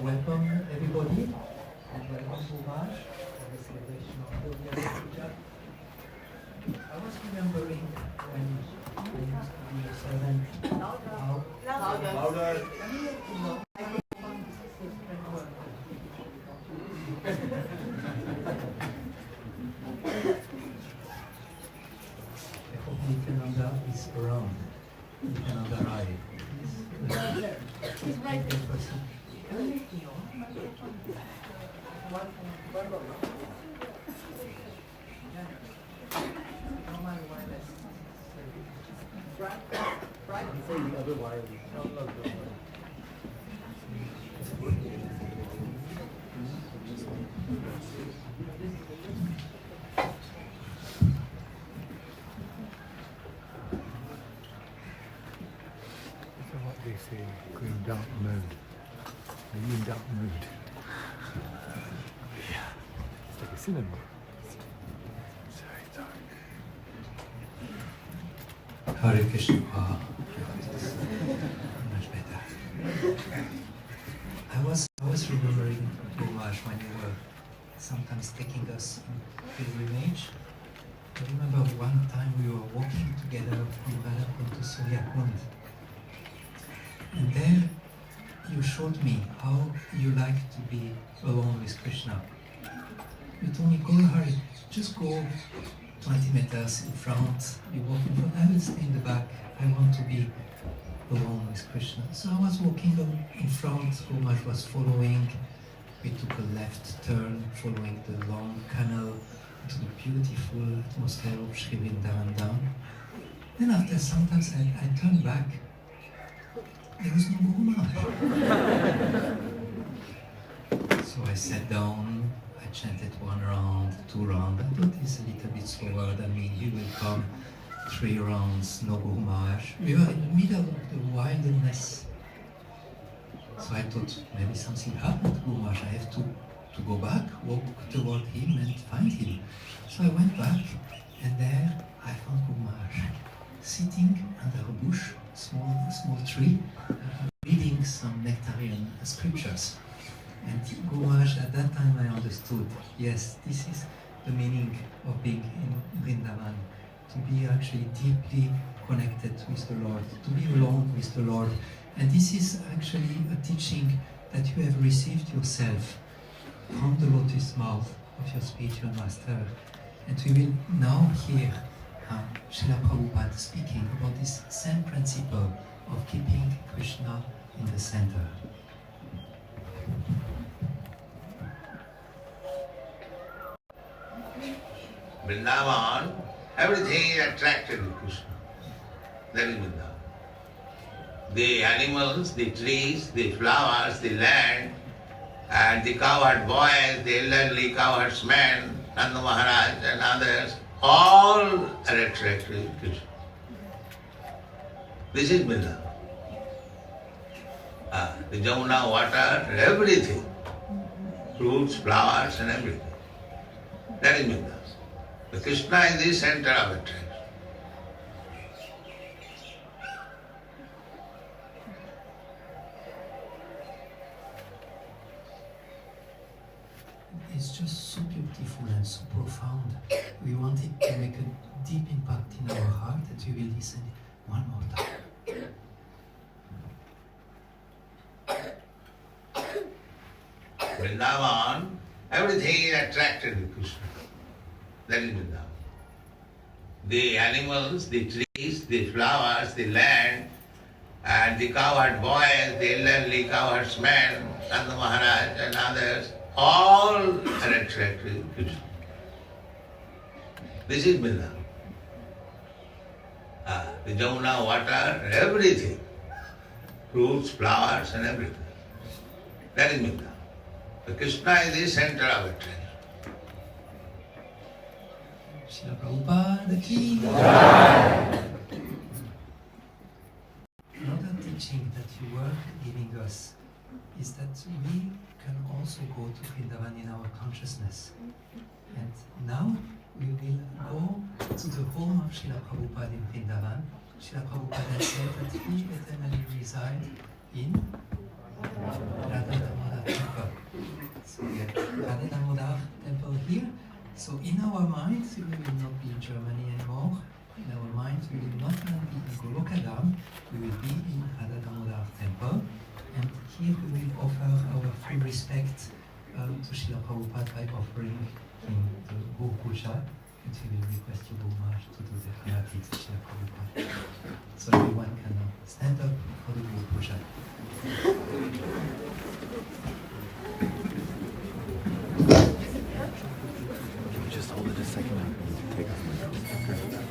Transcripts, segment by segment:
welcome everybody and welcome to Raj for the celebration of the Vyasa-Puja. I was remembering when I used to be a servant how Louder. I hope Nityananda is around. Nityananda Rai. He's right there. They say going dark mode. Are you in dark mood? Yeah. It's like a cinema. It's very dark. Hare Krishna. Much better. I was remembering Gomaj when you were sometimes taking us in pilgrimage. I remember one time we were walking together from Vyasa-Puja to Suryakund. And there you showed me how you like to be alone with Krishna. You told me, go Hari, just go 20 meters in front, you walk in front, I will stay in the back, I want to be alone with Krishna. So I was walking in front, Gomaj was following, we took a left turn, following the long canal to the beautiful atmosphere of Sri Vrindavan. Then after sometimes I turned back. There was no Gomaj. So I sat down, I chanted 1 round, 2 rounds. I thought it's a little bit slower than me. He will come 3 rounds, no Gomaj. We were in the middle of the wilderness. So I thought maybe something happened to Gomaj. I have to go back, walk toward him and find him. So I went back and there I found Gomaj sitting under a bush, small tree, reading some nectarian scriptures. And Gomaj, at that time I understood, yes, this is the meaning of being in Vrindavan, to be actually deeply connected with the Lord, to be alone with the Lord. And this is actually a teaching that you have received yourself from the lotus mouth of your spiritual master. And we will now hear Srila Prabhupada speaking about this same principle of keeping Krishna in the center. Vrindavan, everything is attracted to Krishna. That is Vrindavan. The animals, the trees, the flowers, the land, and the cowherd boys, the elderly cowherd men, Nanda Maharaj and others, all are attracted to Krishna. This is Vrindavan. The Jamuna water, everything, fruits, flowers and everything. That is Vrindavan. The Krishna is the center of attraction. It's just so beautiful and so profound. We wanted to make a deep impact in our heart that we will listen one more time. Vrindavan, everything is attracted to Krishna. That is Vrindavan. The animals, the trees, the flowers, the land, and the cowherd boys, the elderly cowherd men, Nanda Maharaj and others, all are attracted to Krishna. This is Vrindavan. The Jamuna water, everything, fruits, flowers and everything. That is Vrindavan. The Krishna is the center of attraction. Srila Prabhupada ki Another teaching that you were giving us is that we can also go to Vrindavan in our consciousness. And now we will go to the home of Srila Prabhupada in Vrindavan. Srila Prabhupada said that he eternally resides in Radha Damodar So in our minds, we will not be in Germany anymore. In our minds, we will not even be in Golokadam, we will be in Radha Damodar temple. And here we will offer our full respect to Srila Prabhupada by offering him the Guru Puja. And he will request you, Guru Maharaj, to do the Harati to Srila Prabhupada. So everyone can stand up for the Guru Puja. Just hold it a second and take off my coat.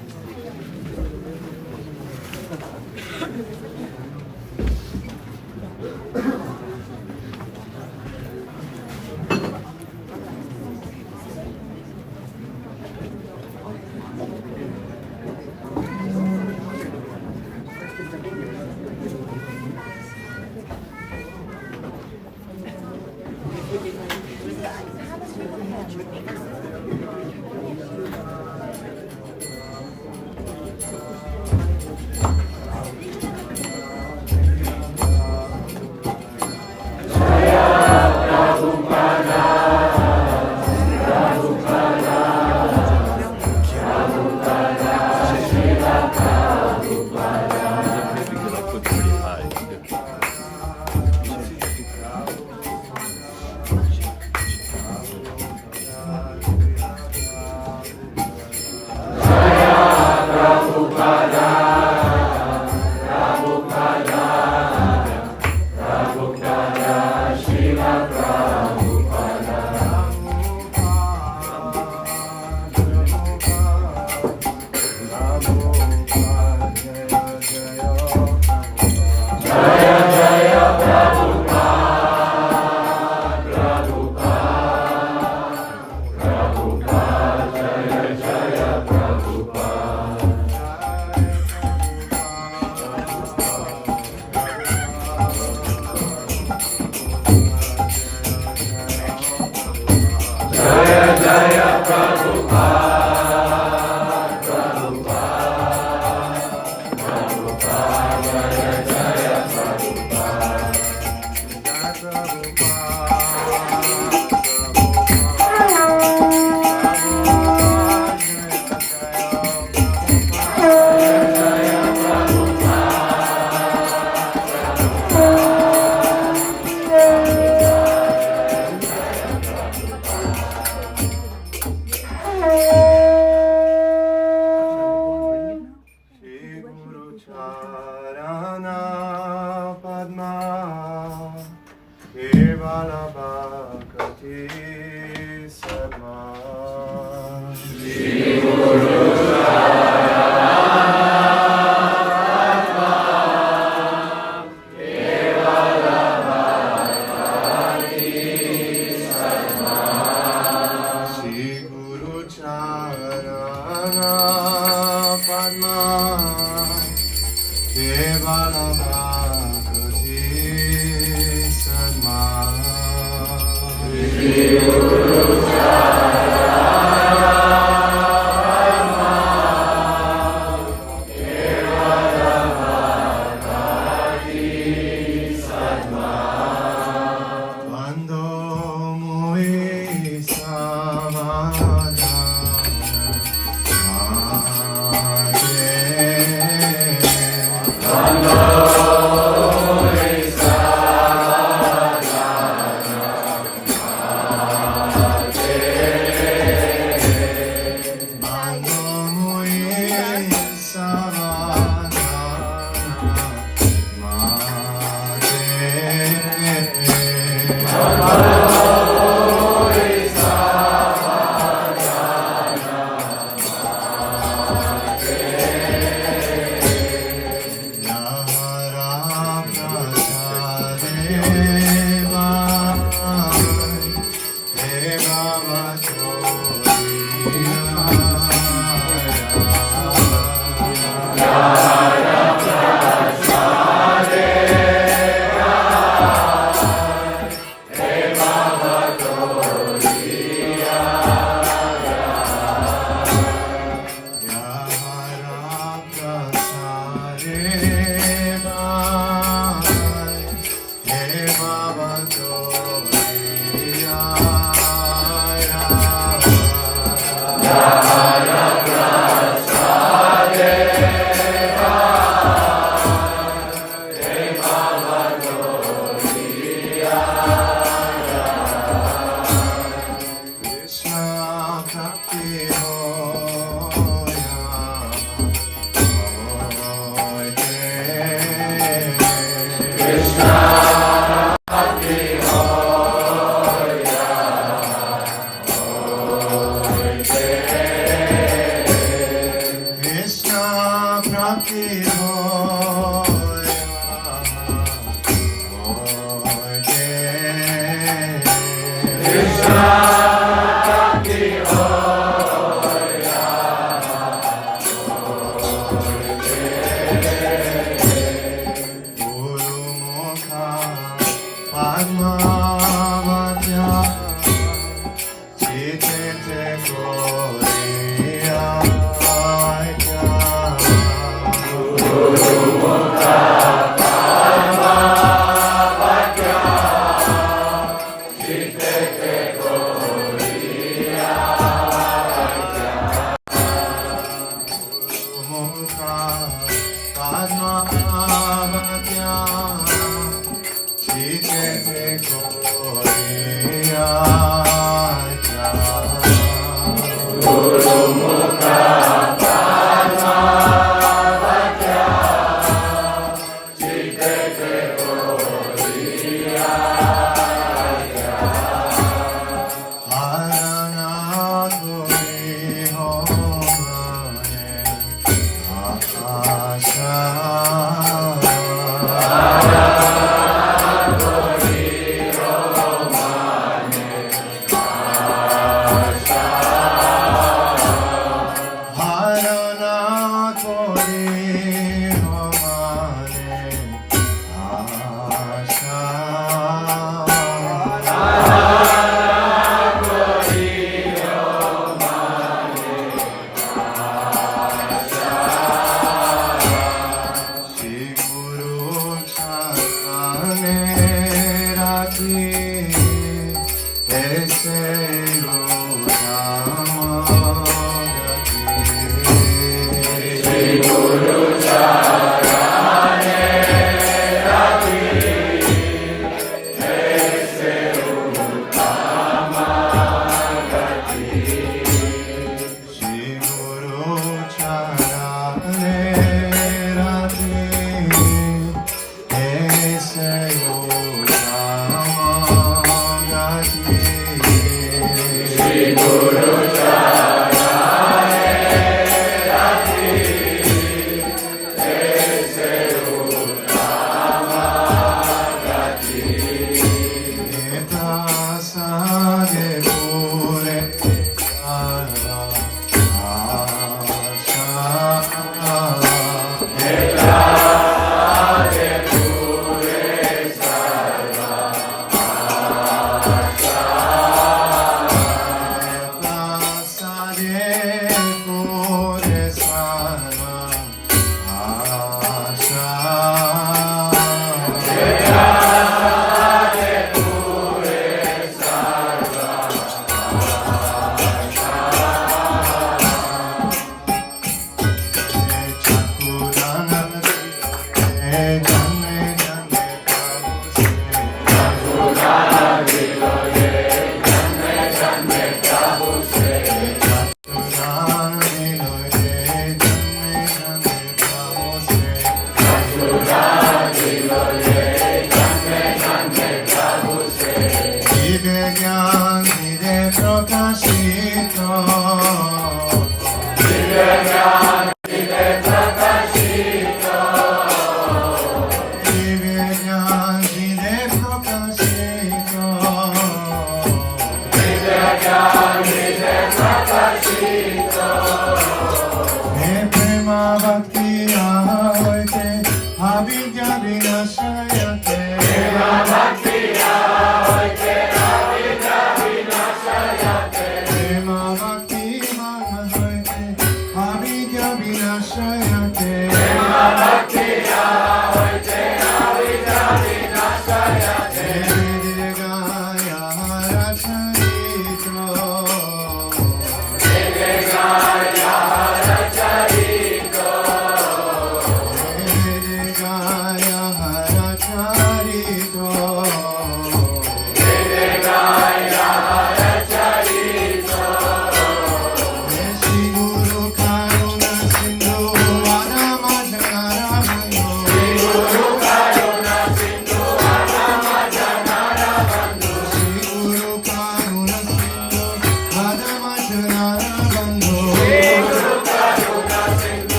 Bhakti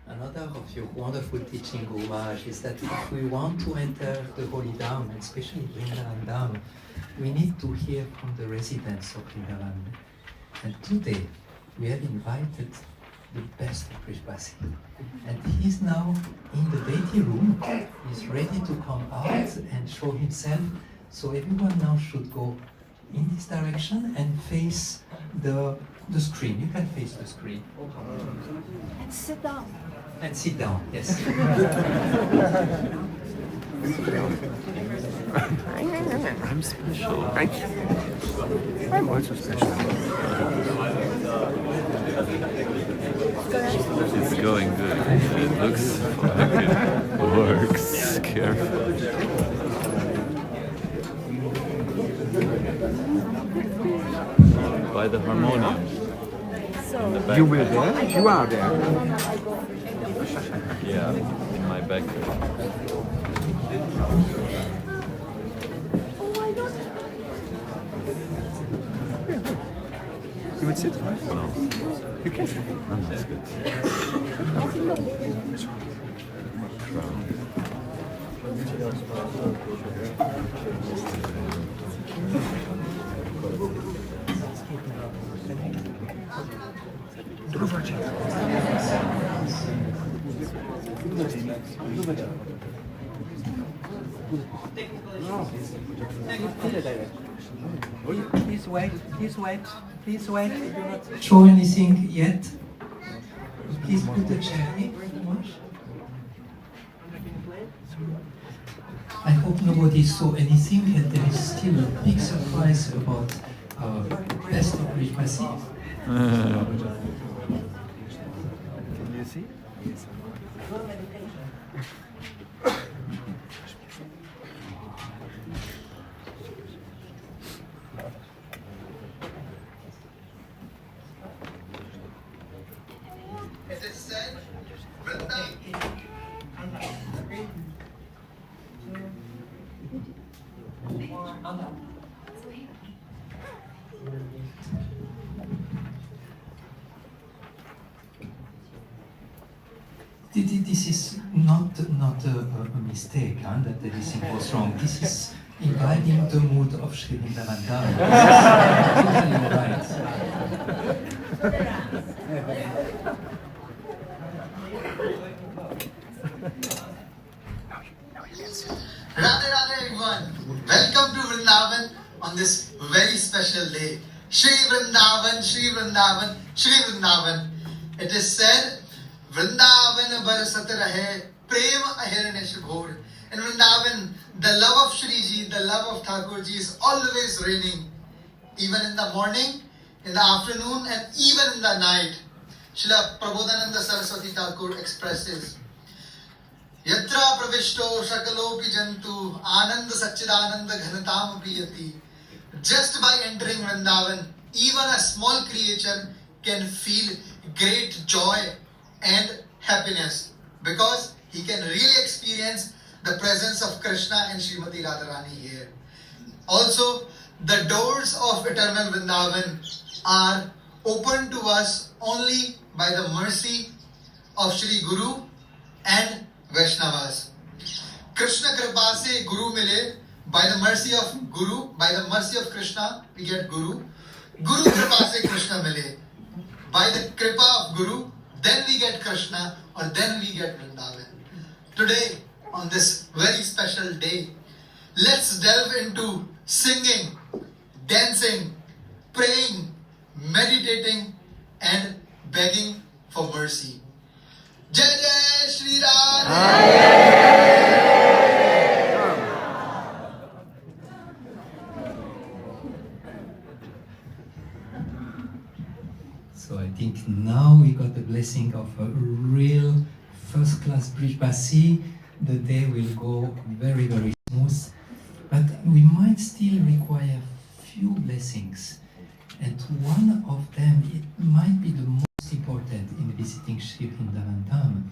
Another of your wonderful teaching, Guru Maharaj, is that if we want to enter the holy Dham, and especially Vrindavan Dham, we need to hear from the residents of Vrindavan. And today, we have invited the best of Krishna. And he's now in the deity room. He's ready to come out and show himself. So everyone now should go in this direction and face the screen. You can face the screen. And sit down. And sit down, yes. I'm special. I'm also special. It's going good. It looks like it works. Careful. By the harmonium. In the back. You were there? You are there. Yeah, in my back. You would sit? No. You can. No, that's good. Crown. Please wait, please wait, please wait. Do not show anything yet. Please put the chair here. I hope nobody saw anything, and there is still a big surprise about our best of Krishna. Can you see? It is said, Vrindavan. This is not a mistake, huh, that everything was wrong. This is imbibing the mood of Sri Vrindavan Dham. Totally right. Radhe Radhe everyone. Welcome to Vrindavan on this very special day. Shri Vrindavan, Shri Vrindavan, Shri Vrindavan. It is said, Vrindavan barasat rahe, prem ahirnish ghor. In Vrindavan, the love of Shri Ji, the love of Thakur Ji is always reigning. Even in the morning, in the afternoon, and even in the night. Srila Prabodhananda Saraswati Thakur expresses, Yatra pravishto shakalopi jantu ananda satchidananda ghanatam piyati. Just by entering Vrindavan, even a small creature can feel great joy and happiness because he can really experience the presence of Krishna and Srimati Radharani here. Also, the doors of eternal Vrindavan are open to us only by the mercy of Shri Guru and Vaishnavas. Krishna Kripa se Guru mile, by the mercy of Guru, by the mercy of Krishna, we get Guru. Guru Kripa se Krishna mile. By the Kripa of Guru, then we get Krishna, or then we get Vrindavan. Today, on this very special day, let's delve into singing, dancing, praying, meditating, and begging for mercy. Jai Jai Shri Radhe! think now we got the blessing of a real first-class bridge bassi. The day will go very, very smooth, but we might still require few blessings. And one of them, it might be the most important in visiting Sri Vrindavan Dham.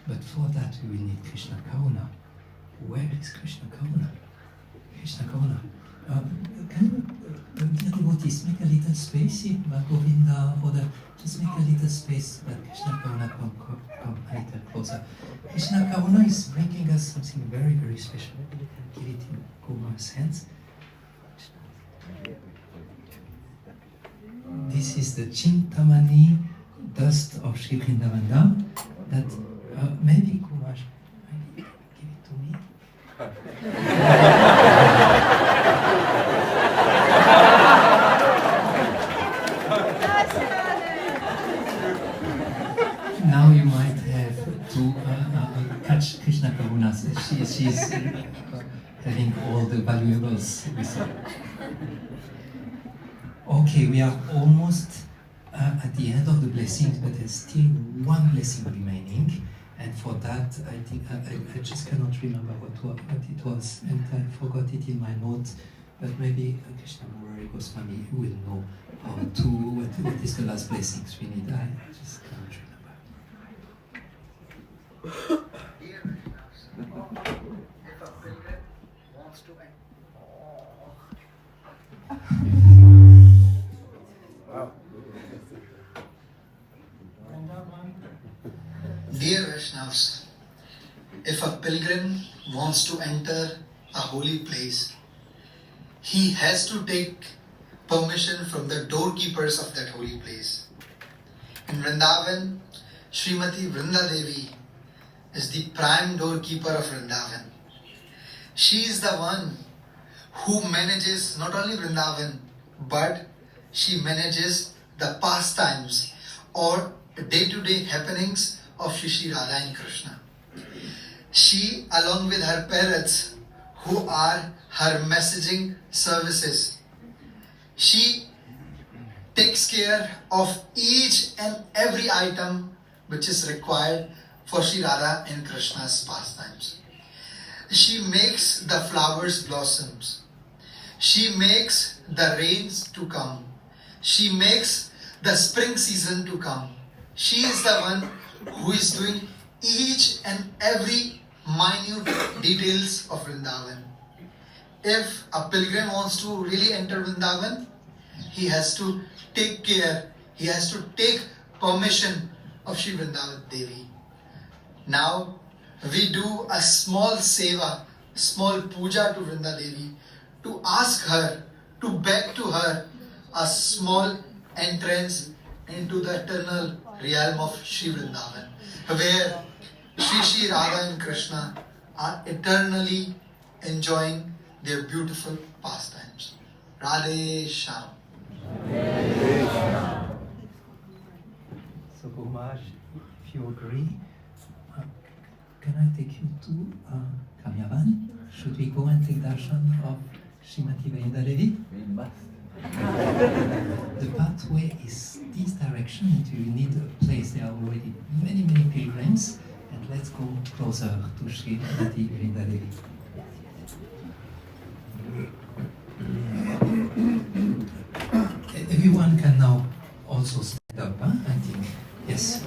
But for that we will need Krishna Karuna. Where is Krishna Karuna? Krishna Karuna. Can dear devotees make a little space here, Govinda, or just make a little space that Krishna Karuna come a little closer. Krishna Karuna is bringing us something very, very special. Maybe you can give it in Kumar's hands. This is the Chintamani dust of Sri Vrindavan Dham that maybe Kumar, maybe give it to me. Now you might have to catch Krishna Karuna. She's having all the valuables with her. Okay, we are almost at the end of the blessings, but there's still one blessing remaining. And for that, I think I just cannot remember what it was, and I forgot it in my notes. But maybe Krishna Murari Goswami will know what is the last blessings we need. I just cannot remember. Dear Vaishnavas, if a pilgrim wants to enter a holy place, he has to take permission from the doorkeepers of that holy place. In Vrindavan, Srimati Vrinda Devi is the prime doorkeeper of Vrindavan. She is the one who manages not only Vrindavan, but she manages the pastimes or day-to-day happenings of Shri Radha and Krishna. She, along with her parrots, who are her messaging services, she takes care of each and every item which is required for Shri Radha and Krishna's pastimes. She makes the flowers blossoms. She makes the rains to come. She makes the spring season to come. She is the one who is doing each and every minute details of Vrindavan. If a pilgrim wants to really enter Vrindavan, he has to take care, he has to take permission of Shri Vrindavan Devi. Now, we do a small seva, small puja to Vrinda Devi, to ask her, to beg to her a small entrance into the eternal realm of Shri Vrindavan, where Shri Radha and Krishna are eternally enjoying their beautiful pastimes. Radhe Shyam. So Kumar, if you agree, can I take you to Kamyavan? Should we go and take darshan of Srimati Vrinda Devi? We must. The pathway is this direction, and you need a place. There are already many, many pilgrims, and let's go closer to Srimati Vrinda Devi. Everyone can now also stand up, huh? I think. Yes.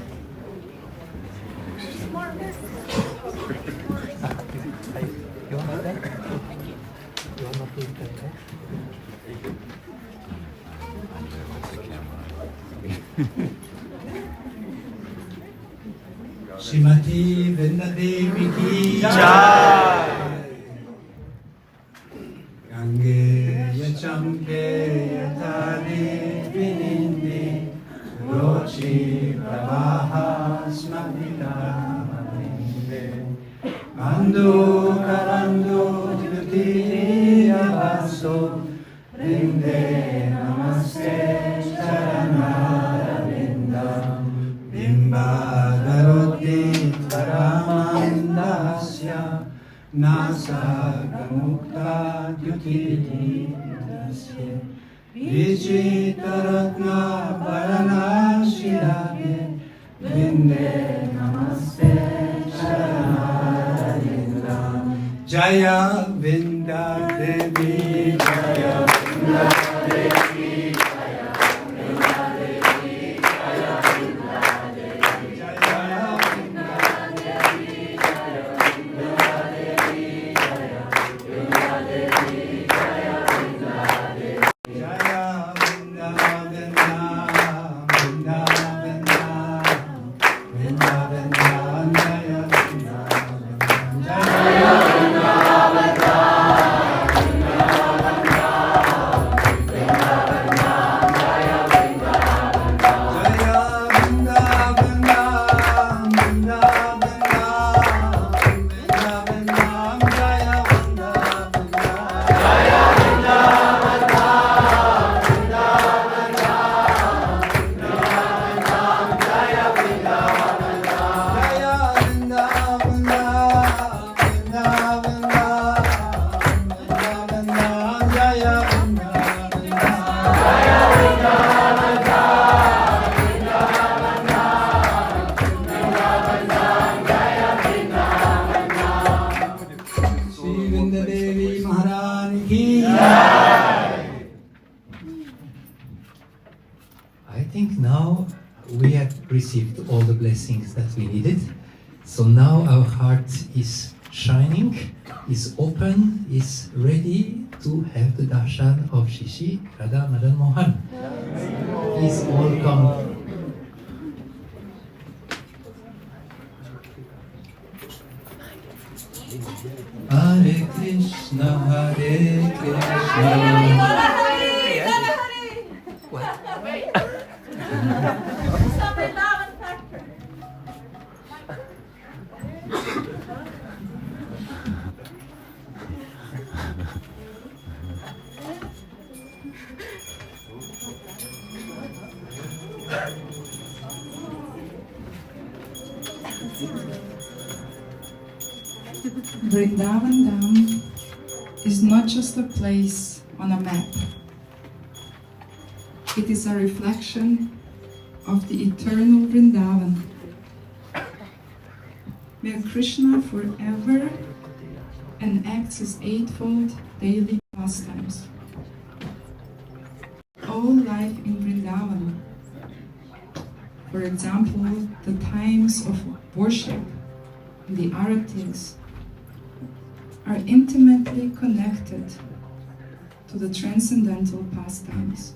You want not that? You want not to eat that? Srimati Vrinda Devi ki jai. Gange yachampe yatade vinindi rochi pravaha smavita maninde mandu karandu jyutiri avaso rinde namaste charanara vindam bimba garoti paramandasya Nasa Gamukta Dyuti Dasya Vichitaratna Varanashirage Vinde Namaste Charanarindram Jaya Vinda Devi Jaya Vinda Devi Jaya Vinda Devi Jaya Vinda Devi Jaya Vinda Devi Jaya Vinda Devi Jaya Vinda Devi Jaya Vinda Devi Jaya Vinda Vinda Vinda Vinda Vinda Vinda Jaya Vinda Jaya I think now we have received all the blessings that we needed. So now our heart is shining, is open, is ready to have the darshan of Shishi Radha Madan Mohan. Please all come. Hare Krishna, Hare Krishna. Vrindavan Dham is not just a place on a map. It is a reflection of the eternal Vrindavan, where Krishna forever enacts his eightfold daily pastimes. All life in Vrindavan, for example, the times of worship and the aratis, are intimately connected to the transcendental pastimes.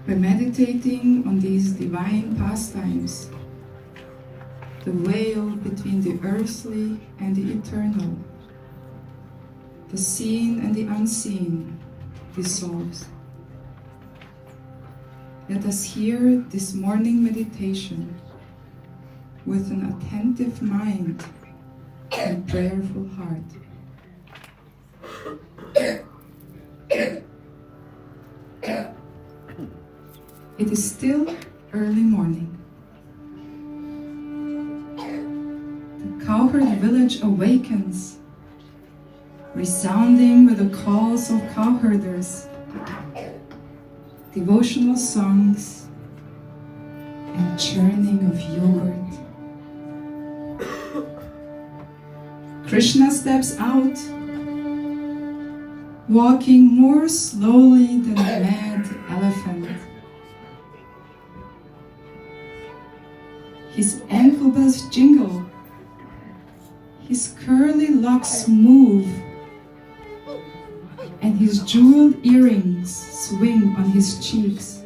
By meditating on these divine pastimes, the veil between the earthly and the eternal, the seen and the unseen, dissolves. Let us hear this morning meditation with an attentive mind and prayerful heart. It is still early morning. The cowherd village awakens, resounding with the calls of cowherders, devotional songs, and churning of yogurt. Krishna steps out, walking more slowly than a mad elephant. His ankle bells jingle, his curly locks move, and his jeweled earrings swing on his cheeks.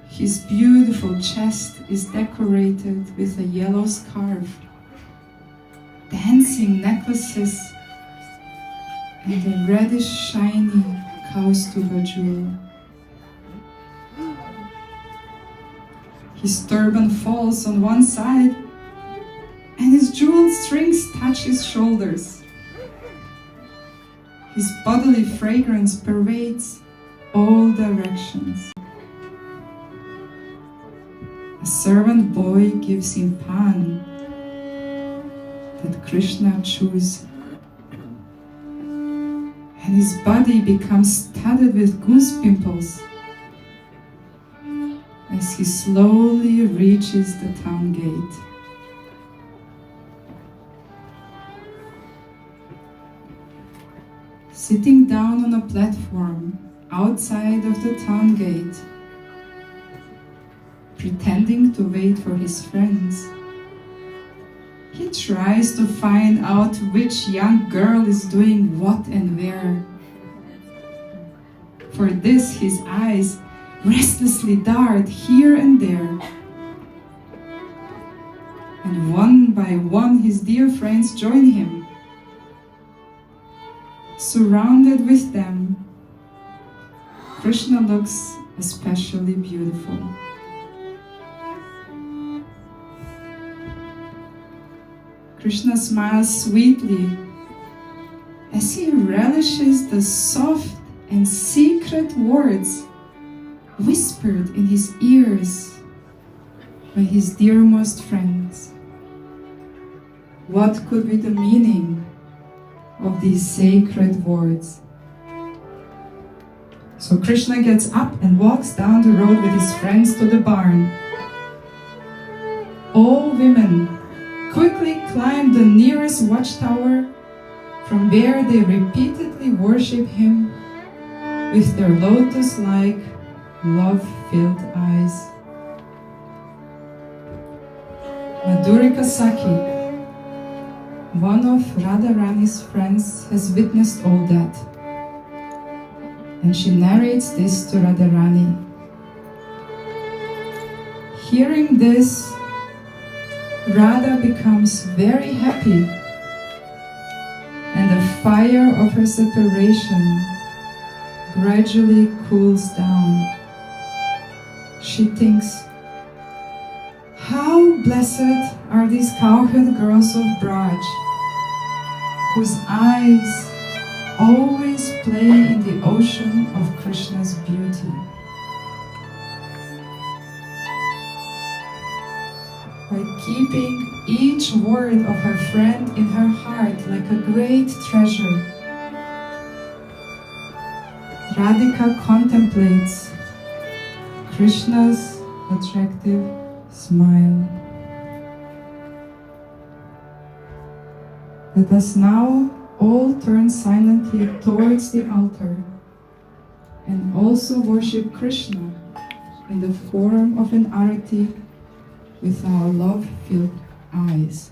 His beautiful chest is decorated with a yellow scarf, dancing necklaces, and a reddish shiny Kaustuba jewel. His turban falls on one side, and his jeweled strings touch his shoulders. His bodily fragrance pervades all directions. A servant boy gives him pan that Krishna chews, his body becomes studded with goose pimples as he slowly reaches the town gate. Sitting down on a platform outside of the town gate, pretending to wait for his friends, he tries to find out which young girl is doing what and where. For this, his eyes restlessly dart here and there. And one by one, his dear friends join him. Surrounded with them, Krishna looks especially beautiful. Krishna smiles sweetly as he relishes the soft and secret words whispered in his ears by his dearmost friends. What could be the meaning of these sacred words? So Krishna gets up and walks down the road with his friends to the barn. All women quickly climb the nearest watchtower, from where they repeatedly worship him with their lotus-like, love-filled eyes. Madhurika Saki, one of Radharani's friends, has witnessed all that, and she narrates this to Radharani. Hearing this, Radha becomes very happy, and the fire of her separation gradually cools down. She thinks, how blessed are these cowherd girls of Braj, whose eyes always play in the ocean of Krishna's beauty. By keeping each word of her friend in her heart like a great treasure, Radhika contemplates Krishna's attractive smile. Let us now all turn silently towards the altar and also worship Krishna in the form of an arati with our love-filled eyes.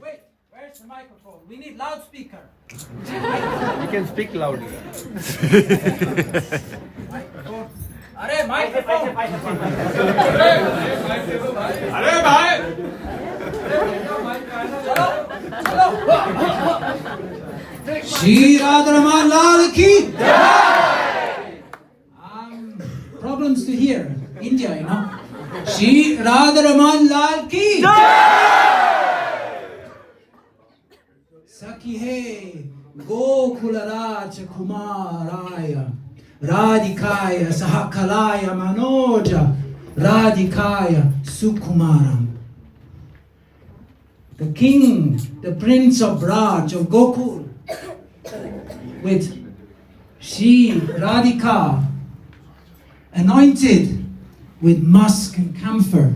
Wait, where's the microphone? We need loudspeaker. You can speak loudly. Microphone. Arey, microphone. Arey, bhai! Shri Radharaman Lal ki. Problems to hear. India, you know. Shri Radharaman Lal ki. Sakhi hai Gokularaj Kumaraya Radhikaya Sahakalaya Manoja Radhikaya Sukumaram. The king, the prince of Braj of Gokul, with Shri Radhika anointed with musk and camphor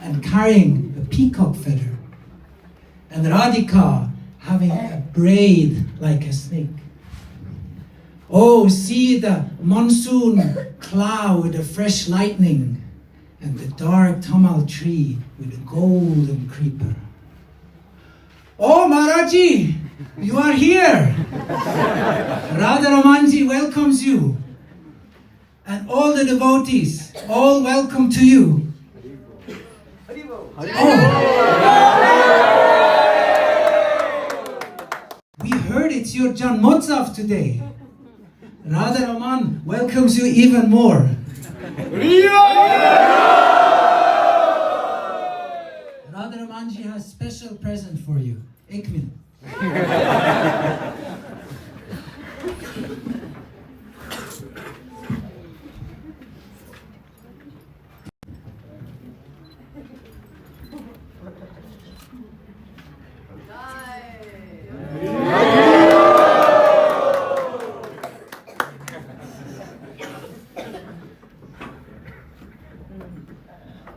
and carrying a peacock feather, and Radhika having a braid like a snake. Oh, see the monsoon cloud with the fresh lightning and the dark tamal tree with the golden creeper. Oh, Maharaji, you are here. Radharamanji welcomes you. And all the devotees, all welcome to you. We heard it's your Janmotsav today. Radharaman welcomes you even more. Radharamanji has a special present for you. Ek minute.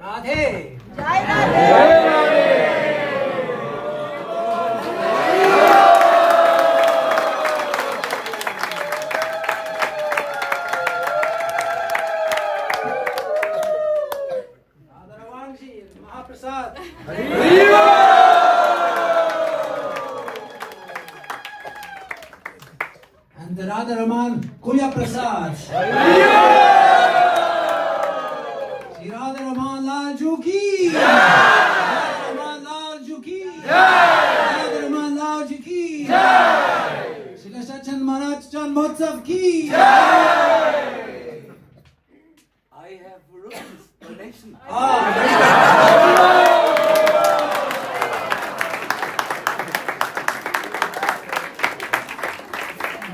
Radhe! Jai Radhe! Radharamanji, Mahaprasad! And the Radharaman Kulya Prasad! Shri Radharaman Lal Juki! Radharaman Lal Juki! Radharaman Lal Juki! Shri Sachin Maharaj Janmotsav ki! I have rupees donation.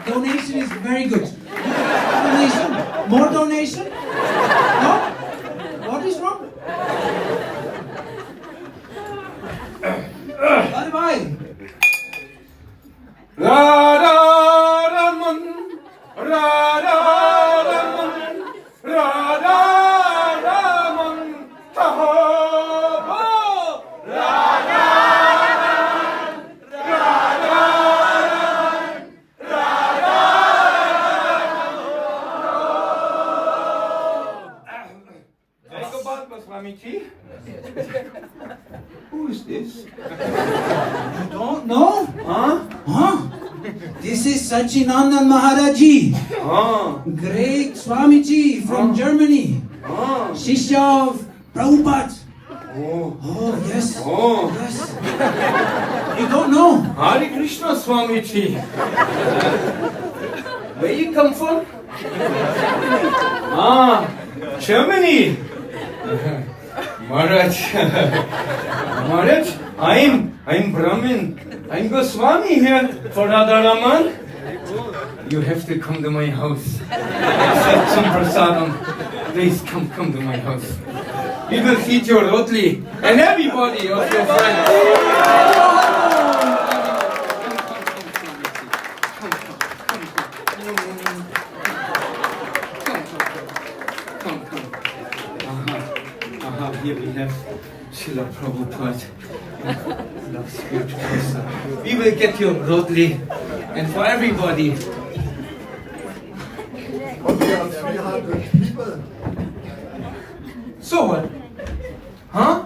Donation is very good. Donation? More donation? No? What is wrong? Bye bye. Radharaman, Radharaman, Radharaman, Taho, Radharaman, Radharaman, Radharaman. Jai Gopal Swami ji. Who is this? You don't know? Huh? Huh? This is Sacinandana Maharaji, great Swamiji from Germany, Shishya of Prabhupada. Oh, yes. Yes. You don't know? Hare Krishna Swami ji. Where you come from? Germany. Maharaj. Maharaj, I'm Brahmin. I'm Goswami here for Radharaman. You have to come to my house. Accept some prasadam. Please come to my house. We will feed your rotli and everybody of your friends. Come. here we have Srila Prabhupada. Love spiritual person. We will get you Rodley and for everybody. So what? Huh?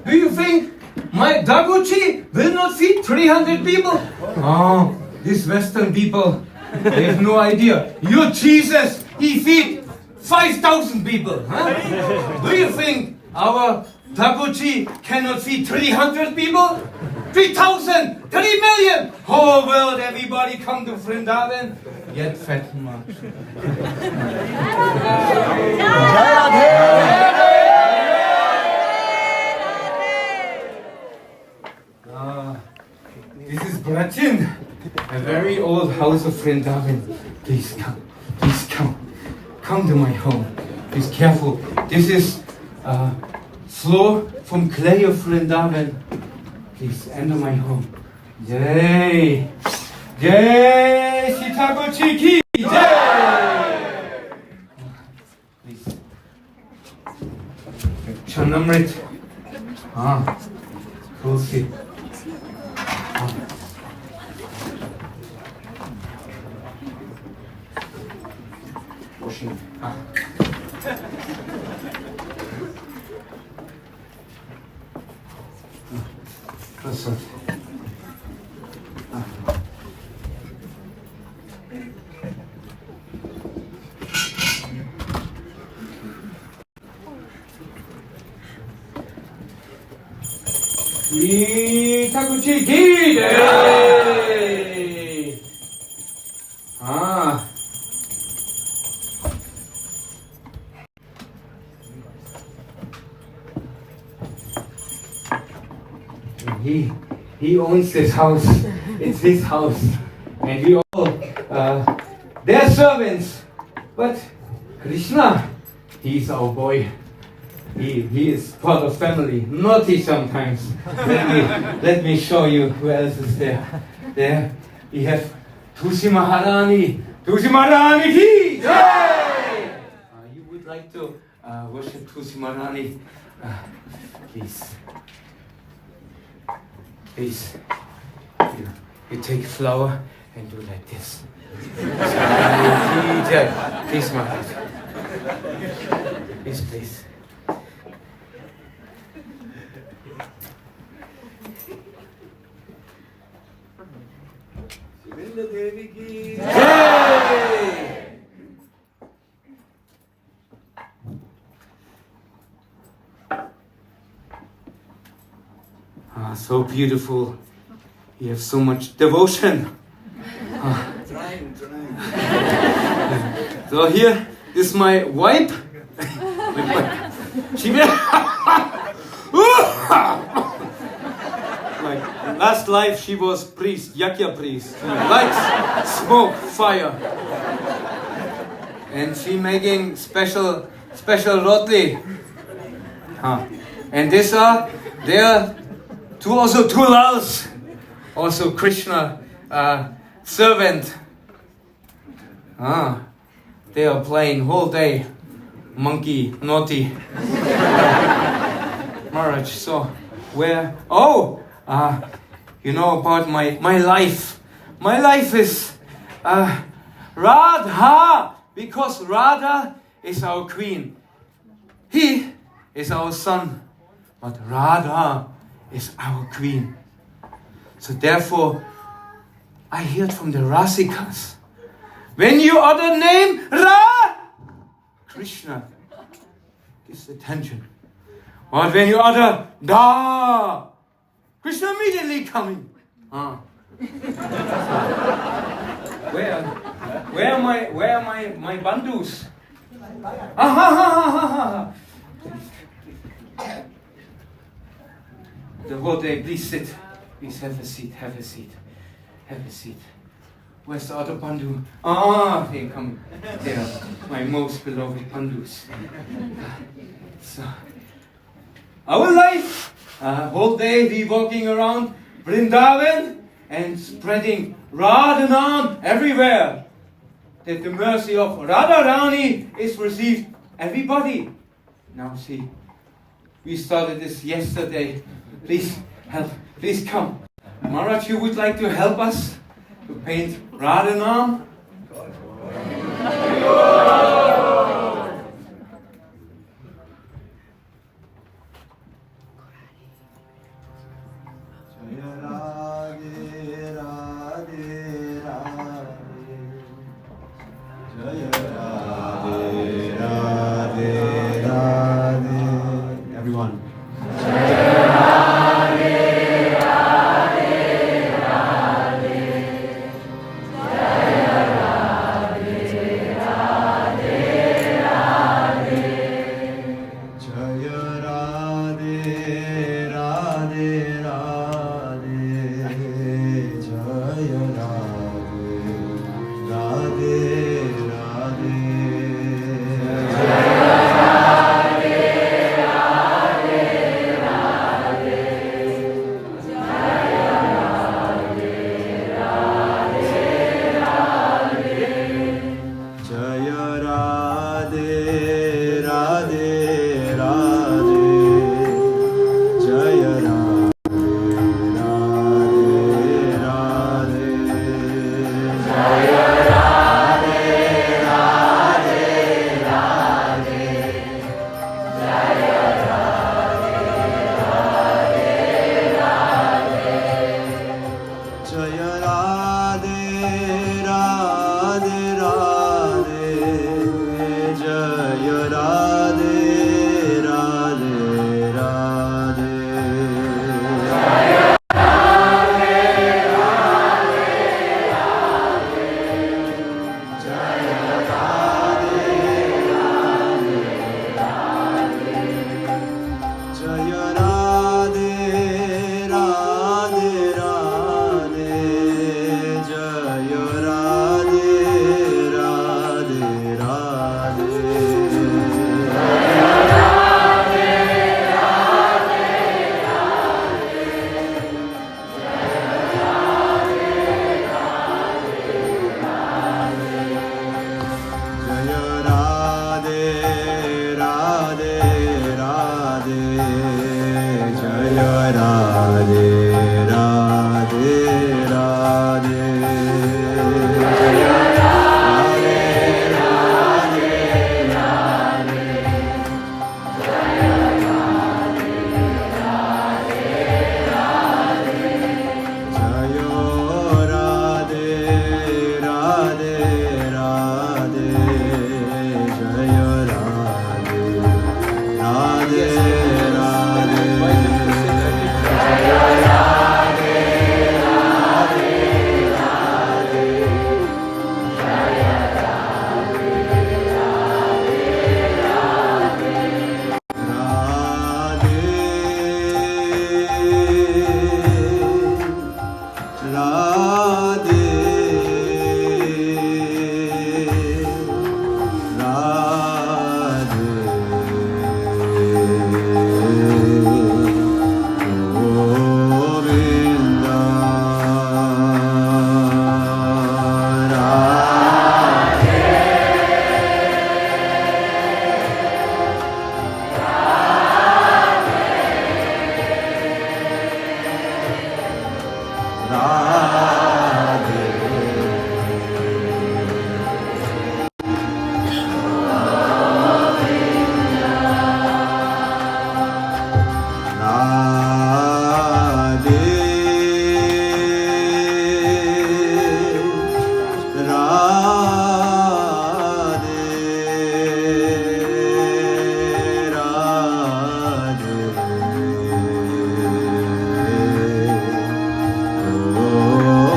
Do you think my Daguchi will not feed 300 people? Oh, these Western people, they have no idea. Your Jesus, he feed 5,000 people. Huh? Do you think our Daguchi cannot feed 300 people? 3,000, 3 million! Whole world, everybody come to Vrindavan. Get fat much. This is Brachin, a very old house of Vrindavan. Please come, please come. Come to my home. Please careful. This is floor from clay of Vrindavan. Please enter my home. Jai! Jai Sitaguchi ki Jai! Please. Chanamrit. Tulsi. Washing. Prasad. Takuchi ki Jai! He owns this house. It's his house. And we all, they're servants. But Krishna, he's our boy. He is part of family. Naughty sometimes. Let me show you who else is there. There we have Tulsi Maharani. Tulsi Maharani ki Jai! You would like to worship Tulsi Maharani? Please. Please. You take flour and do like this. Please, Maharaj. Please, please. So beautiful. You have so much devotion. Trying. So here is my wife. She like last life she was priest, Yakya priest. She likes smoke, fire. And she making special roti. And there are two lals. Also Krishna servant. They are playing whole day. Monkey, naughty. Maharaj, so where? You know about my life. My life is Radha, because Radha is our queen. He is our son, but Radha is our queen. So therefore, I heard from the Rasikas, when you utter name Ra, Krishna gives attention. But when you utter Da, Krishna immediately coming. Where are my bandus? The whole day, please sit. Please have a seat. Where's the other Bandhu? They're coming. They are my most beloved Bandhus. So, our life, whole day we walking around Vrindavan and spreading Radhanam everywhere. That the mercy of Radharani is received everybody. Now see, we started this yesterday. Please help, please come. Maharaj, you would like to help us to paint Radhanam? Everyone. Oh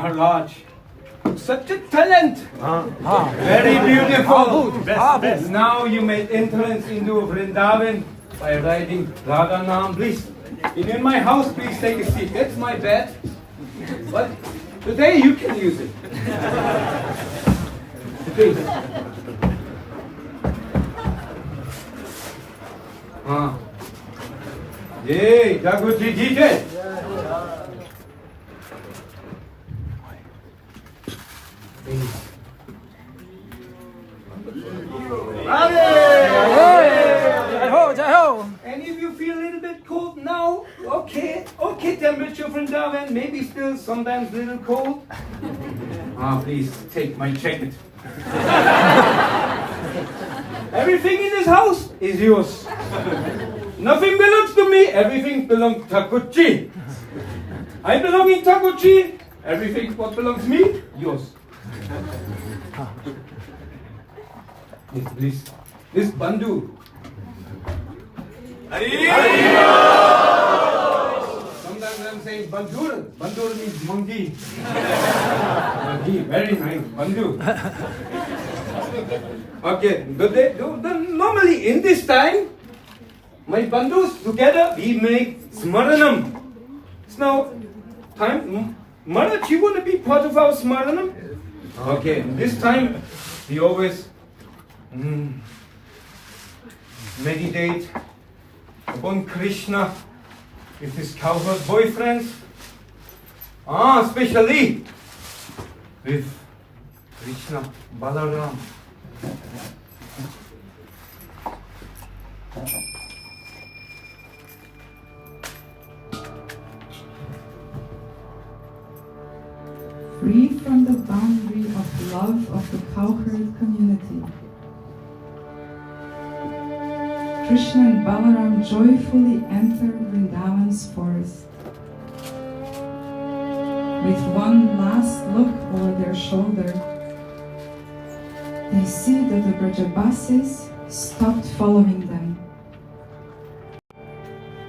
Maharaj. Such a talent. Very beautiful. Best. Now you made entrance into Vrindavan by riding Radha Naam. Please, in my house, please take a seat. That's my bed. But today you can use it. Please. Yay, Jaguji DJ. And if you feel a little bit cold now, okay, temperature from Vrindavan, maybe still sometimes a little cold. Please take my jacket. Everything in this house is yours. Nothing belongs to me, everything belongs to Thakurji. I belong in Thakurji, everything what belongs to me, yours. Yes, please. This Bandhu. Sometimes I'm saying Bandur. Bandur means monkey. Monkey, very nice. Bandhu. Okay, normally in this time, my bandhus together we make smaranam. It's now time. Maharaj, you want to be part of our smaranam? Okay, this time we always meditate upon Krishna with his cowherd boyfriends. Especially with Krishna Balaram. Free from the boundary of love of the cowherd community, Krishna and Balaram joyfully enter Vrindavan's forest. With one last look over their shoulder, they see that the Brajabasis stopped following them.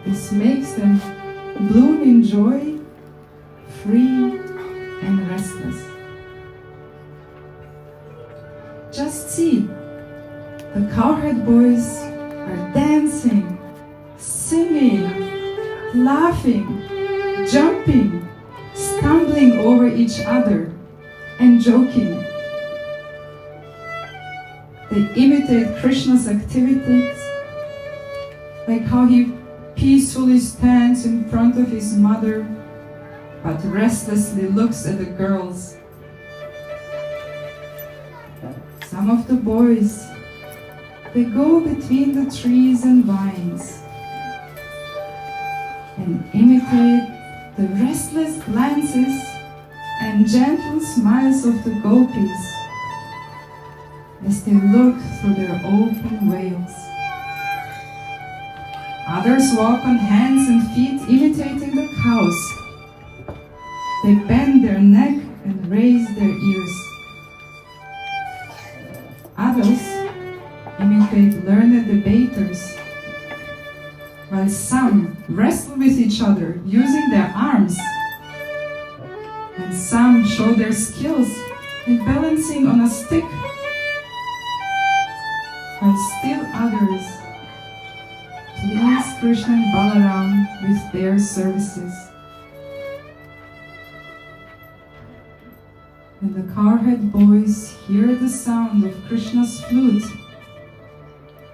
This makes them bloom in joy, free and restless. Just see, the cowherd boys are dancing, singing, laughing, jumping, stumbling over each other, and joking. They imitate Krishna's activities, like how he peacefully stands in front of his mother, but restlessly looks at the girls. Some of the boys, they go between the trees and vines and imitate the restless glances and gentle smiles of the gopis as they look through their open veils. Others walk on hands and feet imitating the cows. They bend their neck and raise their ears. Others imitate learned debaters, while some wrestle with each other using their arms, and some show their skills in balancing on a stick, while still others please Krishna and Balaram with their services. When the cowherd boys hear the sound of Krishna's flute,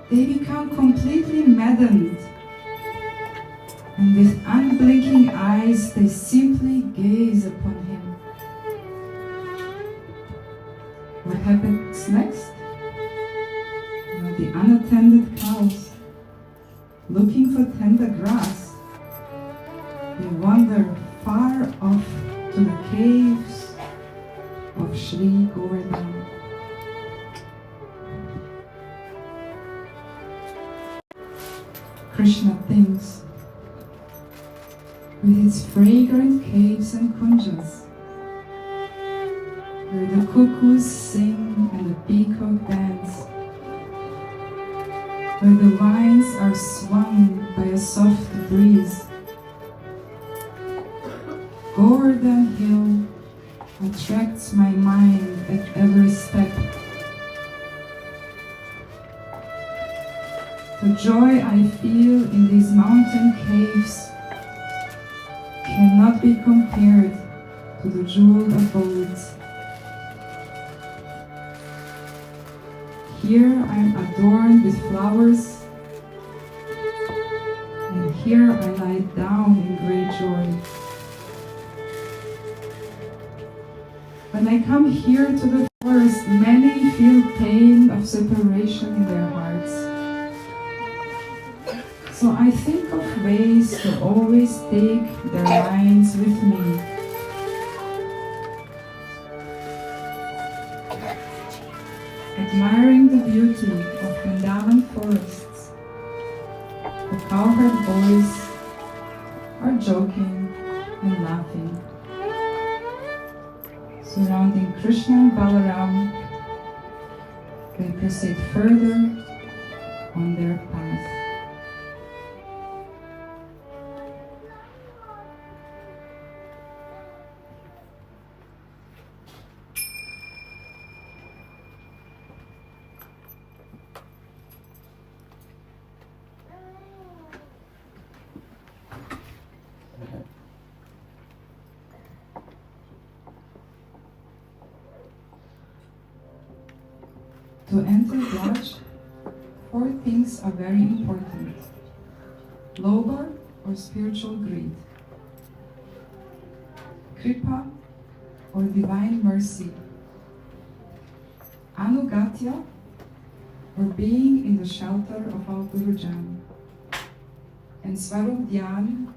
they become completely maddened, and with unblinking eyes they simply gaze upon him. What happens next? Well, the unattended cows, looking for tender grass, they wander far off to the caves of Sri Govardhan. Krishna thinks, with its fragrant caves and kunjas, where the cuckoos sing and the peacock dance, where the vines are swung by a soft breeze, Govardhan Hill attracts my mind at every step. The joy I feel in these mountain caves cannot be compared to the jeweled abodes. Here I am adorned with flowers, and here I lie down in great joy. When I come here to the forest, many feel pain of separation in their hearts. So I think of ways to always take their minds with me. Admiring the beauty of Vrindavan forests, the cowherd boys are joking and laughing. Surrounding Krishna and Balaram, they proceed further on their path. To enter Braj, 4 things are very important. Lobha or spiritual greed, Kripa or divine mercy, Anugatya or being in the shelter of our Gurujan, and Svarup Dhyan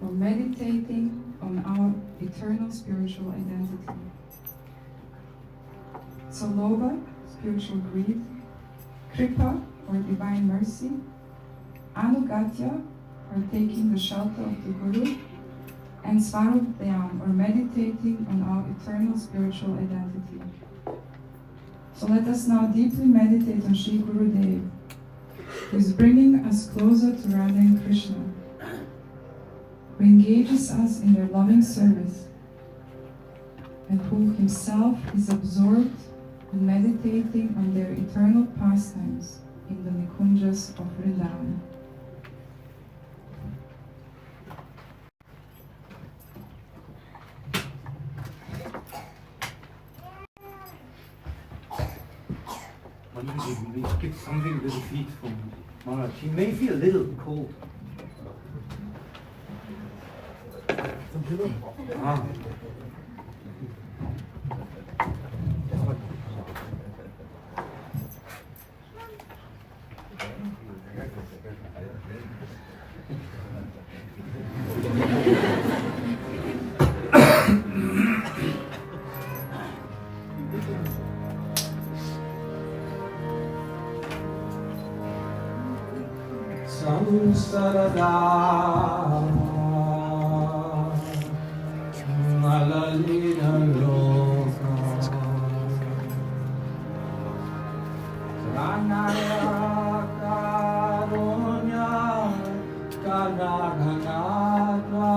or meditating on our eternal spiritual identity. So Lobha, spiritual greed, Kripa or divine mercy, Anugatya or taking the shelter of the Guru, and Svarup Dhyan or meditating on our eternal spiritual identity. So let us now deeply meditate on Sri Gurudev, who is bringing us closer to Radha and Krishna, who engages us in their loving service, and who himself is absorbed in meditating on their eternal pastimes in the Nikunjas of Vrindavan. We get something with the feet from Maharaj. He may feel a little cold. Ah. Samsarada Malalina Loka Ranaya Karunya Kanaganatva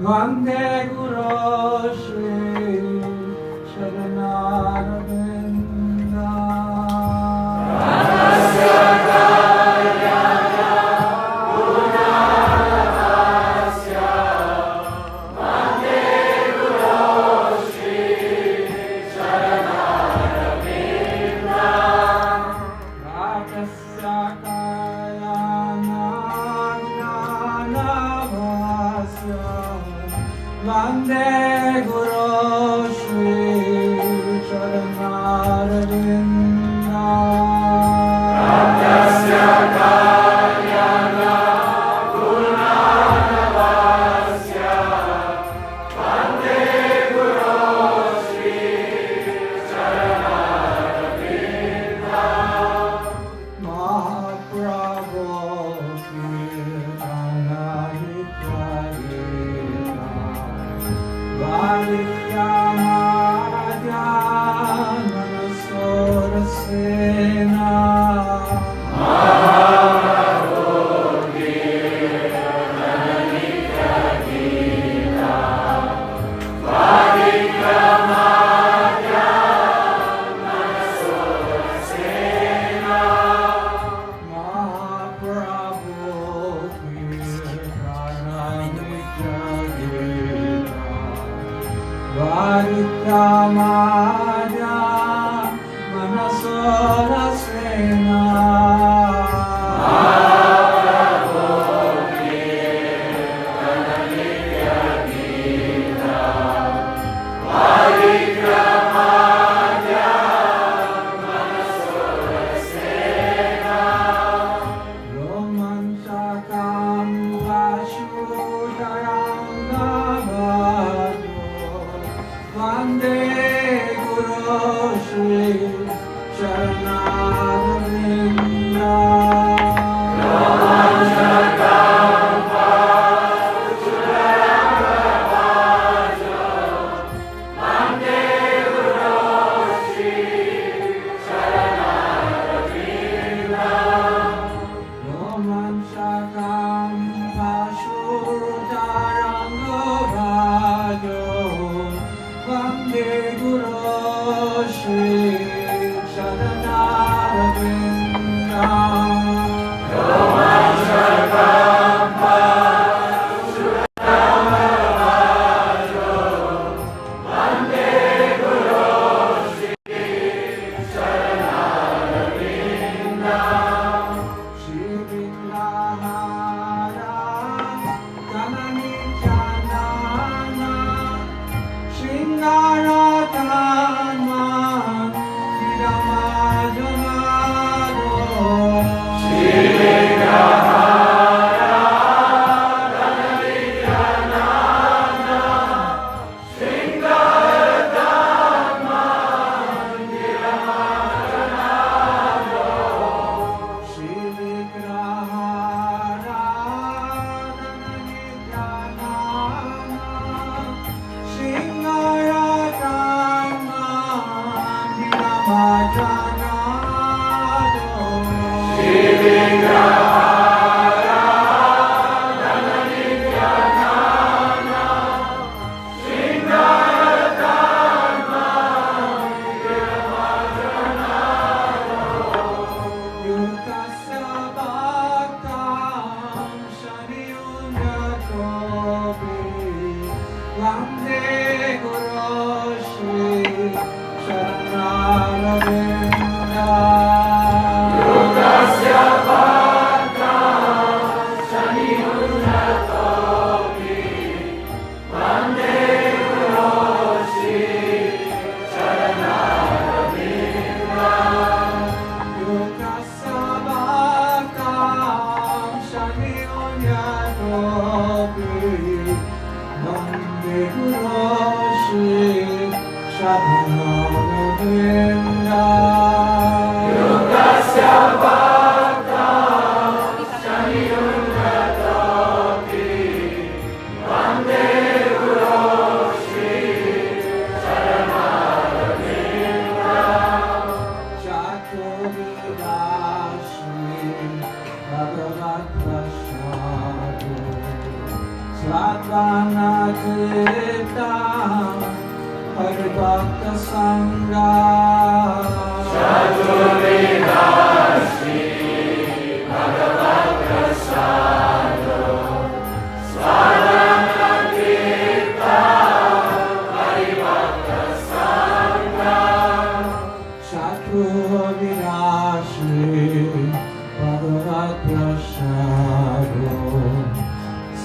Vande Guru Shri Sharanaravinda Vande Guru Shri Vande Guru Shri Charanaravinda Ratyasya Kalyana Gurnanavasya Vande Guru Shri Charanaravinda Mahaprabhu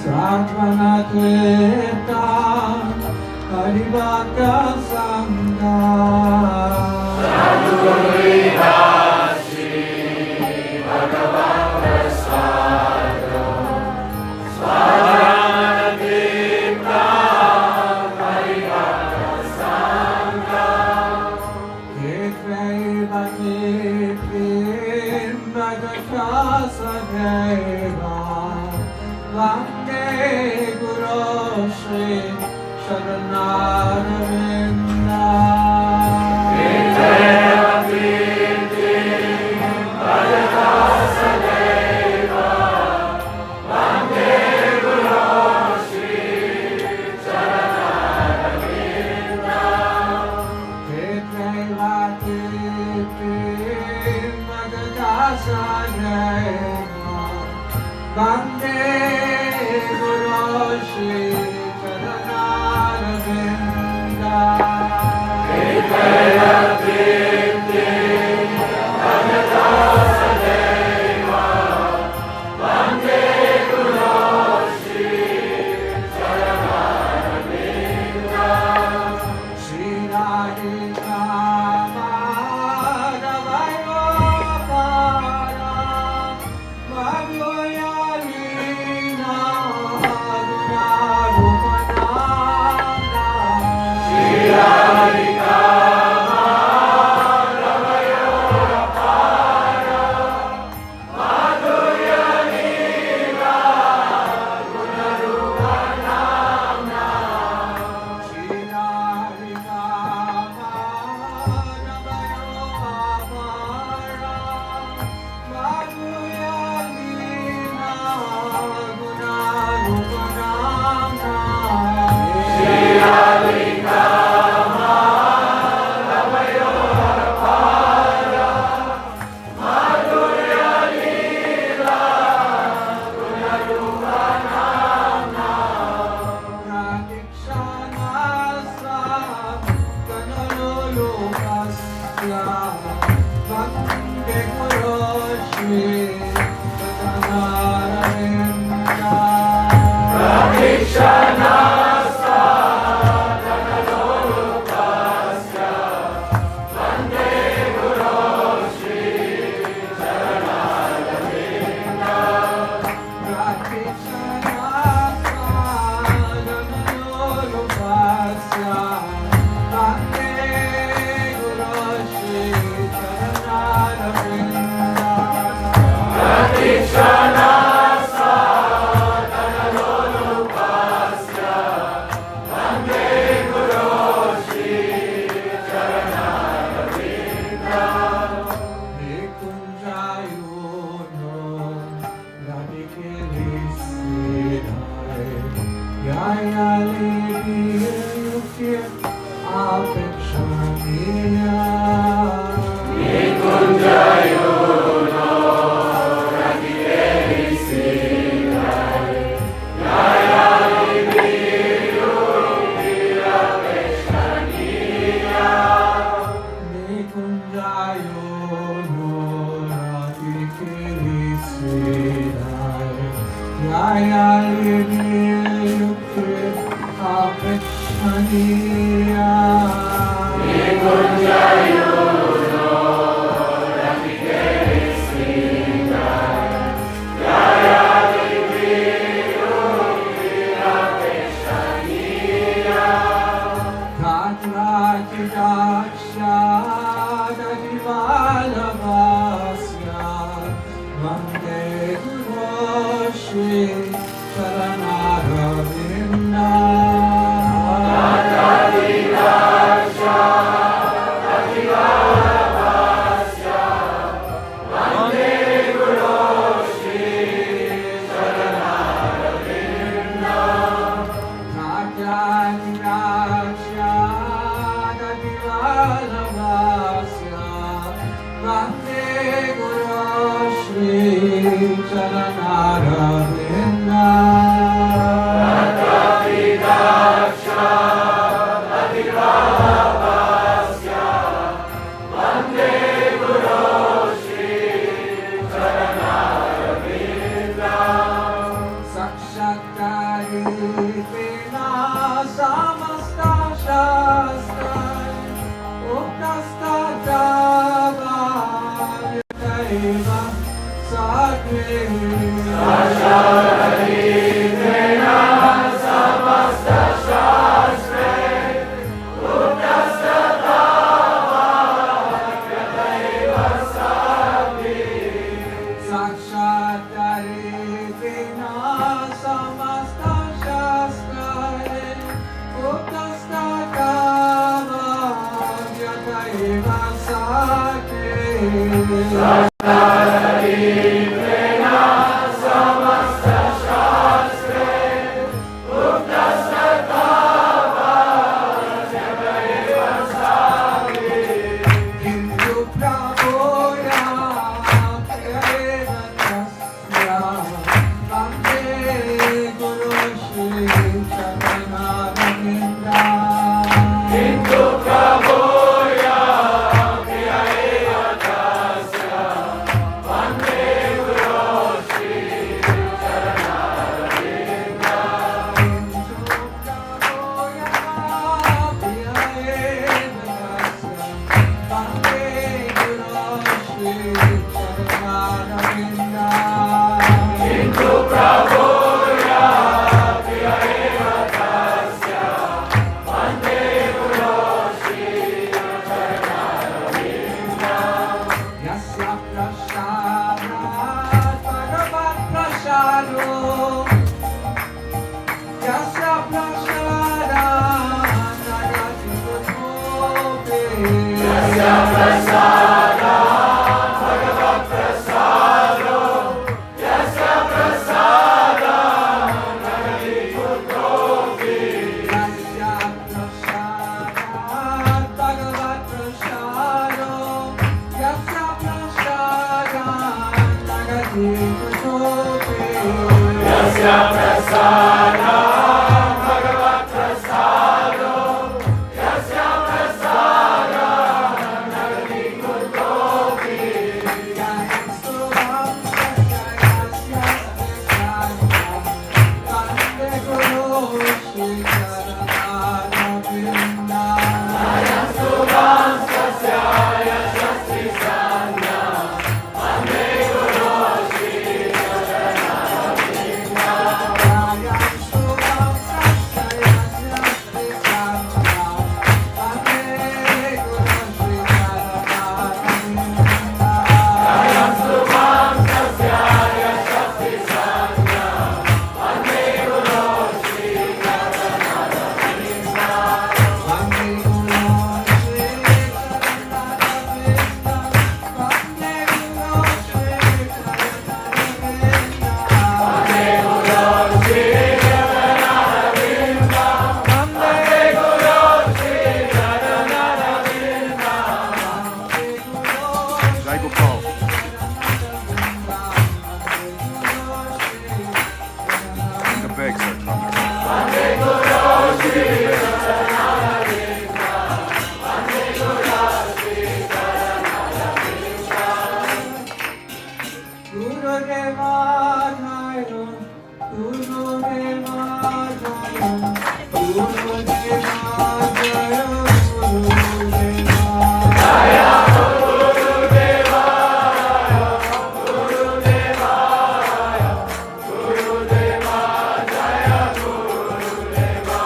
Sadhvana Tveta Harivaka Sangha Sadhu Vidasi Bhagavan Prasada Swadhana Tveta Harivaka Sangha Ketvaiva Ketvim Bhagata Sadhaiva Vande Guru Shri Sharanaravinda Ketvaiva Ketvim Bhagata Sadhaiva Vande Guru Shri Sharanaravinda Ketvaiva Ketvim Bhagata Sadhaiva Vande Guru Shri Sharanaravinda Ketvaiva Ketvim Bhagata Sadhaiva Vande Guru Shri Sharanaravinda Shri Radhika Madhavayo Para Madhuyalina Gunarupananda Shri Radhika Madhavayo Para Madhuyalina Gunarupananda Shri Radhika Madhavayo Para Madhuyalina Gunarupananda Shri Radhika Madhavayo Para Madhuyalina Gunarupananda Pratikshanasa Kanalolokasya Vande Guru Shri Sharanaravinda Pratikshanasa Kanalolokasya Vande Guru Shri Sharanaravinda Pratikshanasa Kanalolokasya Vande Guru Shri Sharanaravinda Pratikshana Sadhanalolupasya Vande Guru Shri Charanaravinda Nikunjayono Radhike Visidhare Yaya Levi Yukya Apekshaniya Nikunjayono Shri Charitvena samasta shastrai uktastadava yataiva sakre. Charitvena samasta shastrai uktastadava yataiva sakre. Sakshat Charitvena samasta shastrai uktastadava yataiva sakre. Charitvena samasta shastrai uktastadava yataiva sakre. Hindu prabhoya priyavasya vande guru shri charanarvinda. Hindu prabhoya priyavasya vande guru shri charanarvinda. Hindu prabhoya priyavasya vande guru shri charanarvinda. Hindu prabhoya priyavasya vande guru shri charanarvinda. Yasya prasadat bhagavat prasado. Yasya prasadat nagati gurgope. Yasya prasadat bhagavat prasado. Yasya prasadat nagati gurgope. Yasya prasadat bhagavat prasado. Yasya prasadat nagati gurgope. Yasya prasadat bhagavat prasado. Yasya prasadat nagati gurgope. Yastu vamsasya yasya stisanya vande guru shri charanarvinda. Yastu vamsasya yasya stisanya vande guru shri charanarvinda. Yastu vamsasya yasya stisanya vande guru shri charanarvinda. Yastu vamsasya yasya stisanya vande guru shri charanarvinda. Vande guru shri charanarvinda. Vande guru shri charanarvinda. Vande guru shri charanarvinda. Vande guru shri charanarvinda. Jai Gopal. The bags are coming. Vande guru shri charanarvinda. Vande guru shri charanarvinda. Gurudeva Jaya, Gurudeva Jaya, Gurudeva Jaya, Gurudeva Jaya, Gurudeva Jaya, Gurudeva Jaya, Gurudeva Jaya, Gurudeva,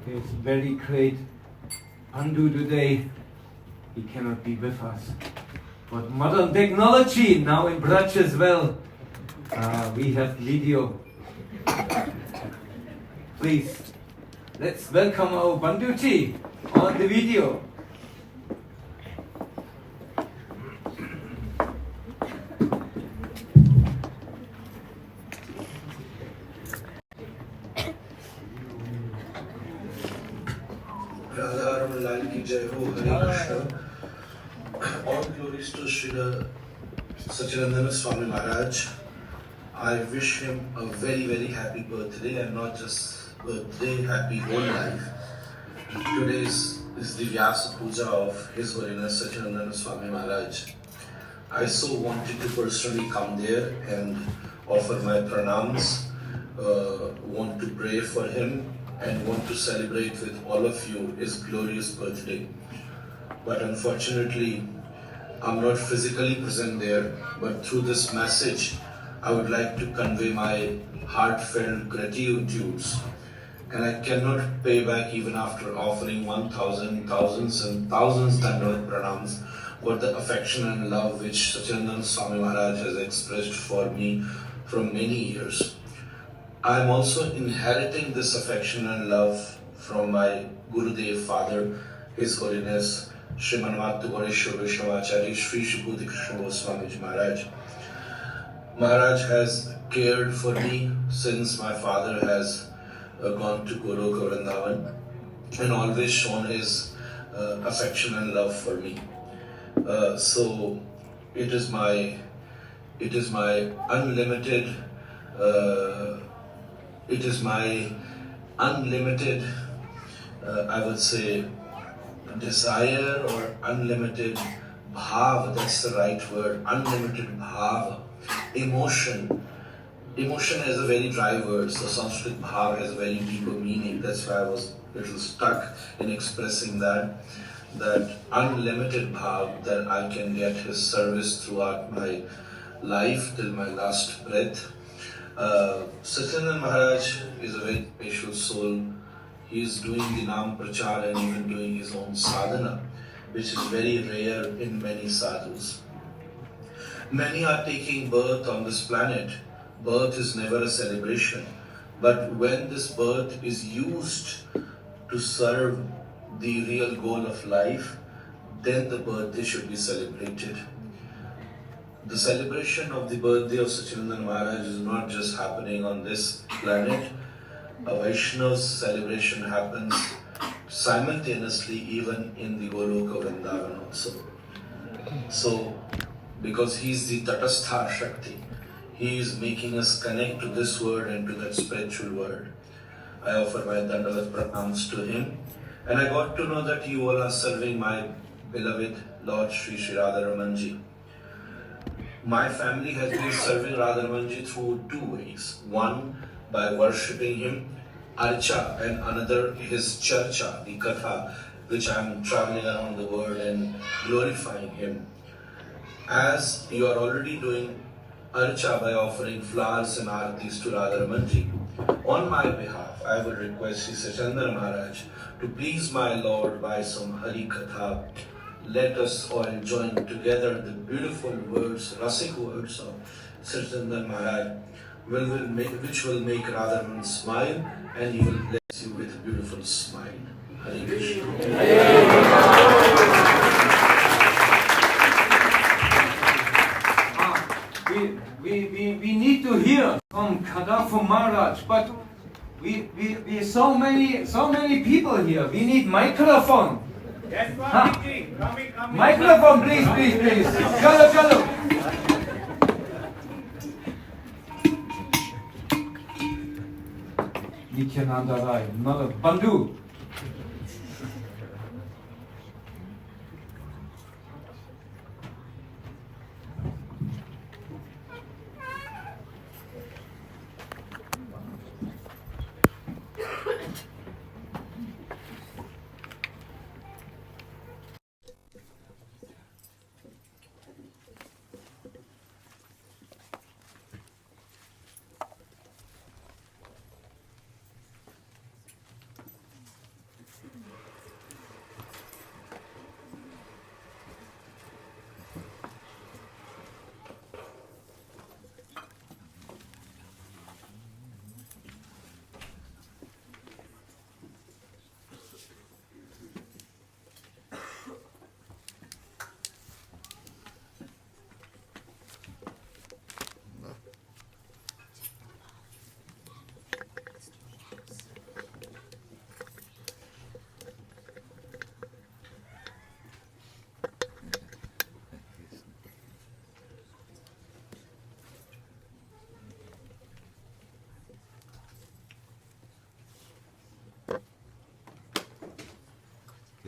It's very great. Andu today, he cannot be with us. But modern technology now in Braj as well We have video. Please, let's welcome our Bandhuji on the video. All glories to Srila Sacinandana Swami Maharaj. I wish him a very, very happy birthday, and not just birthday, happy whole life. Today is the Vyasa-Puja of His Holiness Sacinandana Swami Maharaj. I so wanted to personally come there and offer my pranams, want to pray for him, and want to celebrate with all of you his glorious birthday. But unfortunately, I'm not physically present there, but through this message, I would like to convey my heartfelt gratitudes. And I cannot pay back even after offering thousands and thousands Dandavat pranams for the affection and love which Sacinandana Swami Maharaj has expressed for me from many years. I am also inheriting this affection and love from my Gurudev Father, His Holiness Sriman Matugoreshwar Vaishnavacharya Sri Shibhuti Krishna Goswamiji Maharaj. Maharaj has cared for me since my father has gone to Goloka Vrindavan, and always shown his affection and love for me. So it is my unlimited I would say, desire or unlimited bhav, that's the right word, unlimited bhav, emotion. Emotion is a very dry word, so Sanskrit bhav has a very deeper meaning. That's why I was a little stuck in expressing that unlimited bhav, that I can get his service throughout my life till my last breath. Sacinandana Maharaj is a very special soul. He is doing the Nam Prachar and even doing his own sadhana, which is very rare in many sadhus. Many are taking birth on this planet. Birth is never a celebration. But when this birth is used to serve the real goal of life, then the birthday should be celebrated. The celebration of the birthday of Sacinandana Maharaj is not just happening on this planet. A Vaishnava's celebration happens simultaneously even in the Goloka Vrindavan also. So, because he is the Tatastha Shakti, he is making us connect to this world and to that spiritual world. I offer my Dandavat pranams to him, and I got to know that you all are serving my beloved Lord Sri Sri Radharamanji. My family has been serving Radharamanji through two ways. One, by worshipping him, Archa, and another his Charcha, the Katha, which I am traveling around the world and glorifying him. As you are already doing Archa by offering flowers and artis to Radharamanji, on my behalf, I would request Sri Sacinandana Maharaj to please my Lord by some Hari Katha. Let us all join together the beautiful words, Rasik words of Sacinandana Maharaj, which will make Radharaman smile, and he will bless you with a beautiful smile. Hare Krishna. We need to hear from Kadafa Maharaj, but we so many people here. We need microphone. Yes, coming. Microphone, please. Chalo. Nityananda Rai, another Bandhu.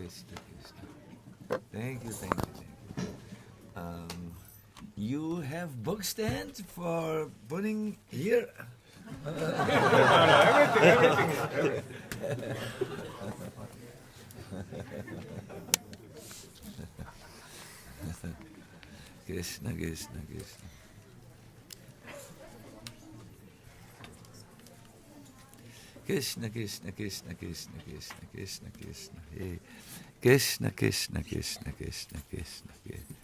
Krishna, Krishna. Thank you, thank you, thank you. You have book stand for putting here? Everything. Krishna, Krishna, Krishna. Krishna, Krishna, Krishna, Krishna, Krishna, Krishna, Krishna. Hey. Krishna, Krishna, Krishna, Krishna, Krishna, Krishna.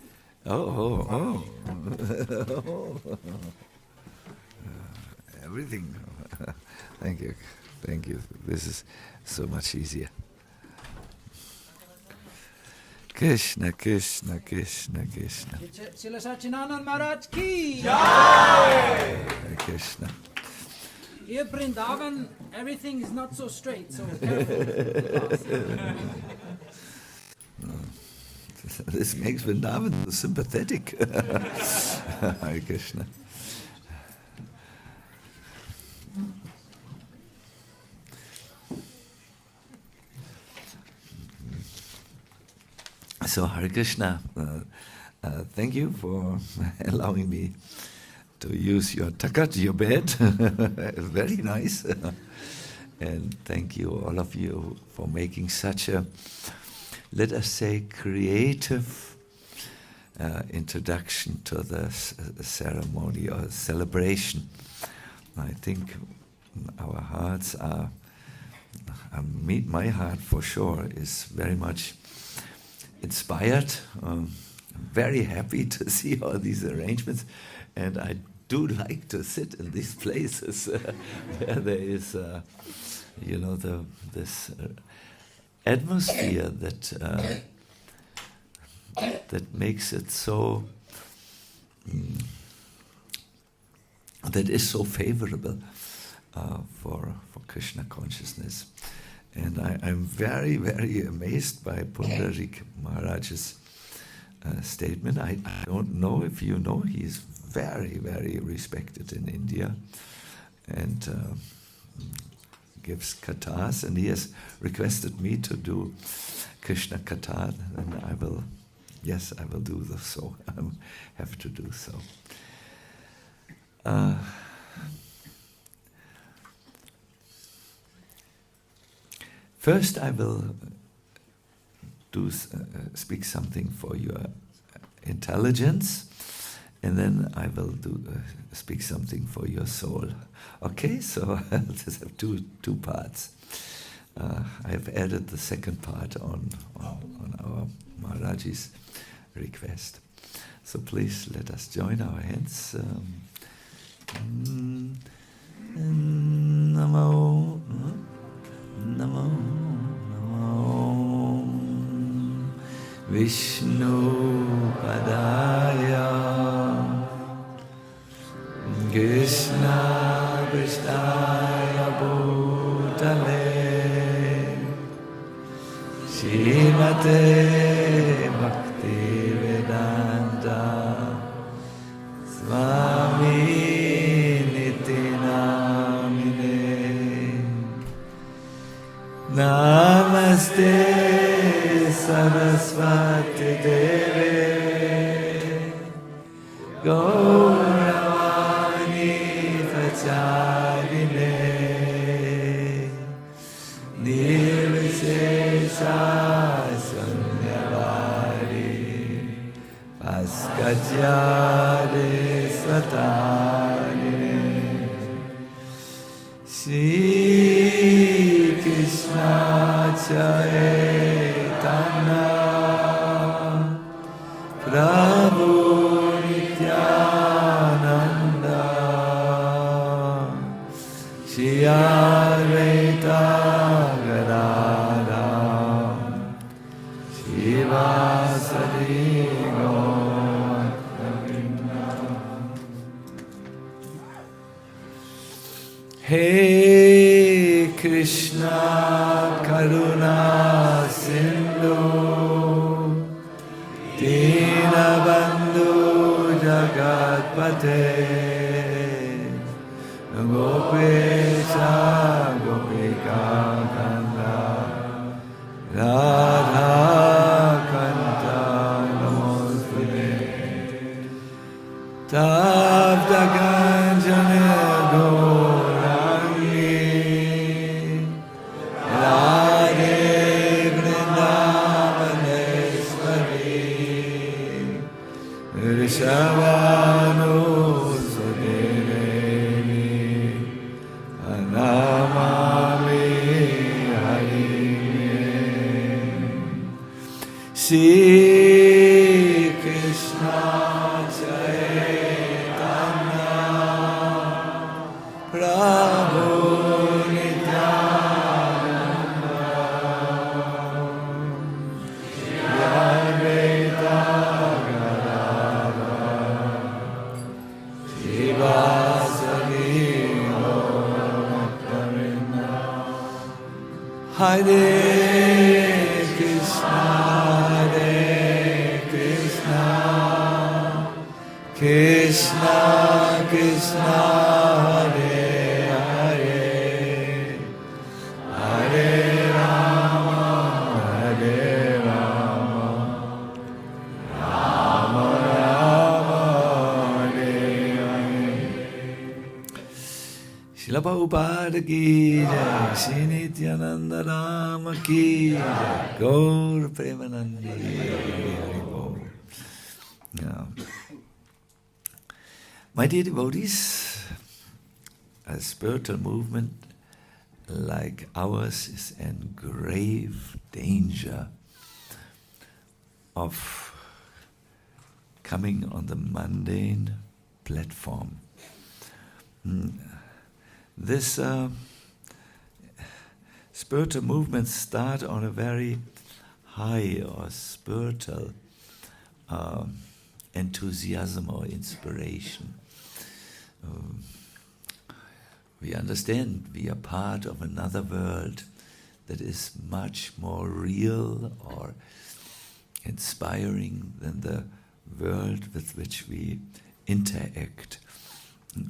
Oh. Everything. Thank you. Thank you. This is so much easier. Krishna, Krishna, Krishna, Krishna. Vyasa-Puja Maharaj ki! Jai! Krishna. Here Vrindavan, everything is not so straight, so careful. This makes Vrindavan sympathetic. Hare Krishna. So Hare Krishna, thank you for allowing me to use your takat, your bed. Very nice. And thank you, all of you, for making such a, let us say, creative introduction to the ceremony or celebration. I think our hearts are, my heart for sure is very much inspired. I'm very happy to see all these arrangements, and I do like to sit in these places where there is, this atmosphere that makes it so, that is so favorable for Krishna consciousness. And I'm very, very amazed by Pundarik Maharaj's statement. I don't know if you know, he's very, very respected in India and gives kathas, and he has requested me to do Krishna katha, and I will do so. I have to do so. First, I will speak something for your intelligence, and then I will speak something for your soul. Okay, so this have two parts. I have added the second part on our Maharaji's request. So please let us join our hands. Namo. Namo, Namo Vishnu Padaya Krishna Krishnaya Bhutale Srimate Bhakti Vedanta Swami Namaste Saraswati Deve Gauravani Pracharine Nirvishesha Sunyavari Paskachyade Svatane Krishna Chaitanya Prabhu Nityananda Shri Advaita Gadadhara Shivasadi Gauravinda. Hey Krishna Karuna Sindhu Dinabandhu Jagatpate Gopesha Gopika Kanda Radha Shri Krishna Chaitanya Prabhu Nityananda Advaita Gadadhara Srivasadi Bhaktavinda Hare Krishna Krishna Krishna Hare Hare Hare Rama Rama Rama Hare Hare. Srila Prabhupada ki jai, Shri Nityananda Rama ki jai, Gaur Premanandi Hari Bol. Yeah. My dear devotees, a spiritual movement like ours is in grave danger of coming on the mundane platform. This spiritual movements start on a very high or spiritual enthusiasm or inspiration. We understand we are part of another world that is much more real or inspiring than the world with which we interact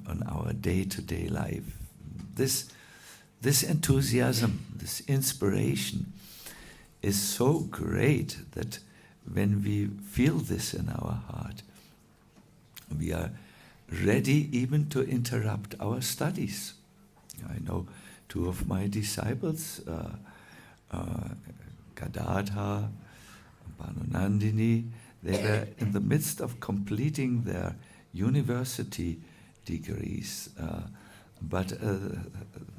on our day-to-day life. This enthusiasm, this inspiration is so great that when we feel this in our heart, we are ready even to interrupt our studies. I know two of my disciples, Gadadhar, Bhanunandini, they were in the midst of completing their university degrees, but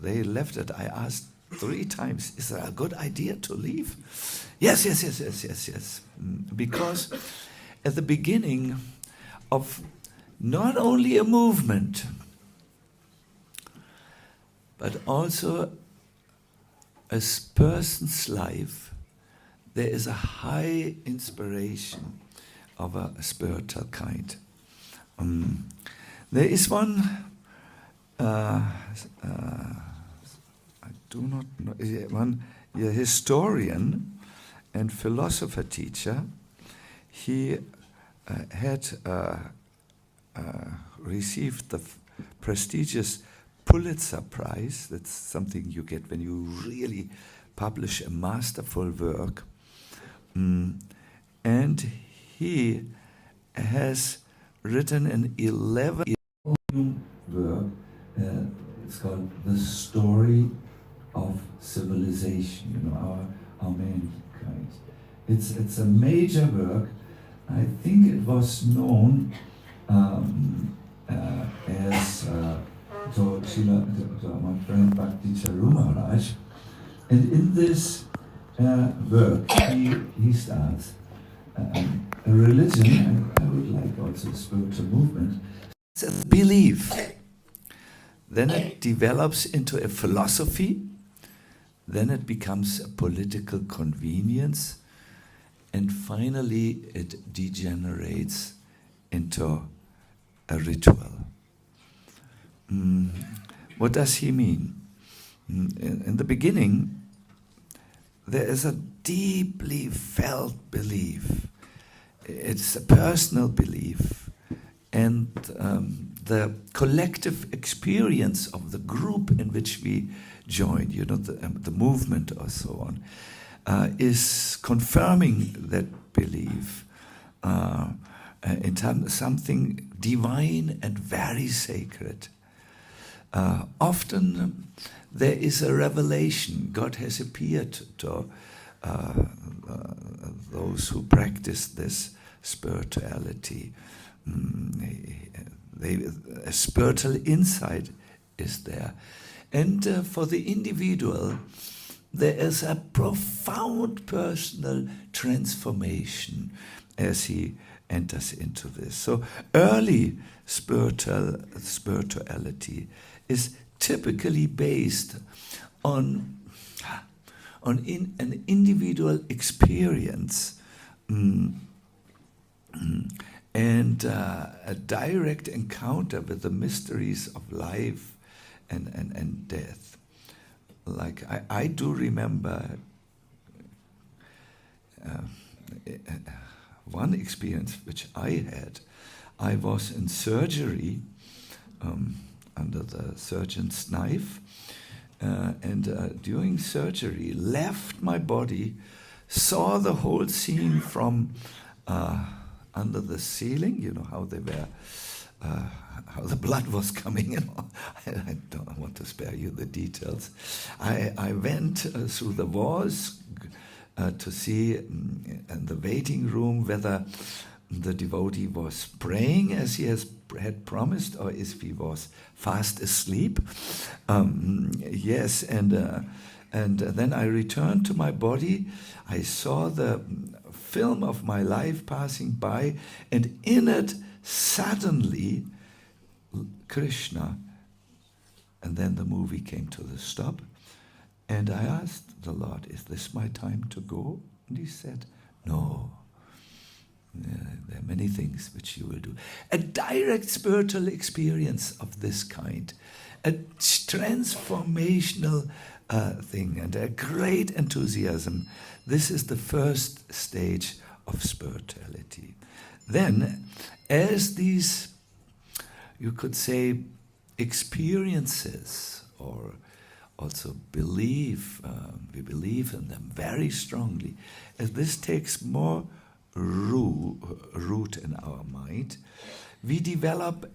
they left it. I asked 3 times, is it a good idea to leave? Yes. Because at the beginning of not only a movement, but also a person's life, there is a high inspiration of a spiritual kind. There is one, I do not know, one historian and philosopher teacher. He had received the prestigious Pulitzer Prize. That's something you get when you really publish a masterful work. And he has written an 11-volume work. It's called The Story of Civilization, our mankind. It's a major work. I think it was known as to my friend Bhakti Charu Maharaj. And in this work, he starts a religion, I would like also a spiritual movement. It's a belief. Then it develops into a philosophy. Then it becomes a political convenience. And finally, it degenerates into a ritual. What does he mean? In the beginning, there is a deeply felt belief. It's a personal belief. And the collective experience of the group in which we join, the movement or so on, is confirming that belief in something divine and very sacred. Often there is a revelation. God has appeared to those who practice this spirituality. A spiritual insight is there. And for the individual, there is a profound personal transformation as he enters into this. So early spirituality is typically based on an individual experience and a direct encounter with the mysteries of life and death. Like I do remember one experience which I had. I was in surgery under the surgeon's knife, and during surgery left my body, saw the whole scene from under the ceiling, you know how they were, how the blood was coming in. I don't want to spare you the details. I went through the walls to see in the waiting room whether the devotee was praying as he had promised, or if he was fast asleep. Yes, and then I returned to my body. I saw the film of my life passing by, and in it suddenly Krishna, and then the movie came to the stop, and I asked the Lord, is this my time to go? And he said, no. There are many things which you will do. A direct spiritual experience of this kind, a transformational thing, and a great enthusiasm. This is the first stage of spirituality. Then, as these, you could say, experiences, or also belief, we believe in them very strongly, as this takes more root in our mind, we develop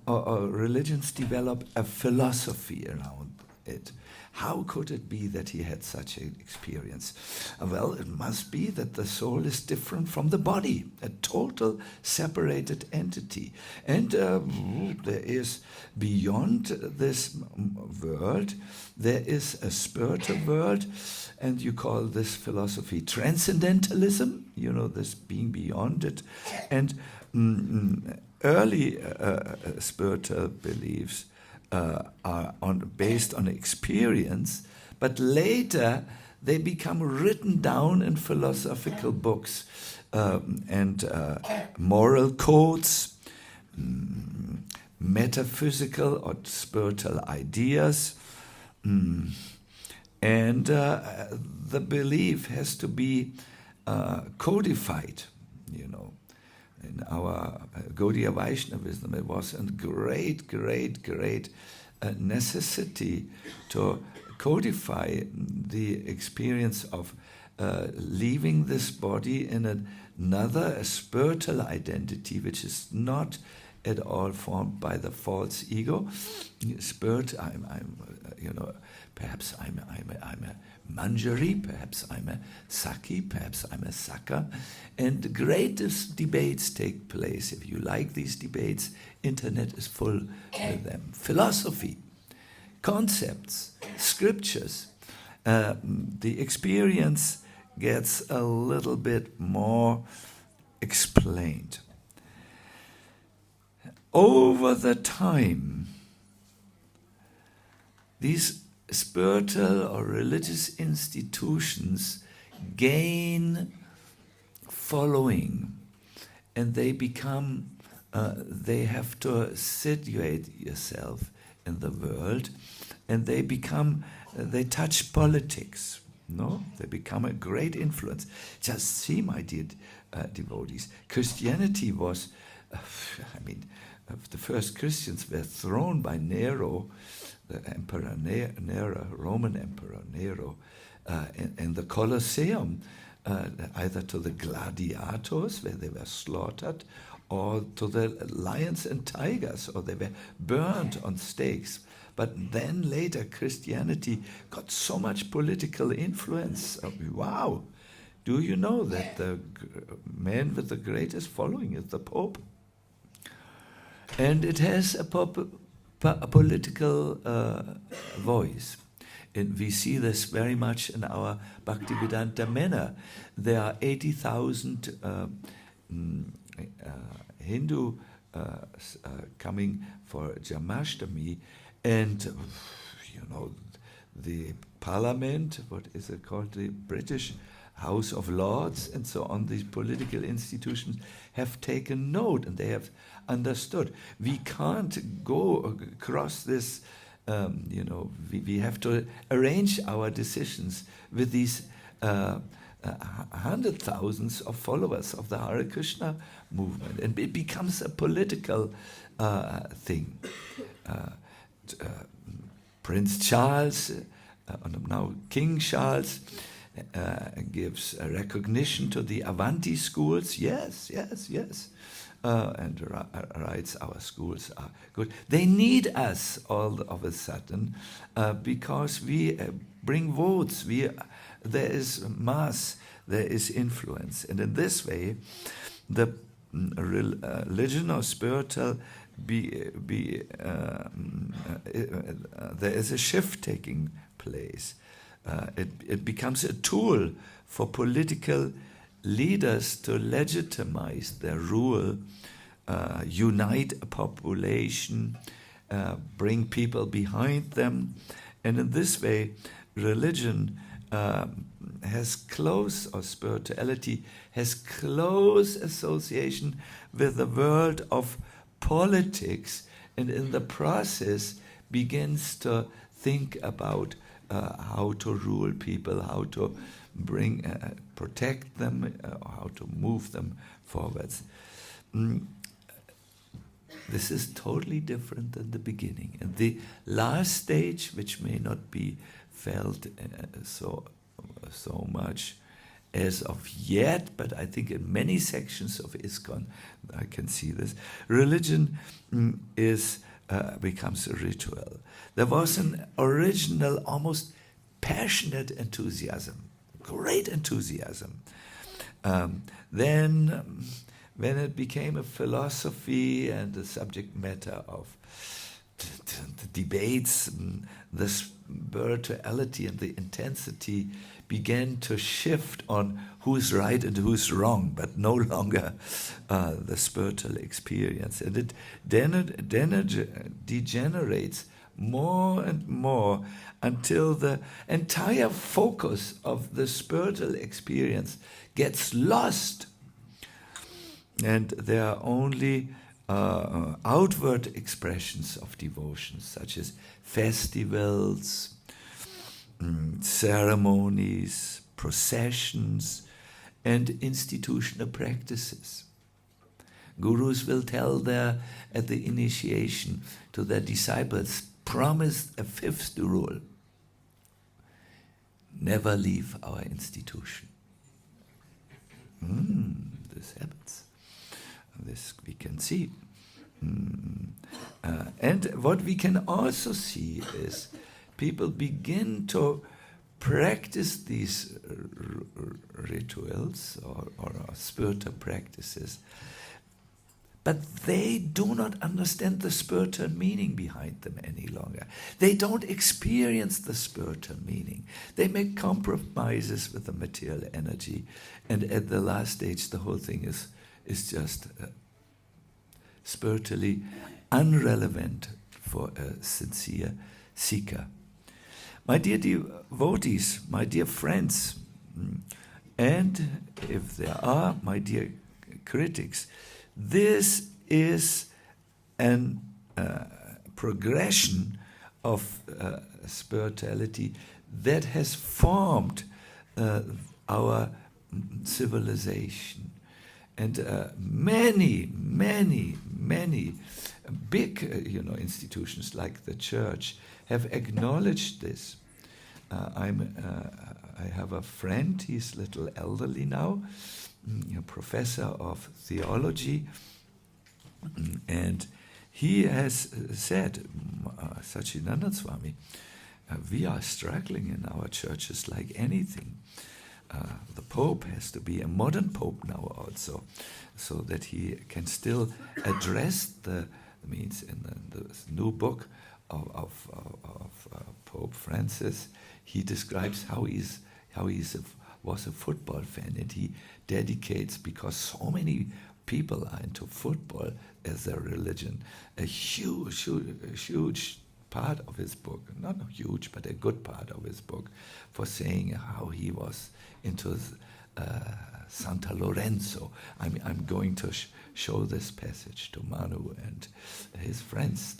or religions develop a philosophy around it. How could it be that he had such an experience? Well, it must be that the soul is different from the body, a total separated entity. And there is, beyond this world, there is a spiritual world, and you call this philosophy transcendentalism, you know, this being beyond it. And early spiritual beliefs are based on experience, but later they become written down in philosophical books and moral codes, metaphysical or spiritual ideas, and the belief has to be codified, you know. In our Gaudiya Vaishnavism, it was a great necessity to codify the experience of leaving this body in another spiritual identity, which is not at all formed by the false ego. Spirit, perhaps I'm a Manjari, perhaps I'm a Saki, perhaps I'm a Saka, and the greatest debates take place. If you like these debates, internet is full with them. Philosophy, concepts, scriptures, the experience gets a little bit more explained. Over the time, these spiritual or religious institutions gain following, and they become, they have to situate yourself in the world, and they become, they touch politics. No, they become a great influence. Just see, my dear devotees, Christianity was, the first Christians were thrown by Nero, the Emperor Nero, Roman Emperor Nero, in the Colosseum, either to the gladiators, where they were slaughtered, or to the lions and tigers, or they were burned on stakes. But then later Christianity got so much political influence. Wow! Do you know that the man with the greatest following is the Pope? And it has a political voice. and we see this very much in our Bhaktivedanta manner. There are 80,000 Hindu coming for Jamashtami, and the parliament, what is it called, the British House of Lords and so on, these political institutions have taken note and they have understood. We can't go across this, we have to arrange our decisions with these hundred thousands of followers of the Hare Krishna movement, and it becomes a political thing. Prince Charles, now King Charles, gives a recognition to the Avanti schools. Yes. And writes, our schools are good. They need us all of a sudden because we bring votes. There is mass, there is influence. And in this way, the religion or spiritual there is a shift taking place. It becomes a tool for political leaders to legitimize their rule, unite a population, bring people behind them. And in this way, religion has close, or spirituality has close association with the world of politics, and in the process begins to think about how to rule people, how to protect them, how to move them forwards. This is totally different than the beginning. And the last stage, which may not be felt so much as of yet, but I think in many sections of ISKCON I can see this. Religion becomes a ritual. There was an original, almost passionate enthusiasm, great enthusiasm. Then, when it became a philosophy and a subject matter of the debates, the spirituality and the intensity began to shift on who's right and who's wrong, but no longer the spiritual experience. And it degenerates more and more until the entire focus of the spiritual experience gets lost. And there are only outward expressions of devotion, such as festivals, ceremonies, processions, and institutional practices. Gurus will tell at the initiation to their disciples, promise a fifth rule: never leave our institution. This happens. This we can see. And what we can also see is people begin to practice these rituals or spiritual practices, but they do not understand the spiritual meaning behind them any longer. They don't experience the spiritual meaning. They make compromises with the material energy, and at the last stage the whole thing is just spiritually irrelevant for a sincere seeker. My dear devotees, my dear friends, and if there are, my dear critics, this is an progression of spirituality that has formed our civilization. And many big institutions like the church have acknowledged this. I have a friend, he's a little elderly now, a professor of theology, and he has said, Sacinandana Swami, we are struggling in our churches like anything. The Pope has to be a modern Pope now also, so that he can still address in the new book Pope Francis, he describes how was a football fan, and he dedicates, because so many people are into football as their religion, a huge part of his book, not huge, but a good part of his book, for saying how he was into Santa Lorenzo. I'm going to show this passage to Manu and his friends,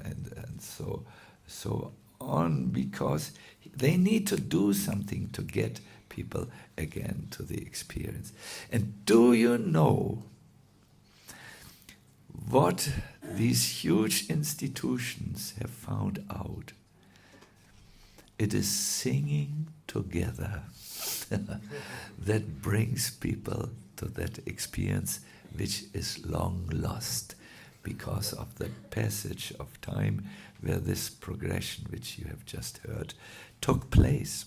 and so on, because they need to do something to get people again to the experience. And do you know what these huge institutions have found out? It is singing together that brings people to that experience which is long lost because of the passage of time where this progression, which you have just heard, took place.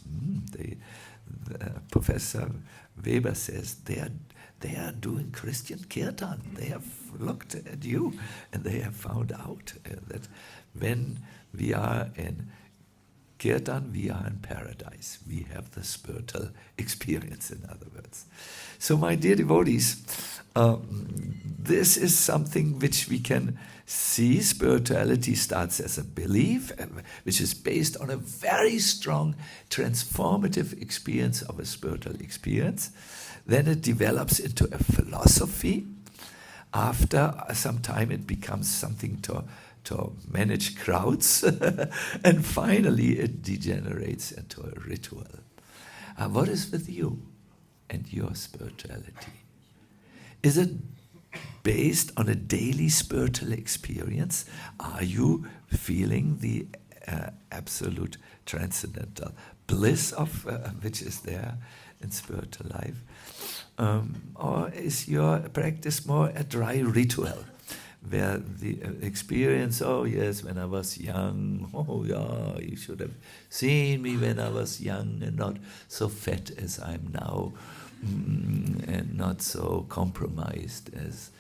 Professor Weber says they are doing Christian kirtan. They have looked at you and they have found out that when we are in kirtan, we are in paradise. We have the spiritual experience, in other words. So, my dear devotees, this is something which we can see. Spirituality starts as a belief, which is based on a very strong transformative experience of a spiritual experience. Then it develops into a philosophy. After some time, it becomes something to manage crowds, and finally it degenerates into a ritual. What is with you and your spirituality? Is it based on a daily spiritual experience? Are you feeling the absolute transcendental bliss of which is there in spiritual life? Or is your practice more a dry ritual, where the experience, oh yes, when I was young, oh yeah, you should have seen me when I was young and not so fat as I'm now, and not so compromised as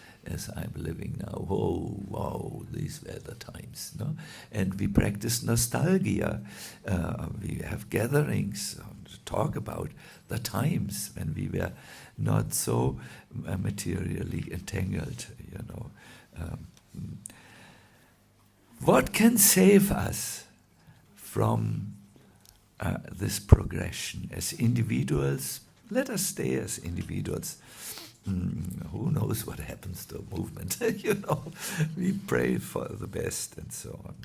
I'm living now. Oh, wow, these were the times, no? And we practice nostalgia. We have gatherings to talk about the times when we were not so materially entangled, you know. What can save us from this progression as individuals? Let us stay as individuals. Who knows what happens to a movement? You know, we pray for the best and so on.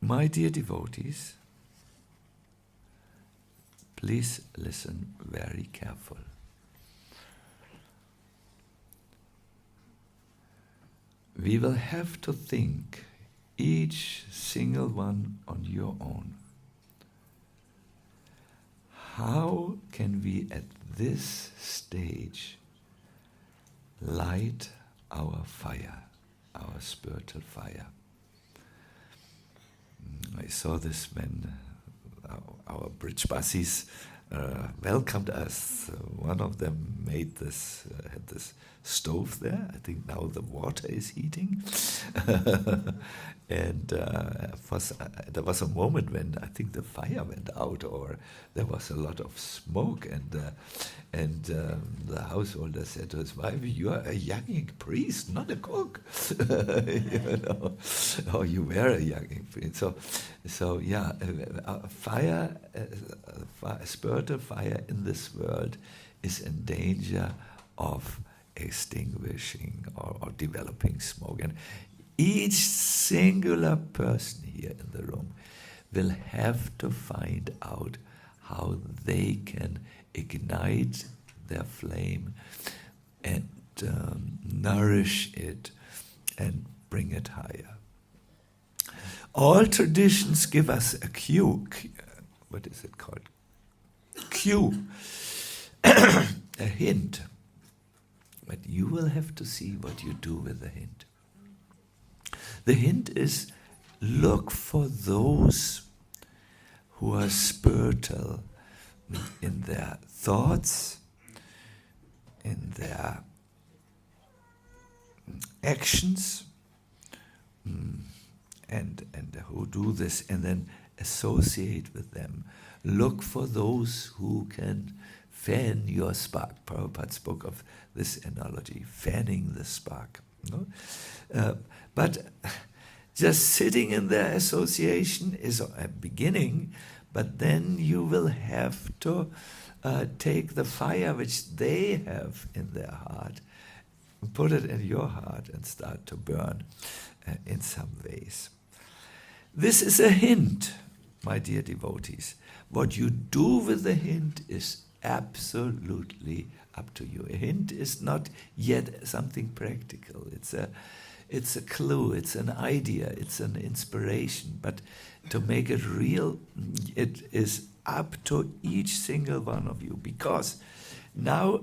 My dear devotees, please listen very carefully. We will have to think, each single one on your own. How can we at this stage light our fire, our spiritual fire? I saw this when our Brijbasis welcomed us. One of them made this, had this stove there. I think now the water is heating. And there was a moment when I think the fire went out, or there was a lot of smoke, and the householder said to his wife, "You are a young priest, not a cook." You know, or you were a young priest. So yeah, fire, spiritual fire in this world is in danger of extinguishing or developing smoke. And each singular person here in the room will have to find out how they can ignite their flame and nourish it and bring it higher. All traditions give us a cue. What is it called? Cue. A hint. But you will have to see what you do with the hint. The hint is, look for those who are spiritual in their thoughts, in their actions and who do this, and then associate with them. Look for those who can fan your spark. Prabhupada spoke of this analogy, fanning the spark. No? But just sitting in their association is a beginning, but then you will have to take the fire which they have in their heart, put it in your heart and start to burn in some ways. This is a hint, my dear devotees. What you do with the hint is absolutely up to you. A hint is not yet something practical. It's a clue, it's an idea, it's an inspiration. But to make it real, it is up to each single one of you. Because now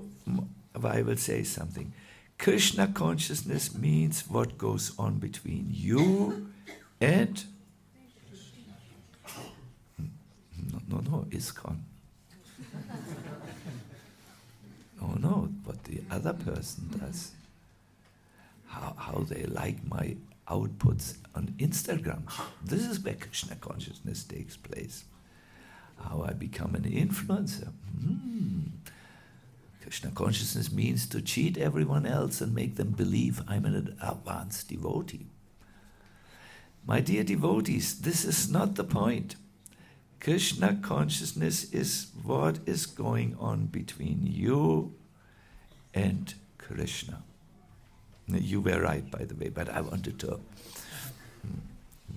I will say something. Krishna consciousness means what goes on between you and no, ISKCON. No, what the other person does. How they like my outputs on Instagram. This is where Krishna consciousness takes place. How I become an influencer. Krishna consciousness means to cheat everyone else and make them believe I'm an advanced devotee. My dear devotees, this is not the point. Krishna consciousness is what is going on between you and Krishna. You were right, by the way, but I wanted to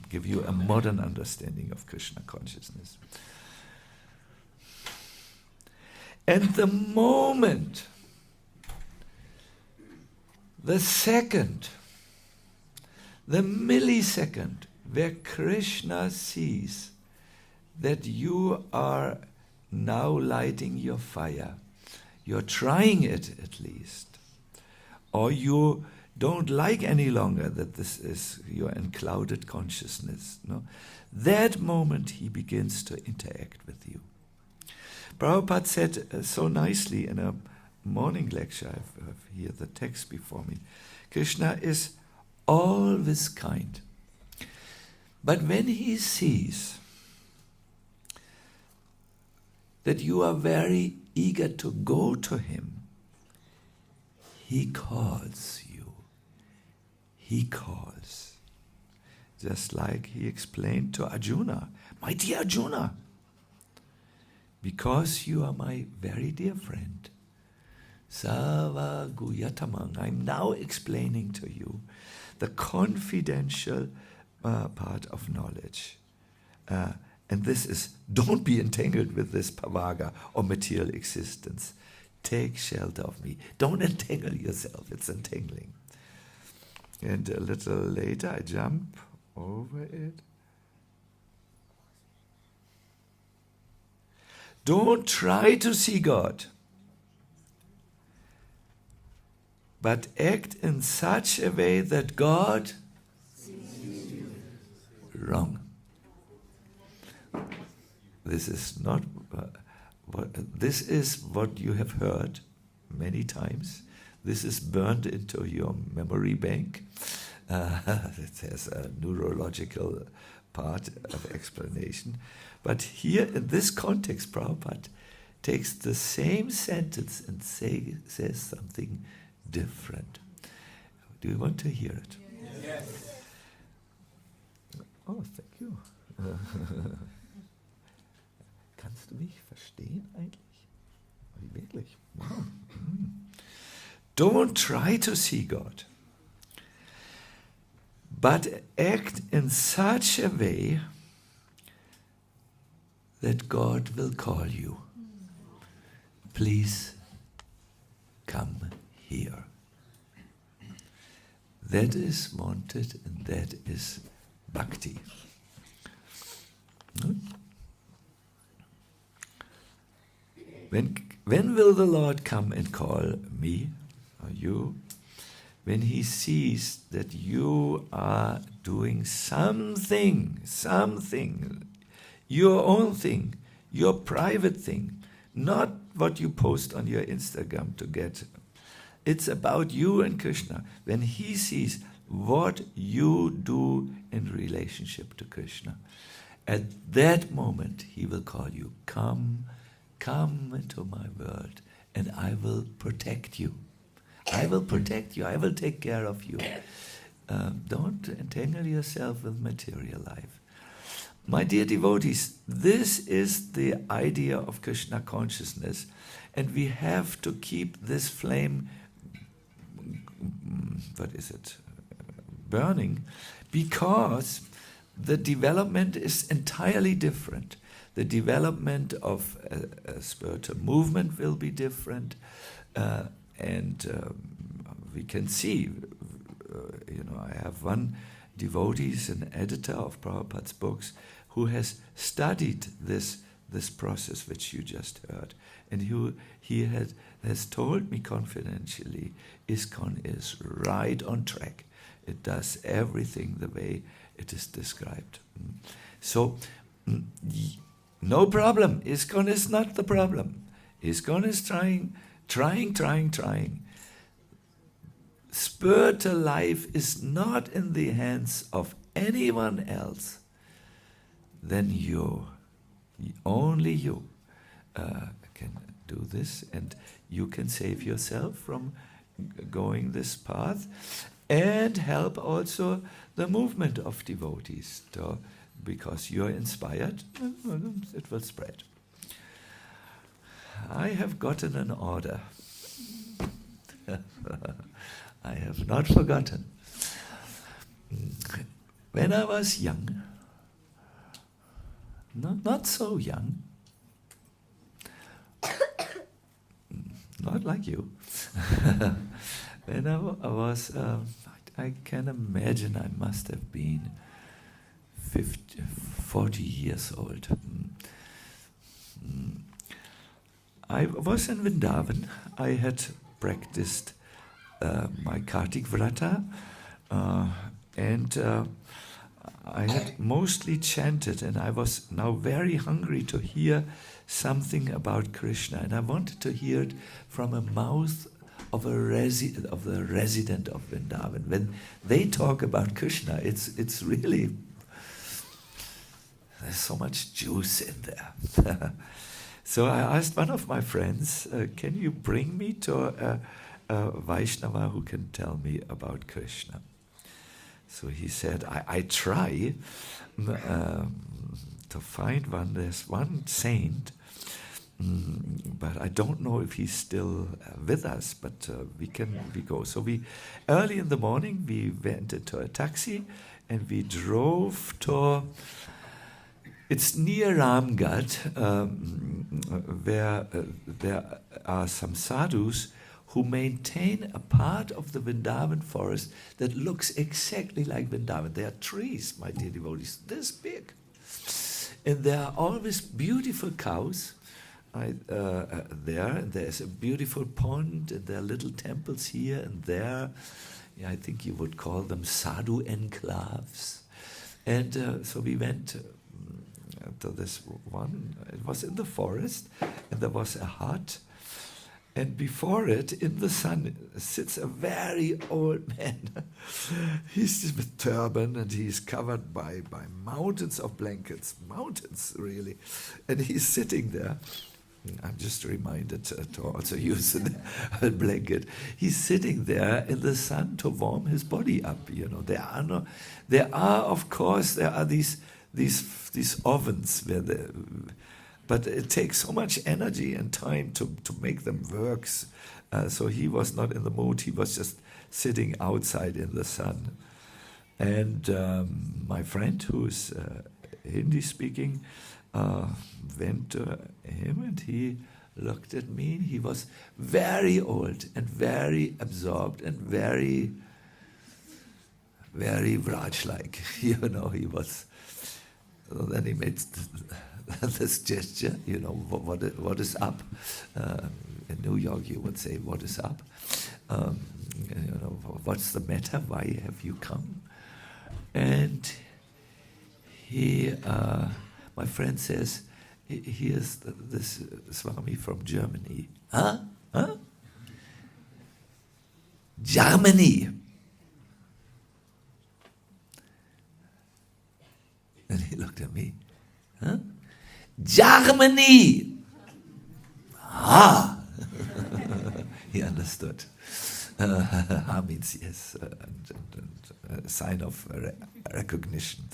give you a modern understanding of Krishna consciousness. And the moment, the second, the millisecond where Krishna sees that you are now lighting your fire, you're trying it at least, or you don't like any longer that this is your unclouded consciousness, no? That moment he begins to interact with you. Prabhupada said so nicely in a morning lecture, I have here the text before me, Krishna is always kind. But when he sees that you are very eager to go to him, he calls you. He calls. Just like he explained to Arjuna, my dear Arjuna, because you are my very dear friend, Sava Guyatamang, I'm now explaining to you the confidential part of knowledge. And this is, don't be entangled with this pavaga or material existence. Take shelter of me. Don't entangle yourself, it's entangling. And a little later I jump over it. Don't try to see God, but act in such a way that God sees you. Wrong. This is not this is what you have heard many times. This is burned into your memory bank. It has a neurological part of explanation. But here in this context, Prabhupada takes the same sentence and says something different. Do you want to hear it? Yes. Oh, thank you. Kannst du mich verstehen eigentlich? Wirklich? Wow. Don't try to see God, but act in such a way that God will call you. Please come here. That is wanted and that is bhakti. When will the Lord come and call me or you? When he sees that you are doing something, your own thing, your private thing, not what you post on your Instagram to get It's about you and Krishna. When he sees what you do in relationship to Krishna, at that moment he will call you, come into my world, and I will protect you. I will protect you. I will take care of you. Don't entangle yourself with material life. My dear devotees, this is the idea of Krishna consciousness, and we have to keep this flame, burning, because the development is entirely different. The development of a spiritual movement will be different, and we can see, I have one devotee, an editor of Prabhupada's books, who has studied this process which you just heard, and he has told me confidentially, ISKCON is right on track. It does everything the way it is described. So, no problem. ISKCON is not the problem. ISKCON is trying. Spiritual life is not in the hands of anyone else than you. Only you can do this, and you can save yourself from going this path and help also the movement of devotees. Because you're inspired, it will spread. I have gotten an order. I have not forgotten. When I was young, not so young, not like you, when I was, I can imagine I must have been 40 years old. I was in Vrindavan. I had practiced my Kartik Vrata, and I had mostly chanted, and I was now very hungry to hear something about Krishna, and I wanted to hear it from a mouth of the resident of Vrindavan. When they talk about Krishna, it's really, there's so much juice in there. So I asked one of my friends, can you bring me to a Vaishnava who can tell me about Krishna? So he said, I try to find one. There's one saint, but I don't know if he's still with us, but we go. So early in the morning, we went into a taxi and we drove to, it's near Ramgarh, where there are some sadhus who maintain a part of the Vrindavan forest that looks exactly like Vrindavan. There are trees, my dear devotees, this big. And there are always beautiful cows there, and there's a beautiful pond, and there are little temples here and there. Yeah, I think you would call them sadhu enclaves. And so we went to this one. It was in the forest, and there was a hut. And before it, in the sun, sits a very old man. He's with turban, and he's covered by mountains of blankets, mountains really. And he's sitting there. I'm just reminded to also use a blanket. He's sitting there in the sun to warm his body up. There are these ovens where but it takes so much energy and time to make them work. So he was not in the mood. He was just sitting outside in the sun. And my friend, who's Hindi speaking, went to him, and he looked at me. He was very old and very absorbed and very, very Vraj-like. He was. So then he made this gesture, what is up? In New York you would say, what is up? What's the matter? Why have you come? And he, my friend says, here's this Swami from Germany. Huh? Germany. And he looked at me. Huh? Germany! Ah! He understood. Ha means yes, a sign of recognition.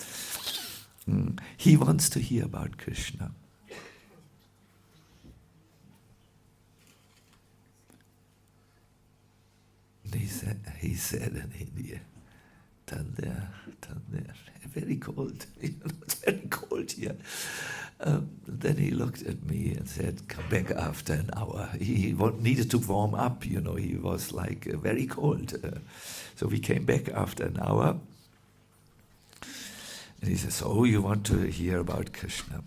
He wants to hear about Krishna. He said in India, turn there, very cold, it's very cold here. Then he looked at me and said, come back after an hour. He needed to warm up, he was like very cold. So we came back after an hour. And he says, oh, you want to hear about Krishna?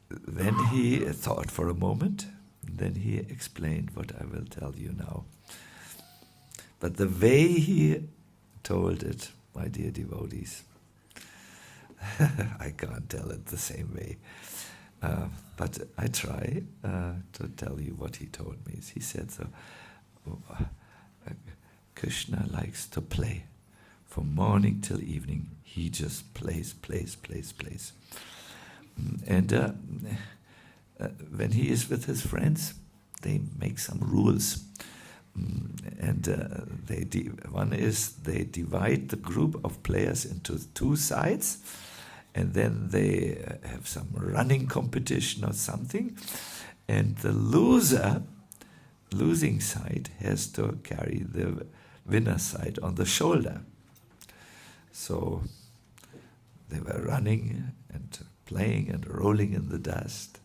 Then he thought for a moment. Then he explained what I will tell you now. But the way he told it, my dear devotees, I can't tell it the same way. But I try to tell you what he told me. He said, Krishna likes to play. From morning till evening, he just plays. And when he is with his friends, they make some rules. And one is they divide the group of players into two sides, and then they have some running competition or something, and the losing side has to carry the winner side on the shoulder. So they were running and playing and rolling in the dust,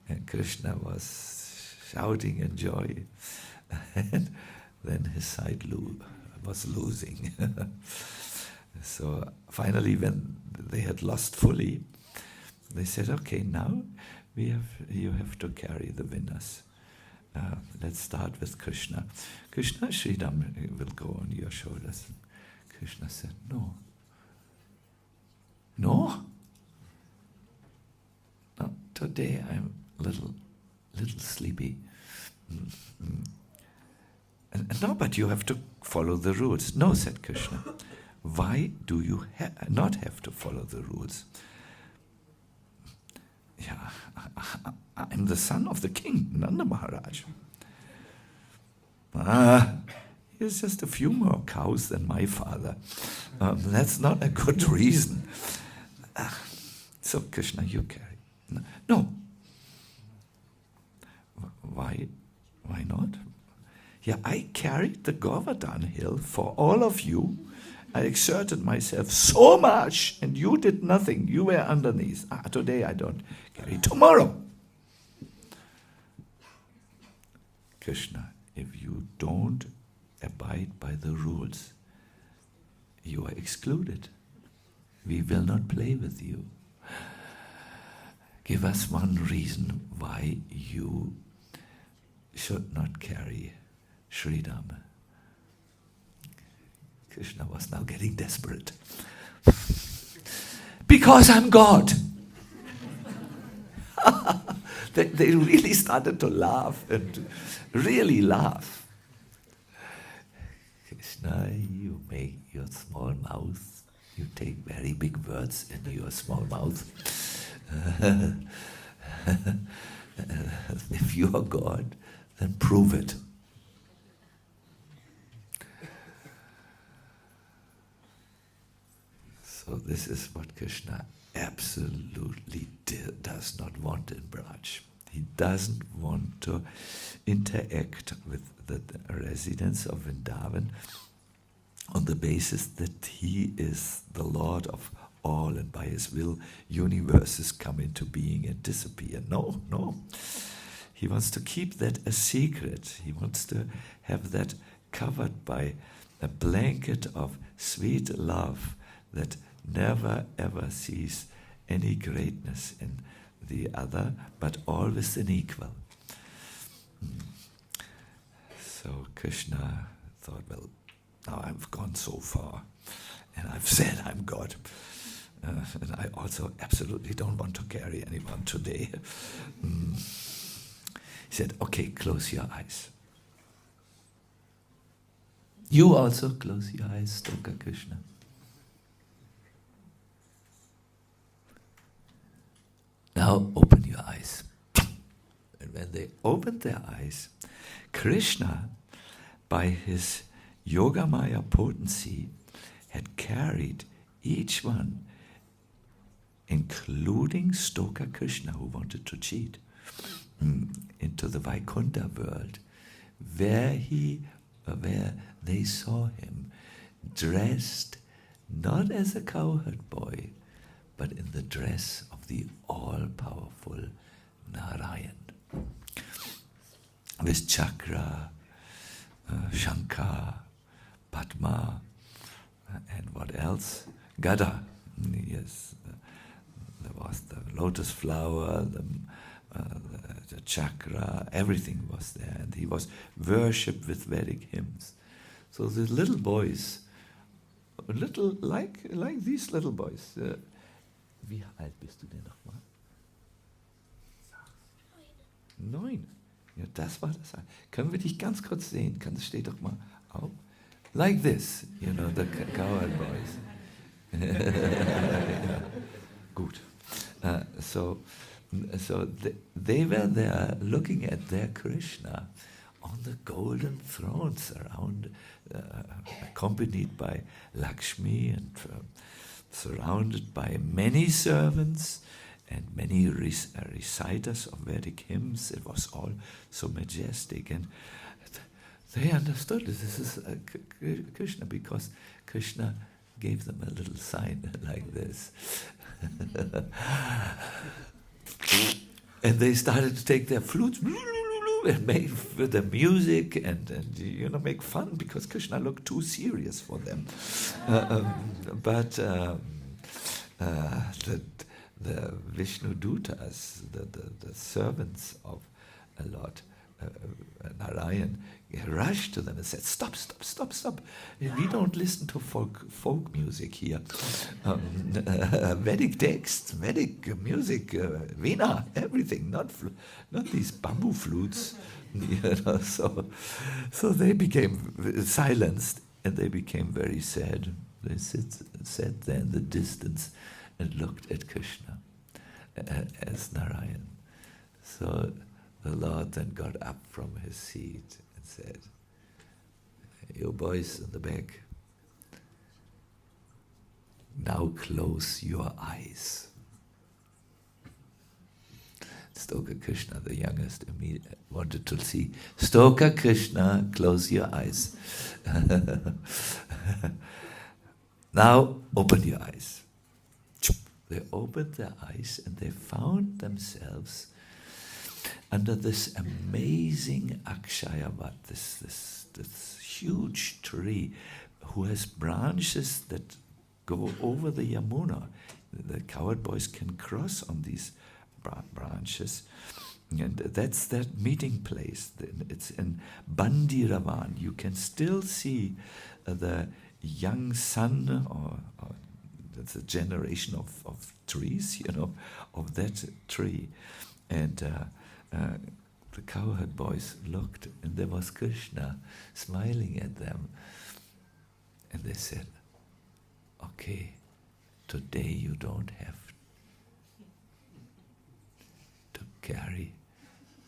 and Krishna was shouting in joy. And then his side was losing. So finally, when they had lost fully, they said, okay, now you have to carry the winners. Let's start with Krishna. Krishna, Sridham will go on your shoulders. Krishna said, no. No? No, today I'm a little sleepy. No, but you have to follow the rules. No, said Krishna. Why do you not have to follow the rules? Yeah, I'm the son of the king, Nanda Maharaj. He's just a few more cows than my father. That's not a good reason. So Krishna, you carry. No. Why not? Yeah, I carried the Govardhan hill for all of you. I exerted myself so much, and you did nothing. You were underneath. Today I don't carry. Tomorrow. Krishna, if you don't abide by the rules, you are excluded. We will not play with you. Give us one reason why you should not carry Sridham. Krishna was now getting desperate. Because I'm God. They really started to laugh, and really laugh. Krishna, you make your small mouth. You take very big words in your small mouth. If you are God, then prove it. So this is what Krishna absolutely does not want in Braj. He doesn't want to interact with the residents of Vrindavan on the basis that he is the Lord of all, and by his will universes come into being and disappear. No. He wants to keep that a secret. He wants to have that covered by a blanket of sweet love that never ever sees any greatness in the other, but always an equal. So Krishna thought, well, now I've gone so far, and I've said I'm God. And I also absolutely don't want to carry anyone today. He said, okay, close your eyes. You also close your eyes, Stoka Krishna. Now open your eyes. And when they opened their eyes, Krishna, by his Yogamaya potency, had carried each one, including Stoka Krishna, who wanted to cheat, into the Vaikuntha world, where they saw him dressed not as a cowherd boy, but in the dress of the all-powerful Narayan, with chakra, shankha, padma, and what else? Gada. Yes, there was the lotus flower, the chakra, everything was there, and he was worshipped with Vedic hymns. So the little boys, little like these little boys. Wie alt bist du denn nochmal? 9. Ja, das war das. Können wir dich ganz kurz sehen? Das steht doch mal auf. Like this, you know, the cowherd boys. Yeah. Good. So they were there looking at their Krishna on the golden throne, accompanied by Lakshmi and surrounded by many servants and many reciters of Vedic hymns. It was all so majestic, and they understood this is Krishna, because Krishna gave them a little sign like this. And they started to take their flutes and make with the music and make fun, because Krishna looked too serious for them. But the Vishnu Dutas, the servants of Lord Narayan, rushed to them and said, "Stop! We don't listen to folk music here. Vedic texts, Vedic music, Veena, everything, not these bamboo flutes." So they became silenced, and they became very sad. They sat there in the distance and looked at Krishna as Narayan. So the Lord then got up from his seat and said, "You boys in the back, now close your eyes." Stoka Krishna, the youngest, wanted to see. Stoka Krishna, close your eyes. Now open your eyes. They opened their eyes and they found themselves under this amazing Akshayavat, this huge tree, who has branches that go over the Yamuna. The cowherd boys can cross on these branches, and that's that meeting place. It's in Bandiravan. You can still see the young son, or that's a generation of trees, of that tree. And the cowherd boys looked, and there was Krishna smiling at them. And they said, "Okay, today you don't have to carry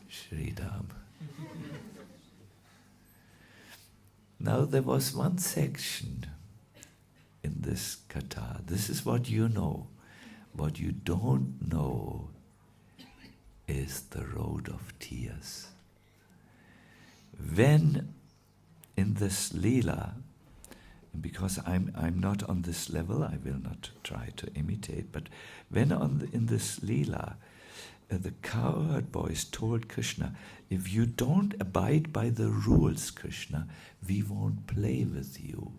Sridham." Now there was one section in this katha. This is what you know. What you don't know is the road of tears. When in this Leela, because I'm not on this level, I will not try to imitate, but when in this Leela, the cowherd boys told Krishna, "If you don't abide by the rules, Krishna, we won't play with you."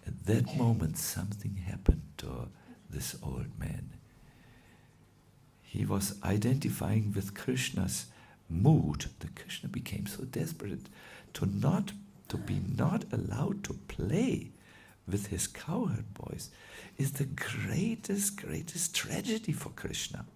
At that moment, something happened to this old man. He was identifying with Krishna's mood. The Krishna became so desperate to be not allowed to play with his cowherd boys is the greatest tragedy for Krishna.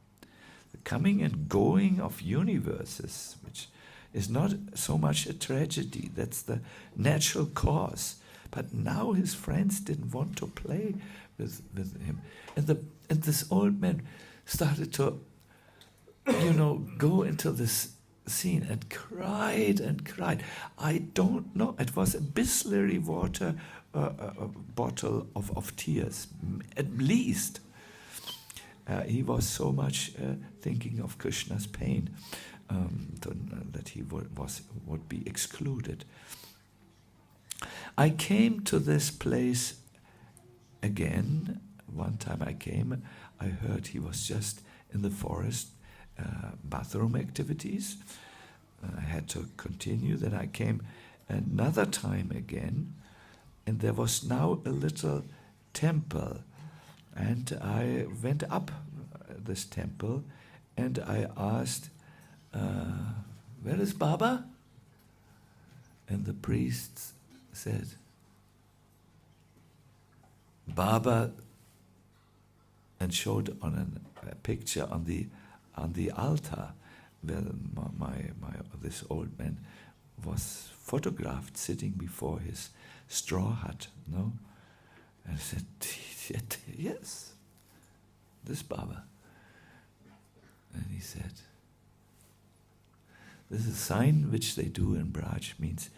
coming and going of universes, which is not so much a tragedy. That's the natural cause. But now his friends didn't want to play with him. And this old man started to, go into this scene and cried and cried. I don't know. It was a Bisleri water bottle of tears, at least. He was so much thinking of Krishna's pain that he would be excluded. I came to this place again. One time I came, I heard he was just in the forest, bathroom activities. I had to continue. Then I came another time again, and there was now a little temple. And I went up this temple, and I asked, where is Baba? And the priest said, Baba, and showed on a picture on the altar where this old man was photographed sitting before his straw hut. No, and I said, yes, this Baba. And he said, this is a sign which they do in Braj, means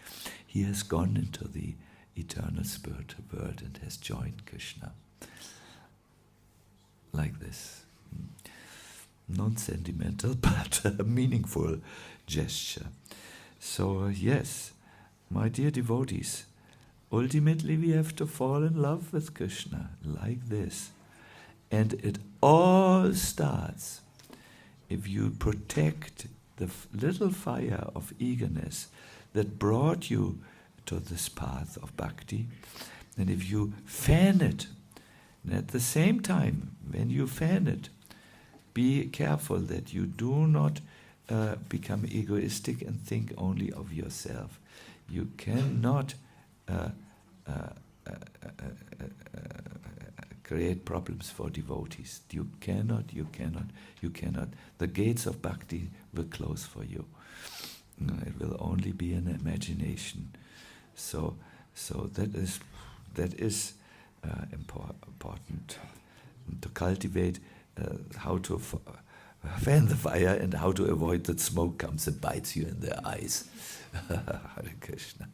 he has gone into the eternal spiritual world and has joined Krishna. Like this. Non-sentimental, but a meaningful gesture. So yes, my dear devotees, ultimately we have to fall in love with Krishna, like this. And it all starts if you protect the little fire of eagerness that brought you to this path of bhakti, and if you fan it, and at the same time, when you fan it, be careful that you do not become egoistic and think only of yourself. You cannot create problems for devotees. You cannot. The gates of bhakti will close for you. It will only be an imagination. So that is important to cultivate how to fan the fire and how to avoid that smoke comes and bites you in the eyes. Hare Krishna.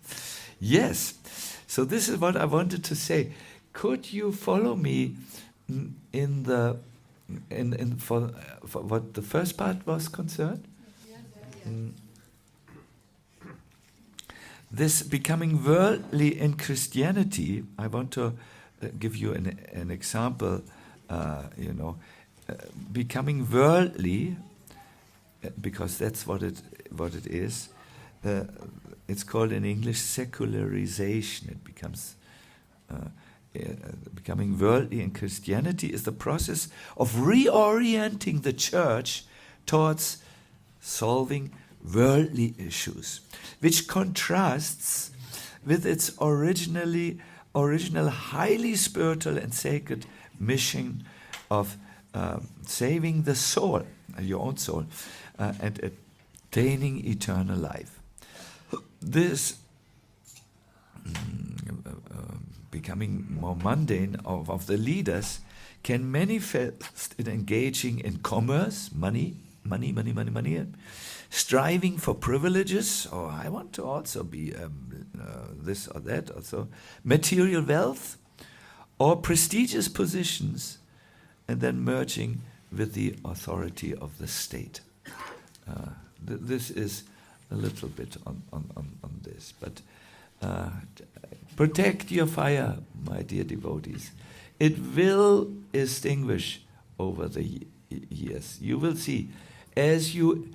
Yes. So this is what I wanted to say. Could you follow me for what the first part was concerned? This becoming worldly in Christianity, I want to give you an example, becoming worldly, because that's what it is. It's called in English secularization. It becomes becoming worldly in Christianity is the process of reorienting the church towards solving worldly issues, which contrasts with its original highly spiritual and sacred mission of saving the soul, your own soul, and attaining eternal life. This becoming more mundane of the leaders can manifest in engaging in commerce, money, striving for privileges, or I want to also be this or that, also material wealth, or prestigious positions, and then merging with the authority of the state. This is a little bit on this, but protect your fire, my dear devotees. It will extinguish over the years. You will see, as you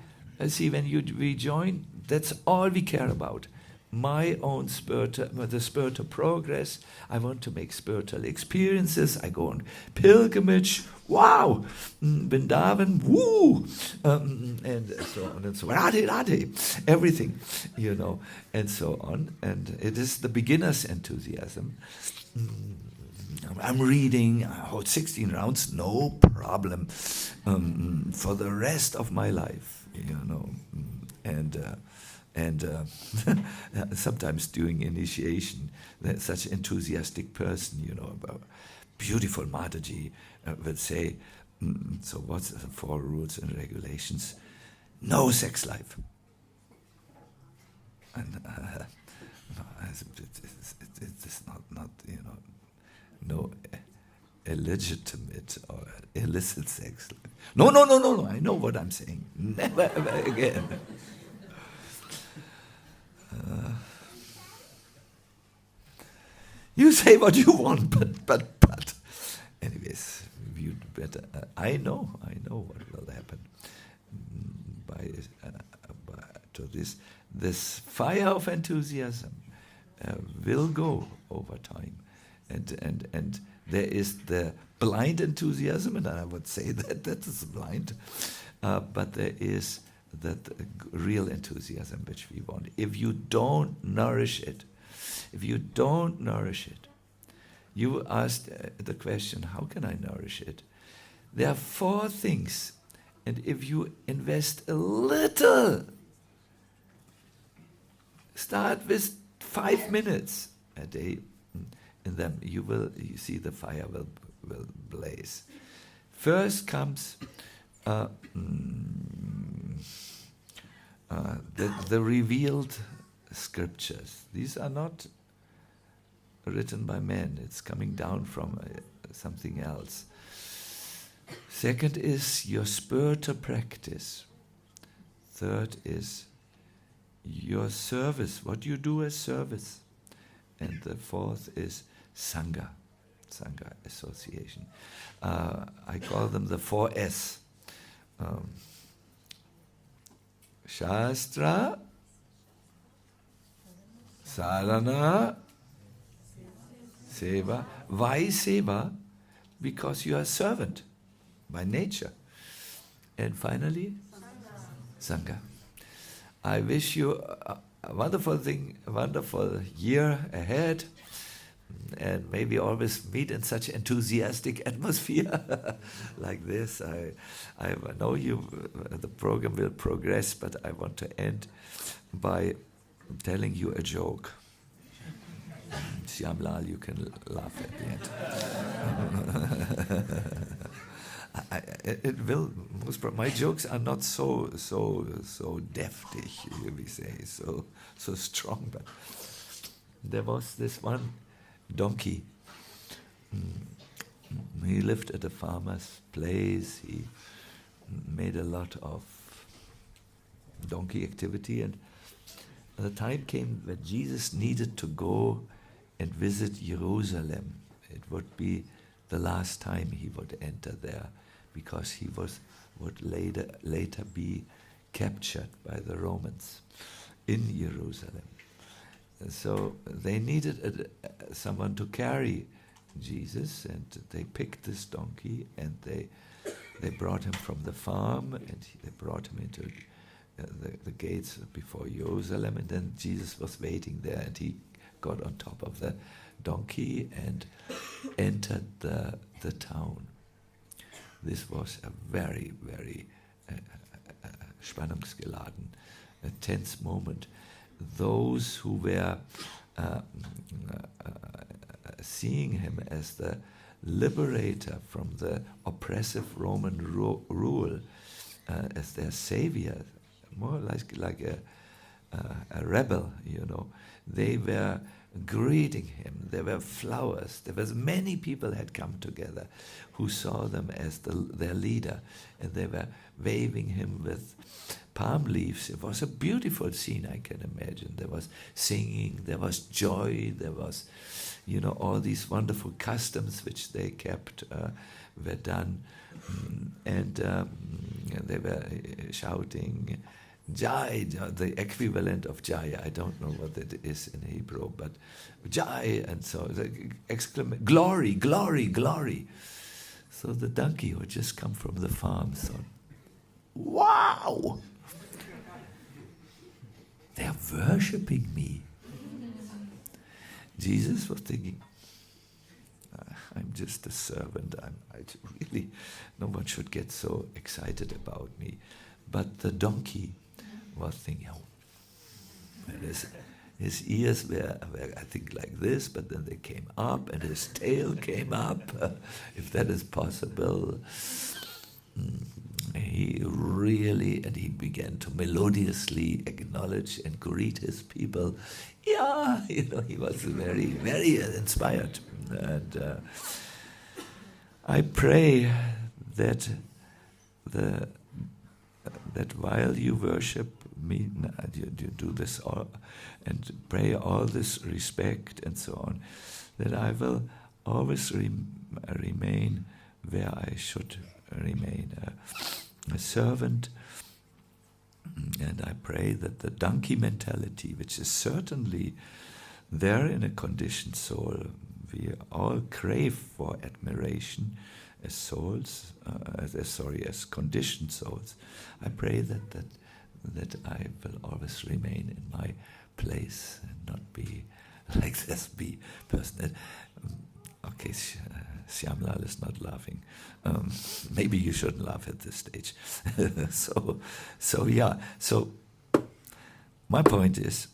see when you rejoin, that's all we care about. My own the spiritual progress. I want to make spiritual experiences. I go on pilgrimage. Wow, Vrindavan, woo, and so on and so on. Radhe, everything, and so on. And it is the beginner's enthusiasm. I'm reading, 16 rounds, no problem, for the rest of my life, and sometimes during initiation, there's such enthusiastic person, about beautiful Mataji would say, so what's the 4 rules and regulations? No sex life. And it's not no illegitimate or illicit sex life. No, I know what I'm saying. Never ever again. You say what you want, but anyways, you'd better. I know what will happen to this fire of enthusiasm will go over time, and there is the blind enthusiasm, and I would say that is blind, but there is that real enthusiasm which we want. If you don't nourish it, you asked the question, how can I nourish it? There are 4 things, and if you invest a little, start with 5 minutes a day in them, you see the fire will blaze. First comes the revealed scriptures. These are not written by men. It's coming down from something else. Second is your spiritual practice. Third is your service, what you do as service. And the fourth is Sangha association. I call them the 4S. Shastra, Sadhana, Seva. Why Seva? Because you are a servant by nature. And finally, Sangha. I wish you a wonderful year ahead, and maybe always meet in such enthusiastic atmosphere like this. I know the program will progress, but I want to end by telling you a joke. Shyamlal, you can laugh at the end. My jokes are not so deftig, we say, so strong. But there was this one donkey. He lived at a farmer's place. He made a lot of donkey activity, and the time came that Jesus needed to go and visit Jerusalem. It would be the last time he would enter there, because he would later be captured by the Romans in Jerusalem. So they needed someone to carry Jesus, and they picked this donkey, and they brought him from the farm, and they brought him into the gates before Jerusalem, and then Jesus was waiting there, and he got on top of the donkey and entered the town. This was a very, very spannungsgeladen, a tense moment. Those who were seeing him as the liberator from the oppressive Roman rule, as their savior, more like a rebel, they were greeting him. There were flowers. There was many people had come together who saw them as their leader, and they were waving him with palm leaves. It was a beautiful scene, I can imagine. There was singing, there was joy, there was, all these wonderful customs which they kept were done, and they were shouting Jai, the equivalent of Jai. I don't know what it is in Hebrew, but Jai, and so the exclamation, glory, glory, glory. So the donkey who had just come from the farm thought, wow, they're worshipping me. Jesus was thinking, I'm just a servant. Really, no one should get so excited about me. But the donkey was thinking, oh, his ears were, I think, like this, but then they came up, and his tail came up, if that is possible. He really, and he began to melodiously acknowledge and greet his people. Yeah, he was very, very inspired. And I pray that that while you worship me, you do this all, and pray all this respect and so on, that I will always remain where I should remain, a servant. And I pray that the donkey mentality, which is certainly there in a conditioned soul, we all crave for admiration as souls, as conditioned souls. I pray that I will always remain in my place and not be like this, be person. Okay, Shyamlal is not laughing. Maybe you shouldn't laugh at this stage. So my point is,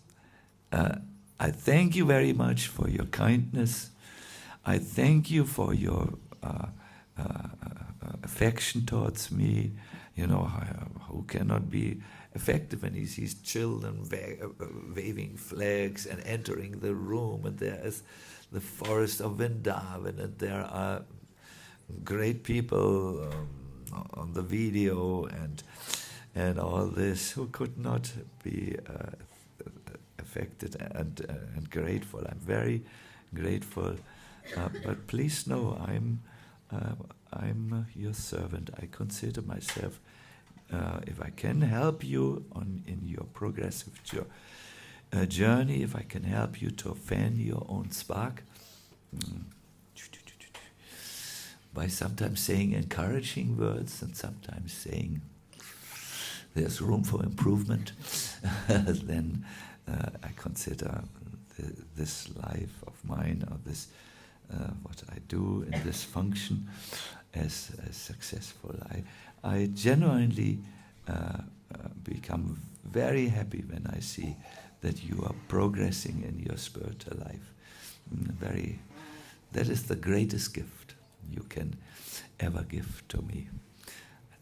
I thank you very much for your kindness. I thank you for your affection towards me. Who cannot be affected when he sees children waving flags and entering the room, and there is the forest of Vrindavan, and there are great people on the video and all this who could not be affected and grateful. I'm very grateful, but please know I'm your servant. I consider myself, if I can help you in your progressive journey, if I can help you to fan your own spark, by sometimes saying encouraging words and sometimes saying there's room for improvement, then I consider this life of mine, or this what I do in this function, as successful. I genuinely become very happy when I see that you are progressing in your spiritual life. That is the greatest gift you can ever give to me.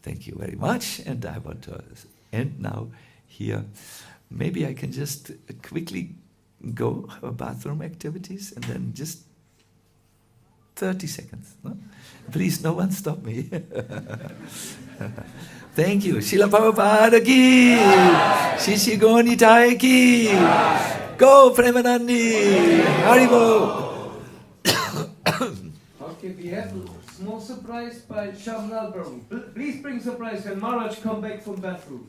Thank you very much, and I want to end now here. Maybe I can just quickly go bathroom activities, and then just 30 seconds. No? Please, no one stop me. Thank you. Srila Prabhupada ki, Shishi Gonitai ki, go Premanandi, Haribo. Okay, we have a small surprise by Shyamlal Prabhu. Please bring surprise when Maharaj come back from bathroom.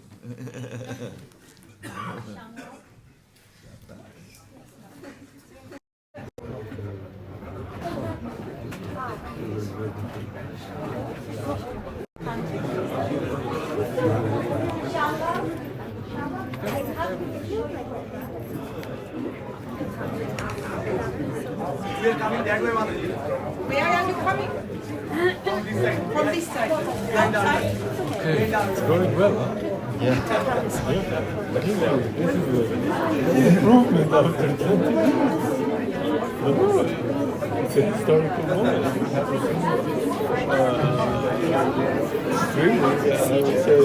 We are coming that way, Mataji. Where are you coming? From this side. From this side. Outside? Okay. It's going well, huh? Yeah. This is improvement after 20 years. It's a historical moment. Extremely, I would say,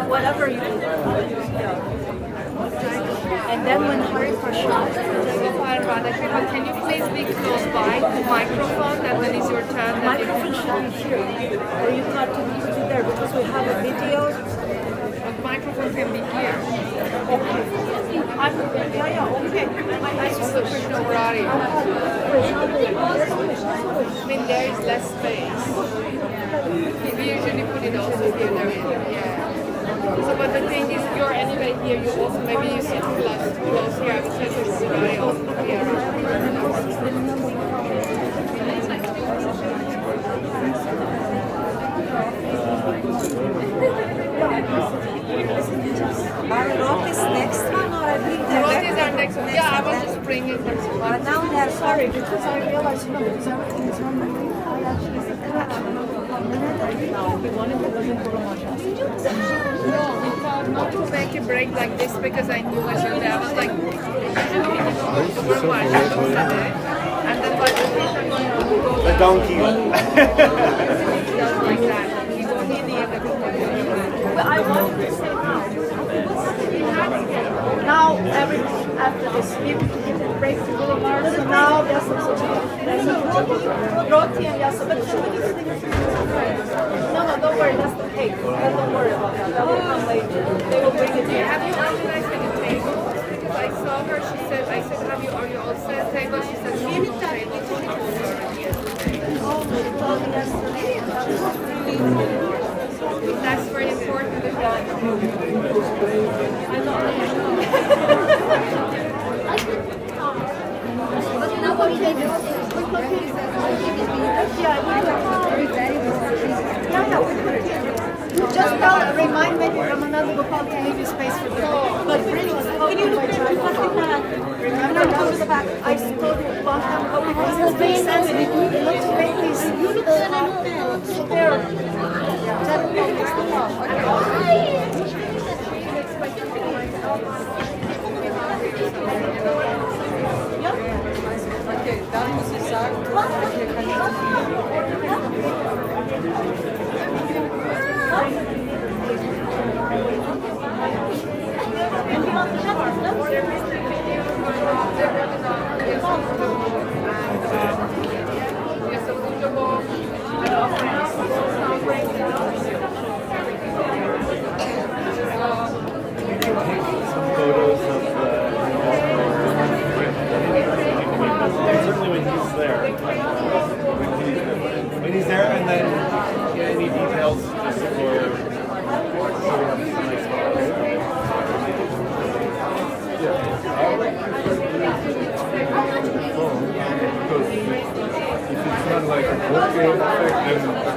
Whatever you do. And then when Hari Prasad, can you please be close by the microphone, and when it's your turn, the microphone should be here, or you have to be there because we have a video. The microphone can be here. Okay. Okay. I just look for Murari. I mean, there is less space. We usually put it also here. Yeah. So, but the thing is, you're anyway here. You also maybe you sit close here. I would say to Murari also here. Our rock is next one, or I bring the What is our next one? Yeah, I was just bringing them. But now they're sorry because I realized, because everything is on the way, I actually said, No, we thought not to make a break like this because I knew I should have. I was like, and then by the time a donkey. like that. You don't need the other. but I wanted to say now after this, people to give a break to Boulevard, so now there's a roti and yasa, but no, don't worry, that's the cake. Don't worry about that. That will come later. They will bring it here. Have you organized a table? Because I saw her, she said, I said, are you all set at table? She said, no, no table. Oh, they told me yesterday. That's very important. I know. Just remind me, Ramananda Gopal, to leave you space for them. But bring us. Can you look at remember, I told you one time how it makes sense. It looks great. You look so there. Okay, dann muss ich sagen, Photos of certainly when he's there. When he's there, and then any details just for so we have some nice photos. Because if it's not like a bokeh effect,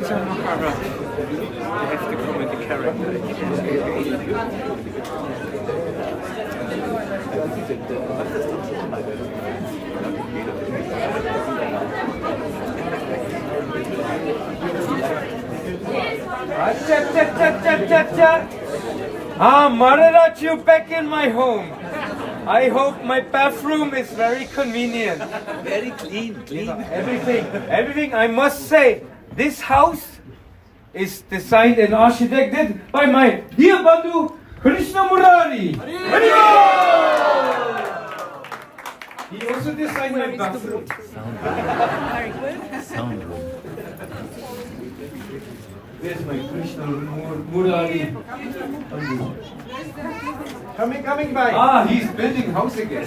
Mahara. You have to come with the character. Maharaj, you back in my home. I hope my bathroom is very convenient. Very clean. Everything. I must say, this house is designed and architected by my dear Bandhu Krishna Murari. He also designed my bathroom. Sound good. Where's my Krishna Murari? Coming by. Ah, he's building house again.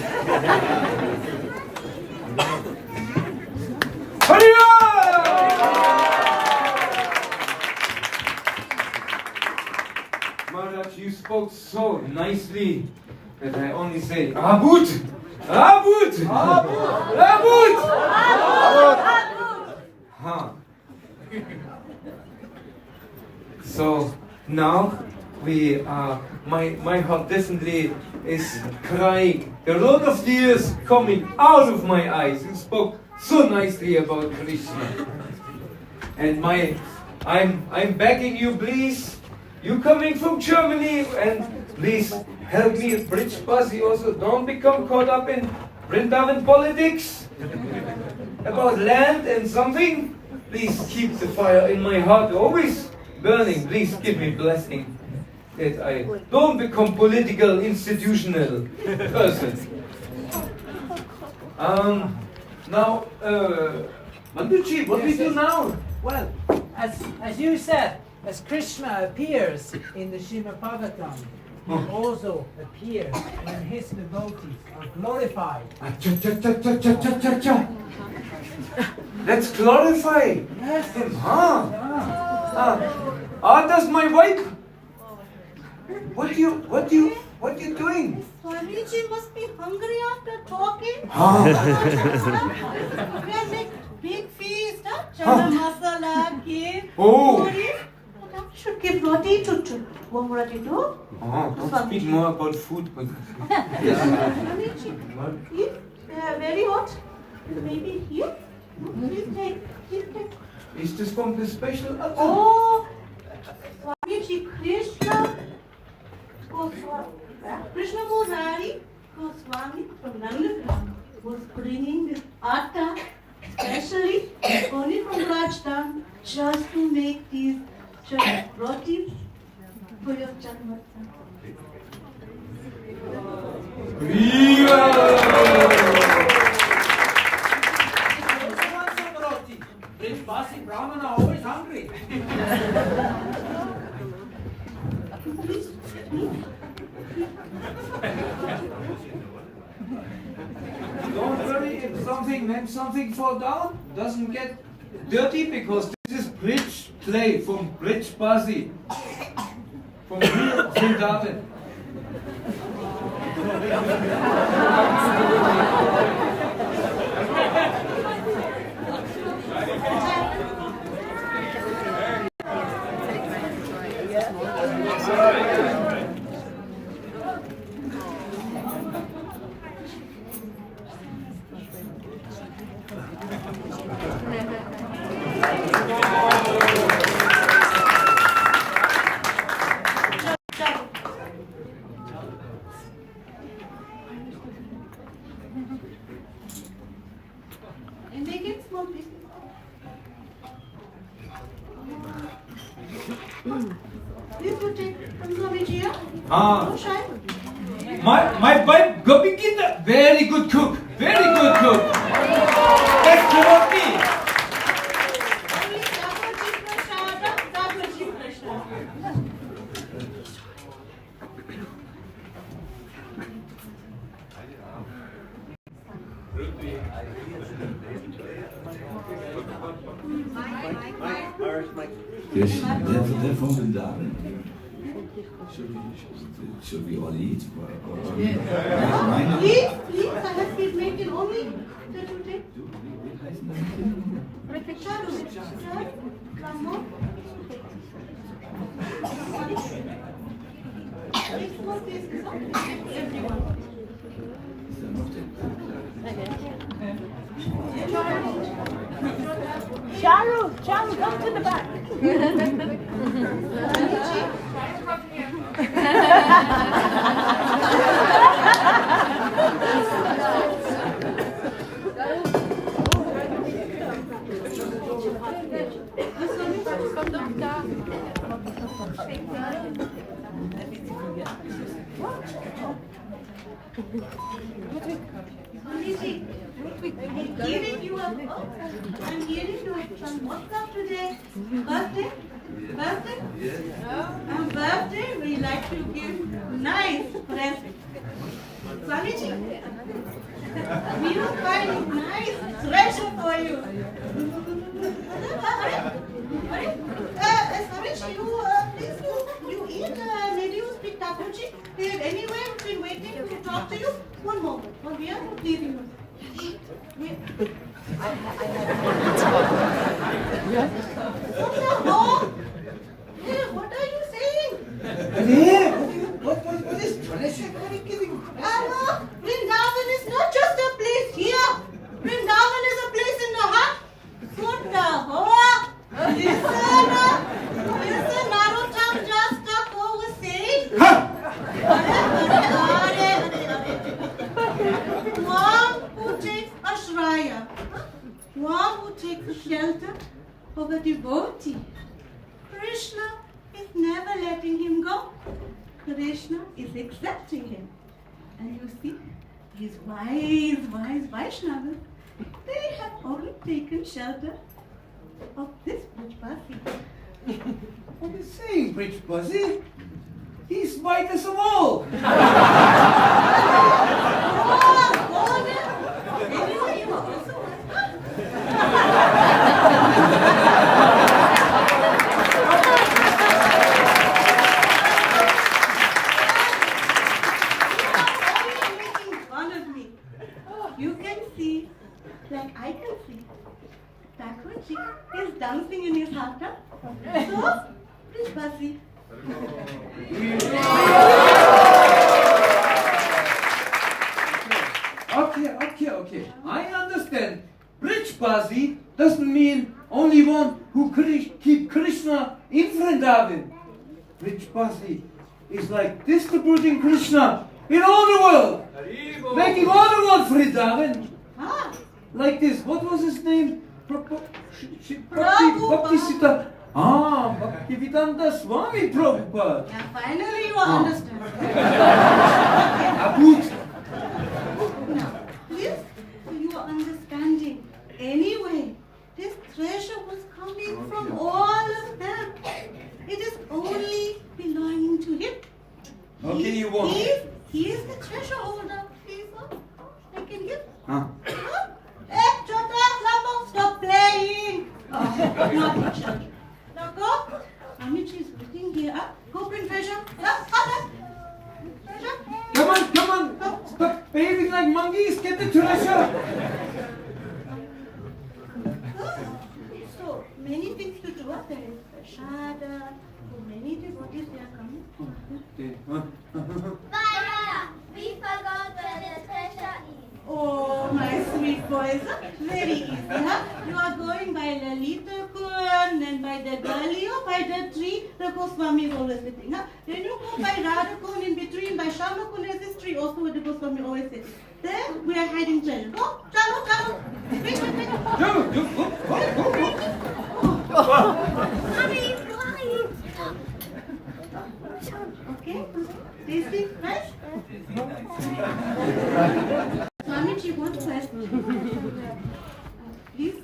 Maharaj, you spoke so nicely that I only say Abud! Abud! Abud! Abud! Huh. So now we are, my heart definitely is crying. A lot of tears coming out of my eyes. You spoke so nicely about Krishna. And I'm begging you, please. You coming from Germany, and please help me bridge Basi also. Don't become caught up in Vrindavan politics about land and something. Please keep the fire in my heart always burning. Please give me blessing that I don't become political, institutional person. Now, Manduji, what do we do now? Well, as you said, as Krishna appears in the Srimad Bhagavatam, he also appears when his devotees are glorified. Let's glorify him, huh? Does my wife? What are you doing? Swamiji must be hungry after talking. We can make big feast, chana masala, kheer, puri. Should give roti to warm roti to. Don't speak more about food. Swamiji, if they are very hot, maybe here. Please take. Is this from the special altar? Oh, Swamiji Krishna. Krishna Murari Goswami from Nandagram was bringing this atta especially only from Rajasthan just to make these rotis for your Janmatsa. Rich Basi Brahmana are always hungry. Don't worry if when something fall down, doesn't get dirty because this is bridge clay from Bridge Basi. From Vrindavan. And make it small pieces. This would take from Swamiji. No shy. My wife Gopikita, very good cook. Very good cook. Let's promote me. Yes, they're from Vrindavan. Should we all eat? Please, I have been making only that you take. Charu, come to the back. I'm hearing you from what's up today? Birthday? On birthday, we like to give nice presents. Swamiji, we will find nice treasure for you. Swamiji, you eat, maybe you speak Thakurji. Anyway, we've been waiting to talk to you. One moment. We are not leaving you. What are you saying? What is treasure? What are you giving? Vrindavan is not just a place here. Vrindavan is a place in the heart. Listen, Narottam just stuck over saying. One who takes a shraya, one who takes a shelter of a devotee. Krishna is never letting him go. Krishna is accepting him. And you see, these wise Vaishnavas, they have all taken shelter of this Bridge Basi. What are you saying, Bridge Basi? He's whitest of all. Anyway, you are also making fun of me. You can see, like I can see, Thakurji is dancing in his hatha. So, Bridge Basi. Okay. I understand. Bridge Basi doesn't mean only one who keep Krishna in Vrindavan. Bridge Basi is like distributing Krishna in all the world, making all the world Vrindavan. Like this. What was his name? Bhakti-Sita. Bhaktivedanta Swami Prabhupada. Yeah, finally you understand. Good. Now, this you are understanding. Anyway, this treasure was coming from all of them. It is only belonging to him. Okay, you want. He is the treasure holder. Please, I can give. Huh? Hey, Chota, Lambo, stop playing. Oh, naughty children. Now go. Amici is waiting here. Go bring treasure. Treasure. Come on! Stop behaving like monkeys! Get the treasure! So, many things to do. There is prasada. So many devotees they are coming. Bye, we forgot where the treasure is. Oh, my sweet boys. Very easy, huh? You are going by Lalita Kun and by the gully or by the tree. The Goswami is always sitting, huh? Then you go by Radha Kun in between, by Shama Kun, there's this tree also where the Goswami always sits. There we are hiding treasure. Go, chalo. Quick. Go. Hurry. Okay, tasty, fresh? Swamiji, one question. Please.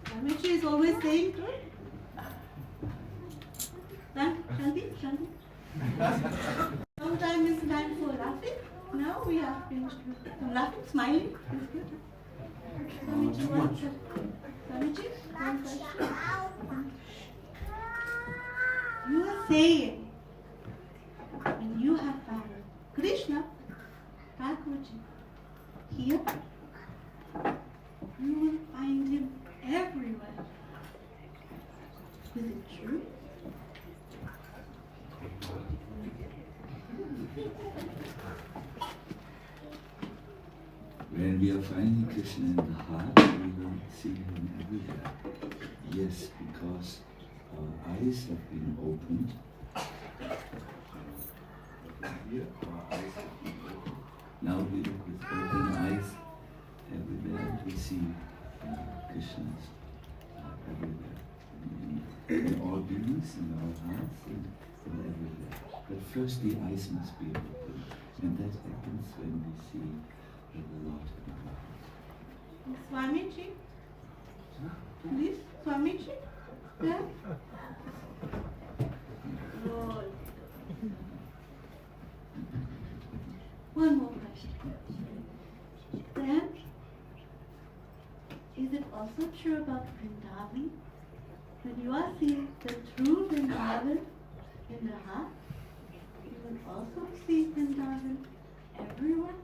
Swamiji is always saying to Shanti. Sometimes it's time for laughing. Now we have finished with laughing, smiling. Swamiji, one question. Swamiji, one question. You are saying when you have found Krishna, Thakurji, here, you will find him everywhere. Is it true? When we are finding Krishna in the heart, we will see him everywhere. Yes, because our eyes have been opened. Here, our eyes have been opened. Now we look with open eyes everywhere. We see Krishna's everywhere. In all beings, in our hearts, and everywhere. But first the eyes must be open. And that happens when we see the Lord in our heart. Swamiji? Please, Swamiji? Yeah? Lord. One more question. Then, is it also true about Vrindavan? When you are seeing the true Vrindavan in the heart, you will also see Vrindavan everywhere?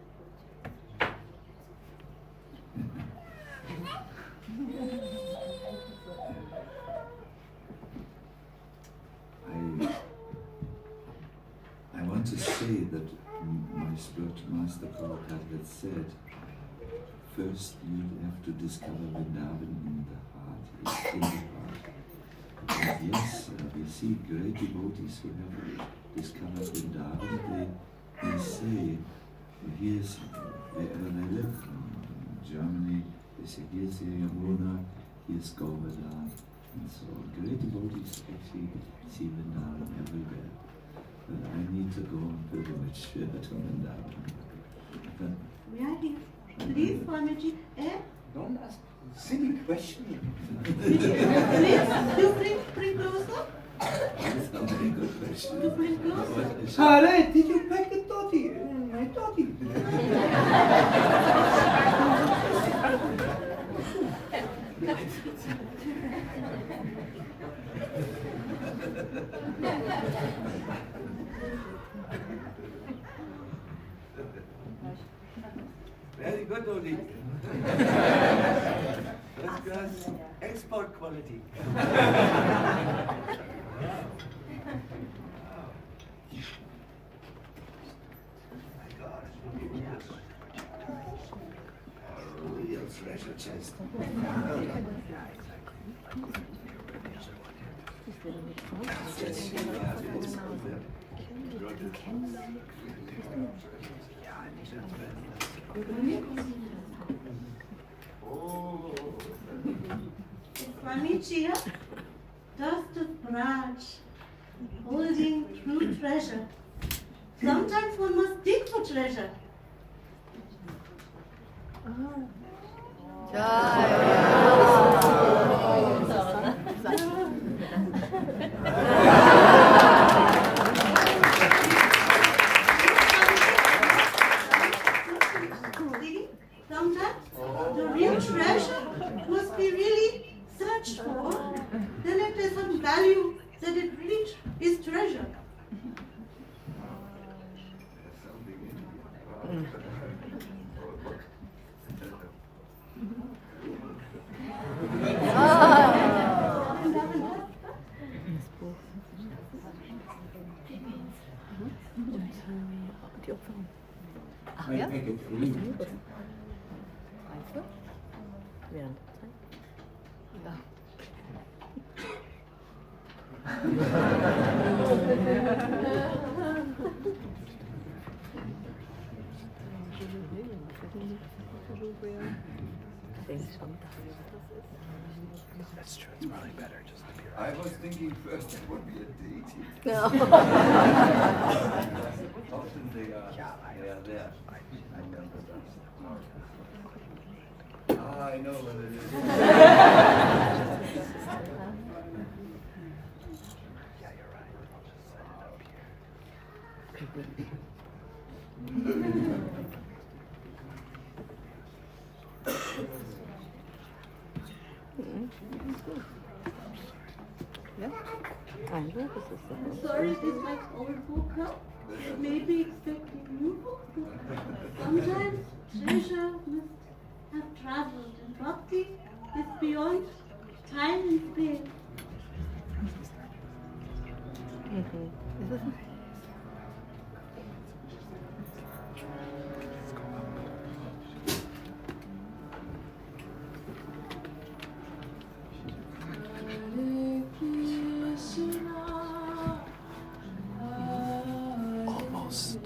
I want to say that my spiritual master Prabhupada had said, first you have to discover Vrindavan in the heart, in the heart. And yes, we see great devotees who have discovered Vrindavan. They say, here's wherever they live, in Germany, they say, here's Yamuna, here's Govardhan. And so great devotees actually see Vrindavan everywhere. But I need to go on pilgrimage to Vrindavan. We are here. Please, Swamiji. Don't ask silly questions. Please, you bring closer. That's not a very good question. You bring closer. Hare, did you pack the toddy? My toddy. Very good, Odi. First class, export quality. A real treasure chest. Swamiji, just a branch holding true treasure. Sometimes one must dig for treasure. sometimes the real treasure must be really searched for. Then it has some value that it really is treasure. I make it for you. That's true, it's probably better just to be right. I was thinking first it would be a deity. No. Often they are there. I understand. I know what it is. Yeah, you're right. I'll just set it up here. I'm sorry, this is like old book now. Maybe expecting new book. Sometimes treasure must have traveled, and bhakti is beyond time and space. Almost.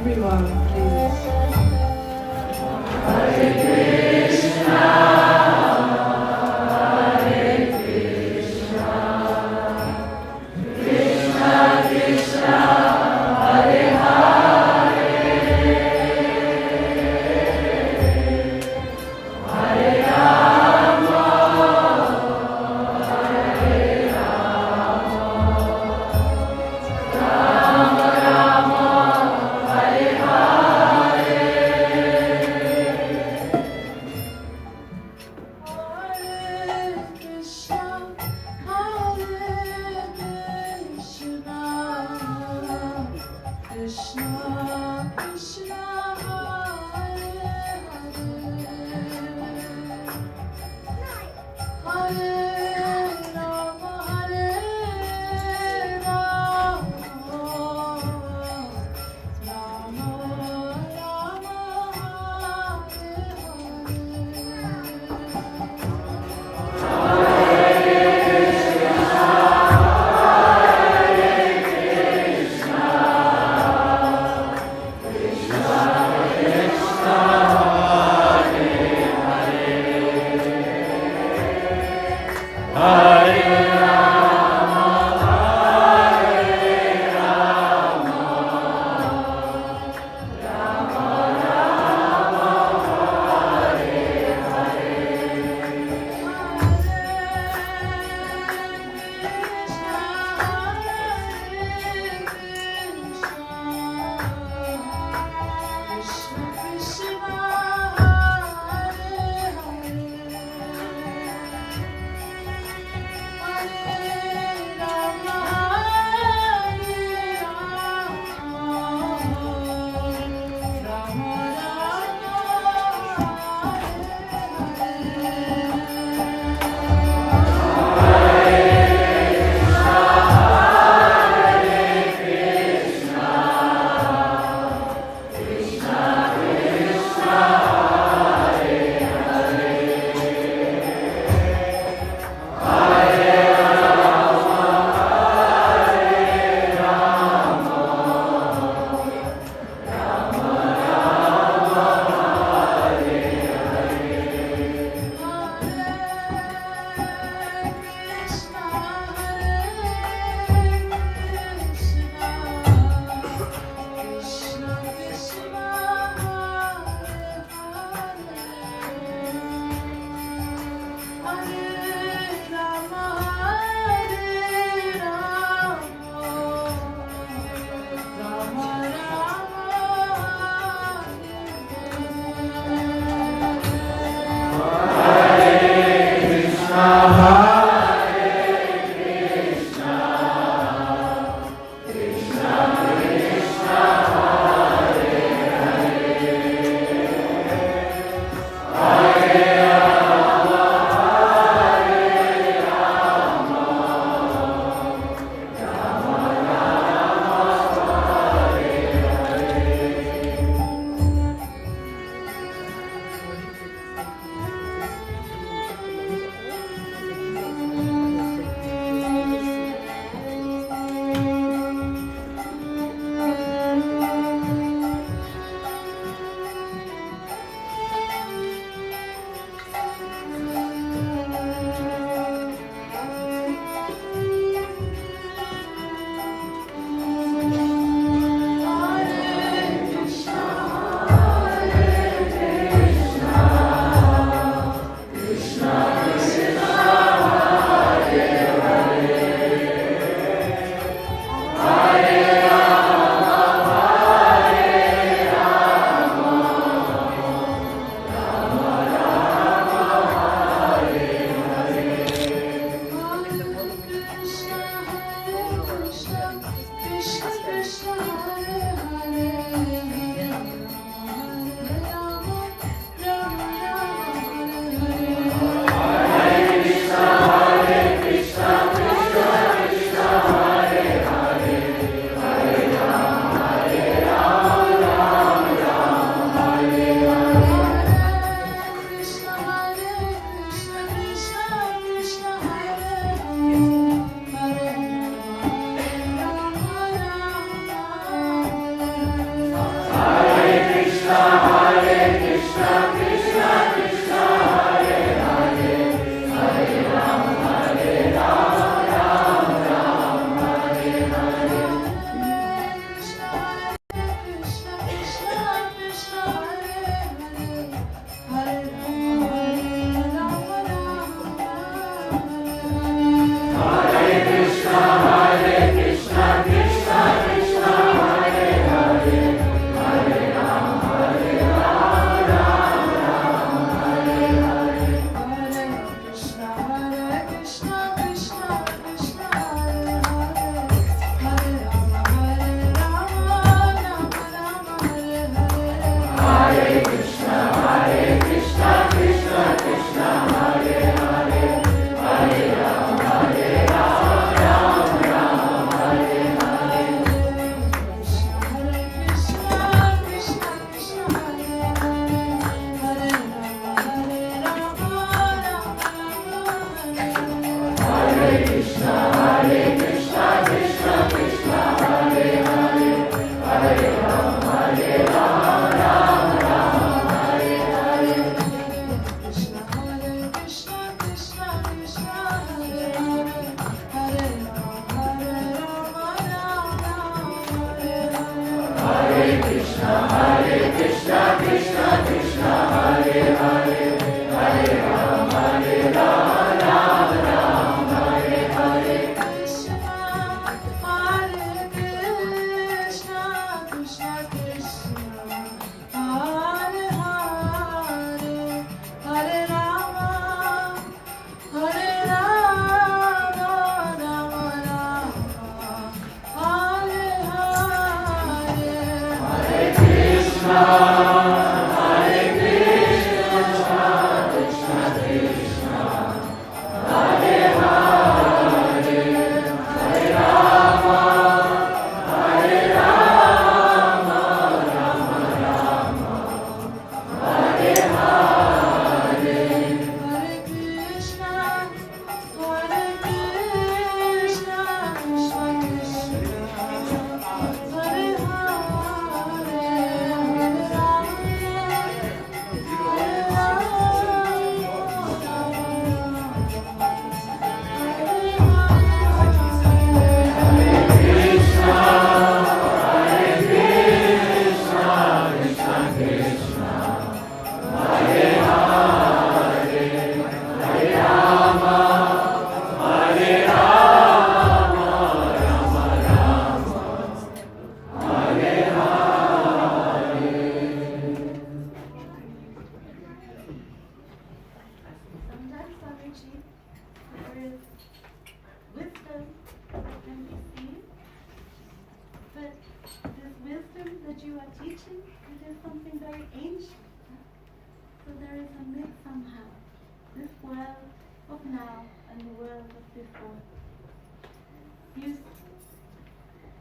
Everyone, please. Hare Krishna, Hare Krishna, Krishna Krishna, Hare Hare, Hare Rama, Hare Rama, Rama Rama, Hare Hare.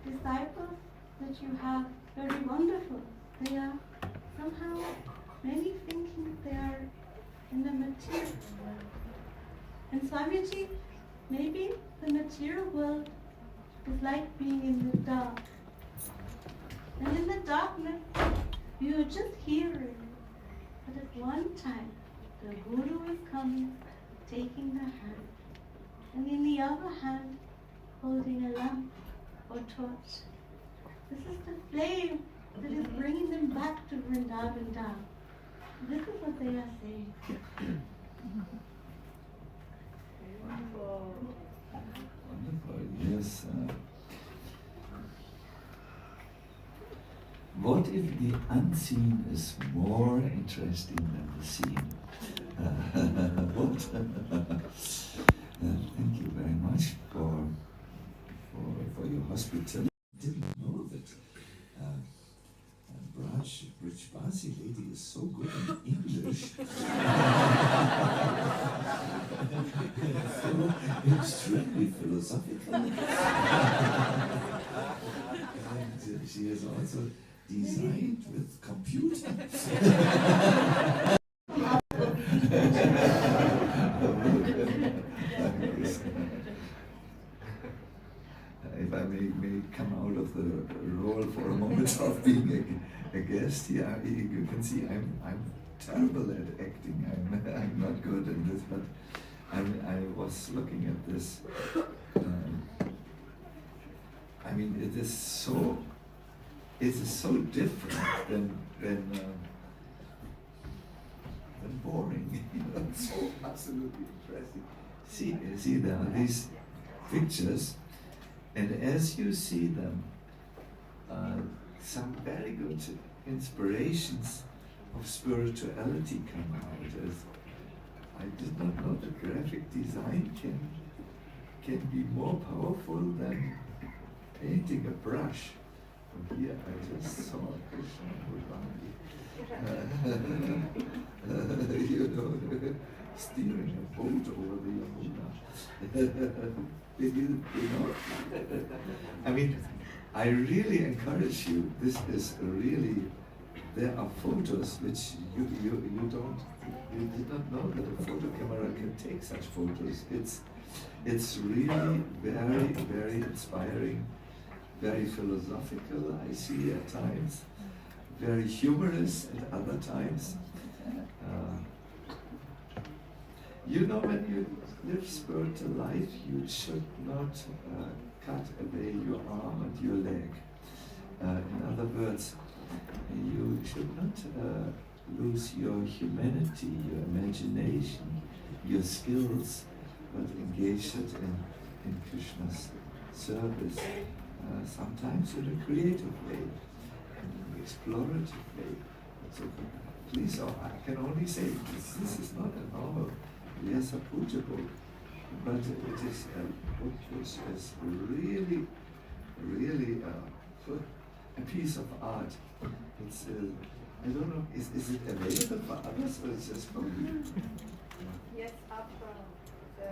Disciples that you have very wonderful. They are somehow many thinking they are in the material world. And Swamiji, maybe the material world is like being in the dark. And in the darkness, you are just hearing. But at one time, the Guru is coming, taking the hand. And in the other hand, holding a lamp or torch. This is the flame that is bringing them back to Vrindavan Dham. This is what they are saying. Wonderful, yes. What if the unseen is more interesting than the seen? What? Thank you very much for your hospitality. I didn't know that Brijvasi lady is so good in English. So extremely philosophical. And she is also designed with computer. If I may come out of the role for a moment of being a guest here, you can see I'm terrible at acting. I'm not good in this, but I was looking at this. I mean, it is so different than boring. You know, it's so absolutely impressive. See, there are these pictures. And as you see them, some very good inspirations of spirituality come out. As I did not know that graphic design can be more powerful than painting a brush. And here I just saw Krishna you know, steering a boat over the Yamuna. You know, I mean, I really encourage you. This is really, there are photos which you don't you did not know that a photo camera can take such photos. It's really very, very inspiring, very philosophical, I see at times, very humorous at other times. You know, when you live spiritual life, you should not cut away your arm and your leg. In other words, you should not lose your humanity, your imagination, your skills, but engage it in Krishna's service. Sometimes in a creative way, in an explorative way. So please, I can only say this is not a normal Vyasa-Puja book, but it is a book which is really, really a piece of art. It's, I don't know, is it available for others or is it just for you? Yes, after the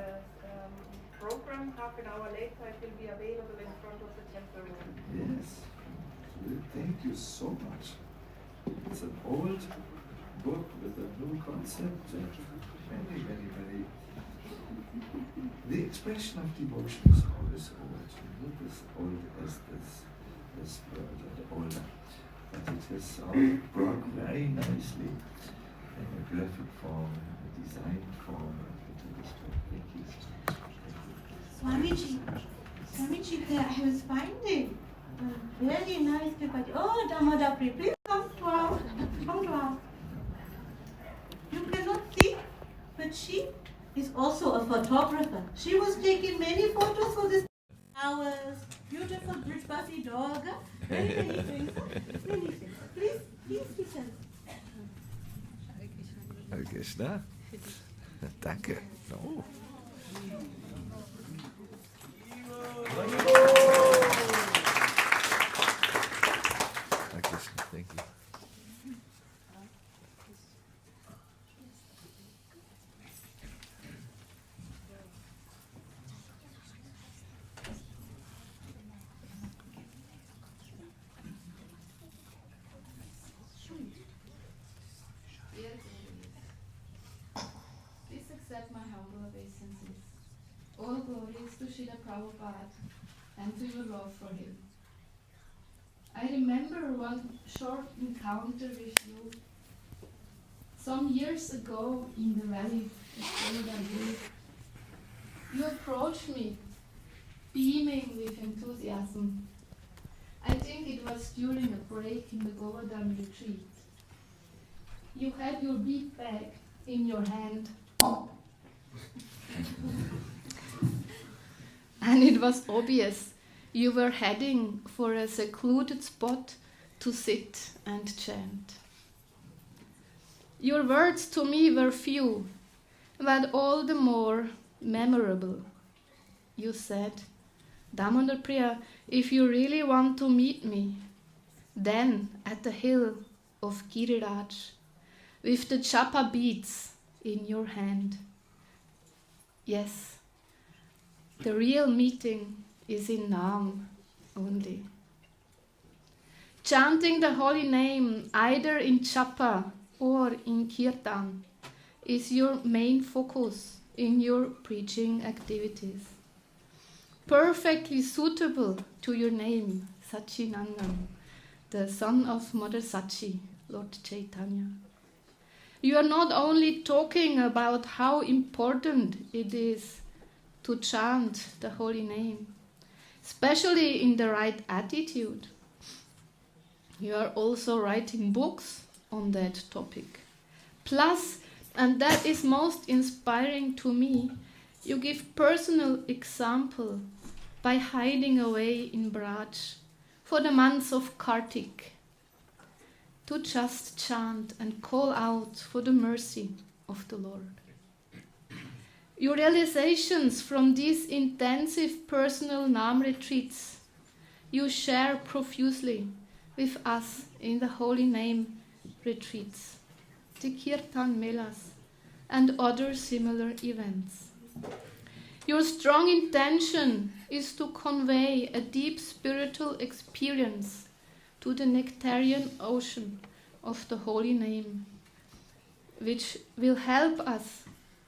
program, half an hour later, it will be available in front of the temple room. Yes. Thank you so much. It's an old book with a new concept and many, many, many. The expression of devotion is always old, not as old as this world and older. But it is all brought very nicely in a graphic form, in a design form into this book. Thank you so much. Swamiji, I was finding a very nice paper. Oh, Damadapri, please come to us. Come to us. You cannot see, but she is also a photographer. She was taking many photos for this flowers, beautiful Brijpasi dog, many things. Many things. Please, we can. Hare Krishna. Danke. Oh. Hare Krishna, thank you. Please accept my humble obeisances. All glories to Srila Prabhupada and to your love for him. I remember one short encounter with you some years ago in the valley of Govardhan. You approached me, beaming with enthusiasm. I think it was during a break in the Govardhan retreat. You had your bead bag in your hand. And it was obvious you were heading for a secluded spot to sit and chant. Your words to me were few, but all the more memorable. You said, Damodar Priya, if you really want to meet me, then at the hill of Giriraj, with the chapa beads in your hand. Yes, the real meeting is in Naam only. Chanting the holy name either in chapa or in kirtan is your main focus in your preaching activities. Perfectly suitable to your name, Sacinandana, the son of Mother Sachi, Lord Chaitanya. You are not only talking about how important it is to chant the holy name, especially in the right attitude. You are also writing books on that topic. Plus, and that is most inspiring to me, you give personal example by hiding away in Braj for the months of Kartik to just chant and call out for the mercy of the Lord. Your realizations from these intensive personal Naam retreats you share profusely with us in the Holy Name retreats, the Kirtan Melas, and other similar events. Your strong intention is to convey a deep spiritual experience to the nectarian ocean of the Holy Name, which will help us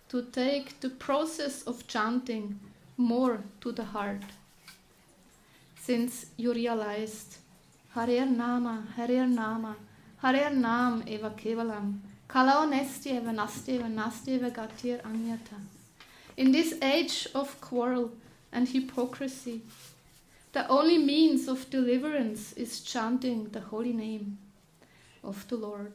to take the process of chanting more to the heart. Since you realized Harer Nama, Harer Nam eva kevalam, Kalao nestye nastye gatir anyata. In this age of quarrel and hypocrisy, the only means of deliverance is chanting the holy name of the Lord.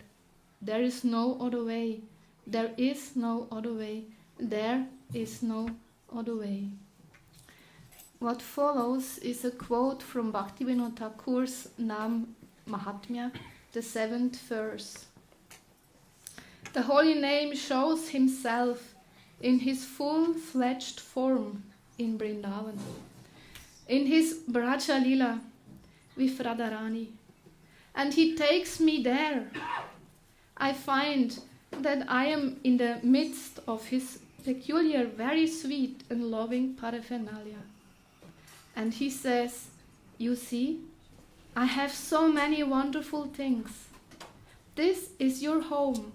There is no other way. There is no other way. There is no other way. What follows is a quote from Bhaktivinoda Thakur's Nam Mahatmya, the 7th verse. The holy name shows himself in his full-fledged form in Vrindavan, in his Braja Lila with Radharani, and he takes me there. I find that I am in the midst of his peculiar, very sweet and loving paraphernalia. And he says, you see, I have so many wonderful things. This is your home.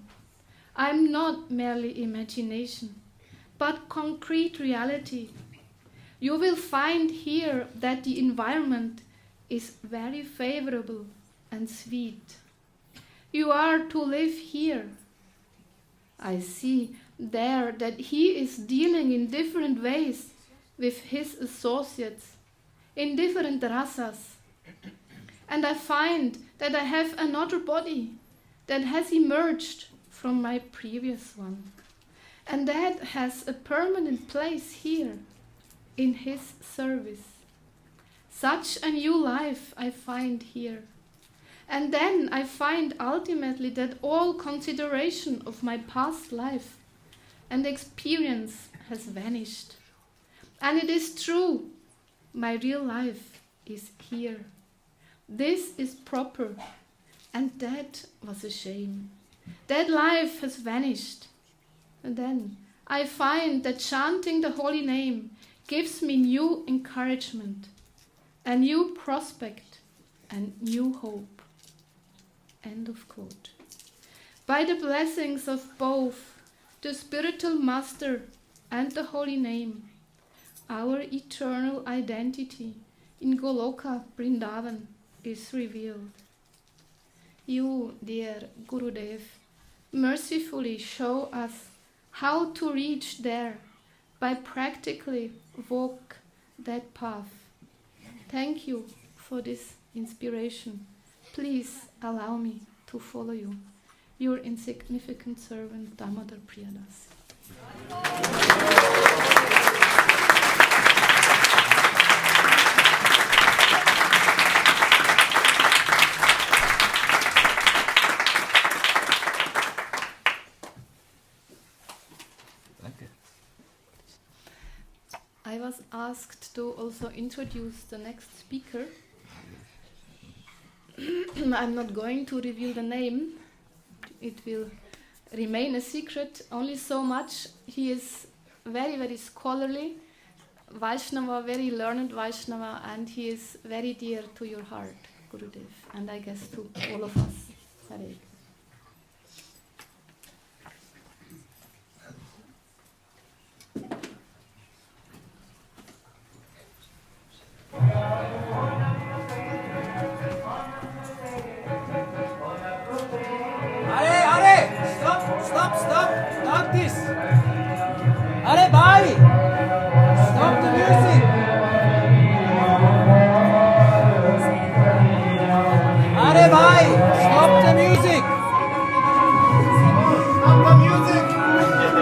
I'm not merely imagination, but concrete reality. You will find here that the environment is very favorable and sweet. You are to live here. I see there that he is dealing in different ways with his associates, in different rasas. And I find that I have another body that has emerged from my previous one, and that has a permanent place here in his service. Such a new life I find here. And then I find ultimately that all consideration of my past life and experience has vanished. And it is true, my real life is here. This is proper, and that was a shame. That life has vanished. And then I find that chanting the holy name gives me new encouragement, a new prospect, and new hope. End of quote. By the blessings of both the spiritual master and the holy name, our eternal identity in Goloka Vrindavan is revealed. You, dear Gurudev, mercifully show us how to reach there by practically walk that path. Thank you for this inspiration. Please allow me to follow you. Your insignificant servant, Damodar Priyadas. I was asked to also introduce the next speaker. I'm not going to reveal the name. It will remain a secret. Only so much. He is very, very scholarly, Vaishnava, very learned Vaishnava, and he is very dear to your heart, Gurudev, and I guess to all of us. Hare. Stop this! Are bhai! Stop the music! Are bhai! Stop the music! Stop the music! Are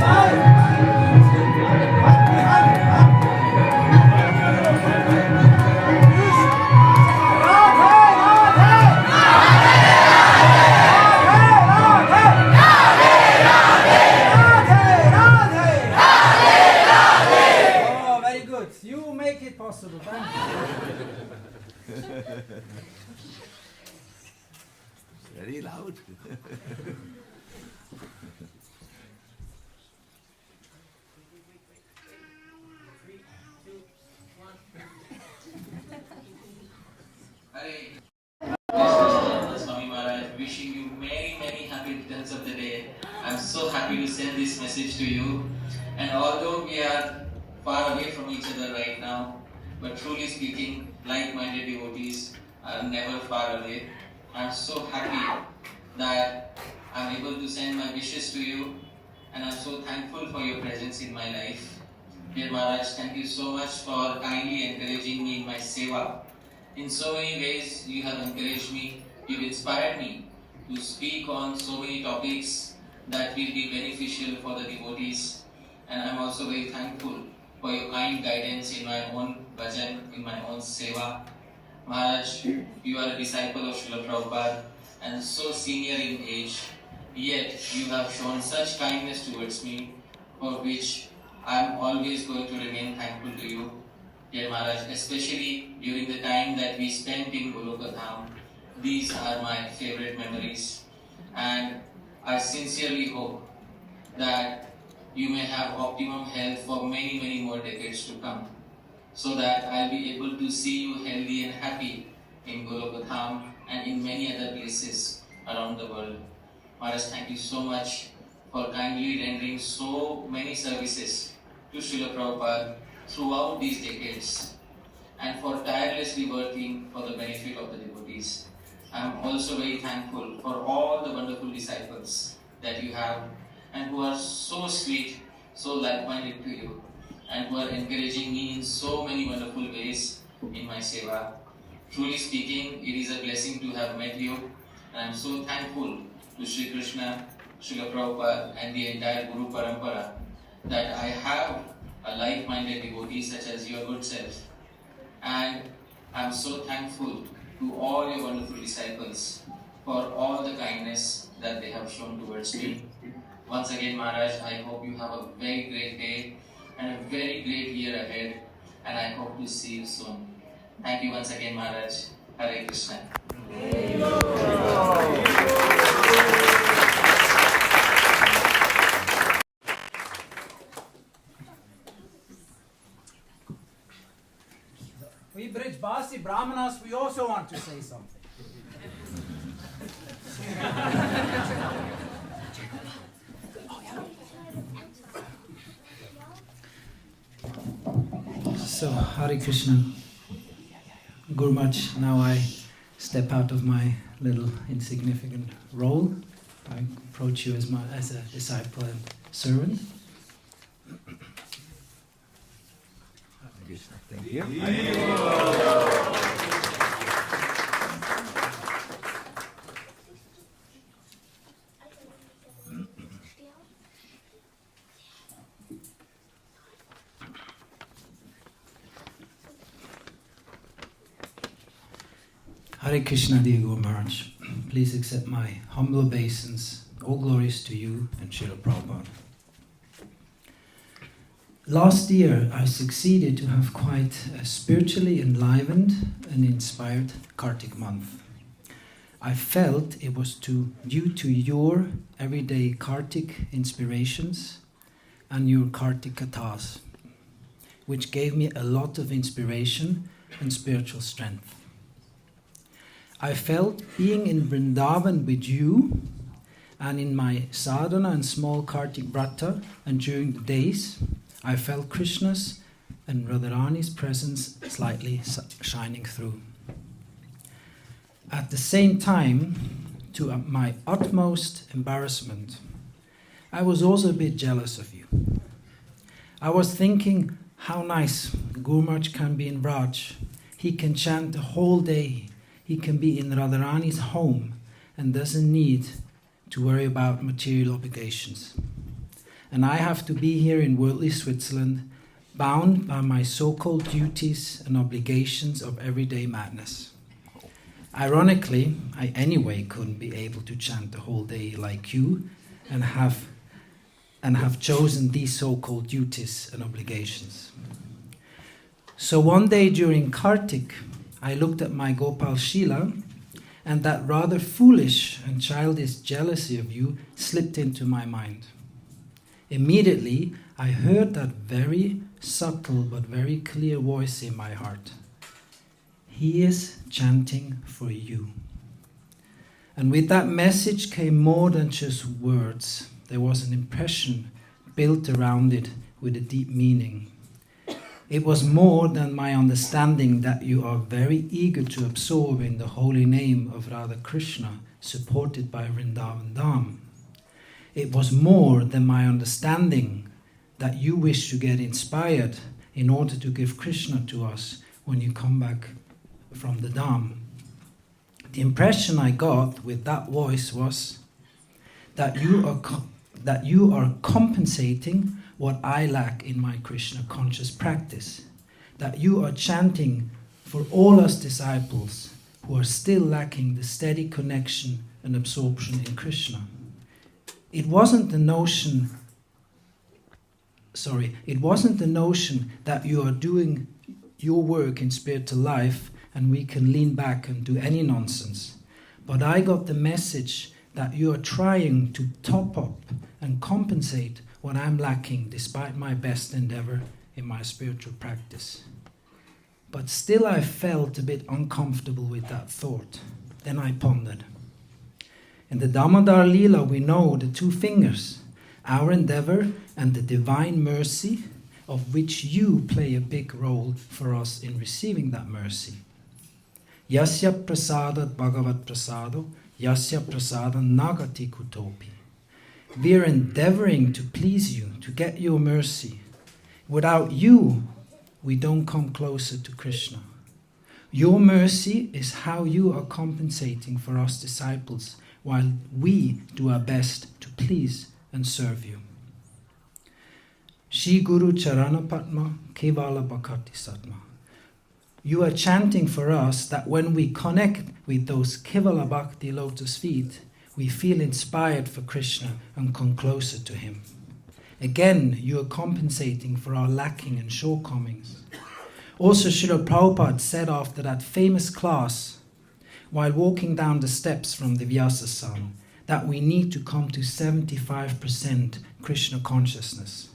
bhai! Possible. Very loud. presence of the day. I'm so happy to send this message to you. And although we are far away from each other right now, but truly speaking, like-minded devotees are never far away. I'm so happy that I'm able to send my wishes to you, and I'm so thankful for your presence in my life. Dear Maharaj, thank you so much for kindly encouraging me in my seva. In so many ways, you have encouraged me, you've inspired me to speak on so many topics that will be beneficial for the devotees. And I'm also very thankful for your kind guidance in my own bhajan, in my own seva. Maharaj, you are a disciple of Srila Prabhupada and so senior in age, yet you have shown such kindness towards me, for which I am always going to remain thankful to you. Dear Maharaj, especially during the time that we spent in Goloka Dham, these are my favorite memories, and I sincerely hope that you may have optimum health for many, many more decades to come, so that I'll be able to see you healthy and happy in Goloka Dham and in many other places around the world. Maharaj, thank you so much for kindly rendering so many services to Srila Prabhupada throughout these decades, and for tirelessly working for the benefit of the devotees. I am also very thankful for all the wonderful disciples that you have, and who are so sweet, so like-minded to you, and who are encouraging me in so many wonderful ways in my seva. Truly speaking, it is a blessing to have met you, and I am so thankful to Sri Krishna, Srila Prabhupada, and the entire Guru Parampara that I have a like-minded devotee such as your good self. And I am so thankful to all your wonderful disciples for all the kindness that they have shown towards me. Once again, Maharaj, I hope you have a very great day and a very great year ahead, and I hope to see you soon. Thank you once again, Maharaj. Hare Krishna. We Brijbasi Brahmanas, we also want to say something. So, Hare Krishna. Guru Maharaj, now I step out of my little insignificant role. I approach you as a disciple and servant. Thank you. Hare Krishna, dear Guru Maharaj. Please accept my humble obeisance. All glories to you and Srila Prabhupada. Last year, I succeeded to have quite a spiritually enlivened and inspired Kartik month. I felt it was due to your everyday Kartik inspirations and your Kartik kathas, which gave me a lot of inspiration and spiritual strength. I felt being in Vrindavan with you and in my sadhana and small Kartik Vrata, and during the days, I felt Krishna's and Radharani's presence slightly shining through. At the same time, to my utmost embarrassment, I was also a bit jealous of you. I was thinking how nice Guru Maharaj can be in Braj. He can chant the whole day. He can be in Radharani's home and doesn't need to worry about material obligations. And I have to be here in worldly Switzerland, bound by my so-called duties and obligations of everyday madness. Ironically, I anyway couldn't be able to chant the whole day like you and have chosen these so-called duties and obligations. So one day during Kartik, I looked at my Gopal Shila, and that rather foolish and childish jealousy of you slipped into my mind. Immediately, I heard that very subtle but very clear voice in my heart. He is chanting for you. And with that message came more than just words. There was an impression built around it with a deep meaning. It was more than my understanding that you are very eager to absorb in the holy name of Radha Krishna, supported by Vrindavan Dham. It was more than my understanding that you wish to get inspired in order to give Krishna to us when you come back from the Dham. The impression I got with that voice was that you are compensating what I lack in my Krishna conscious practice, that you are chanting for all us disciples who are still lacking the steady connection and absorption in Krishna. It wasn't the notion that you are doing your work in spiritual life and we can lean back and do any nonsense. But I got the message that you are trying to top up and compensate what I'm lacking despite my best endeavor in my spiritual practice. But still I felt a bit uncomfortable with that thought. Then I pondered. In the Damodar Leela we know the two fingers, our endeavor and the divine mercy, of which you play a big role for us in receiving that mercy. Yasya prasadat bhagavat prasado, yasya prasadam nagati kutopi. We are endeavoring to please you, to get your mercy. Without you, we don't come closer to Krishna. Your mercy is how you are compensating for us disciples, while we do our best to please and serve you. Shri Guru Charana Padma Kevala Bhakati Satma. You are chanting for us that when we connect with those Kevala Bhakti lotus feet, we feel inspired for Krishna and come closer to him. Again, you are compensating for our lacking and shortcomings. Also, Srila Prabhupada said after that famous class, while walking down the steps from the Vyasa-San, that we need to come to 75% Krishna consciousness.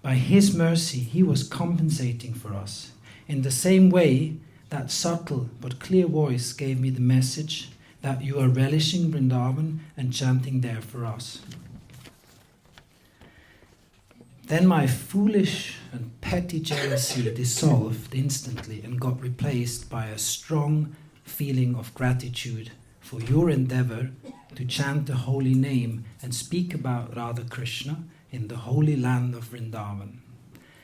By his mercy, he was compensating for us. In the same way, that subtle but clear voice gave me the message that you are relishing Vrindavan and chanting there for us. Then my foolish and petty jealousy dissolved instantly and got replaced by a strong feeling of gratitude for your endeavor to chant the holy name and speak about Radha Krishna in the holy land of Vrindavan.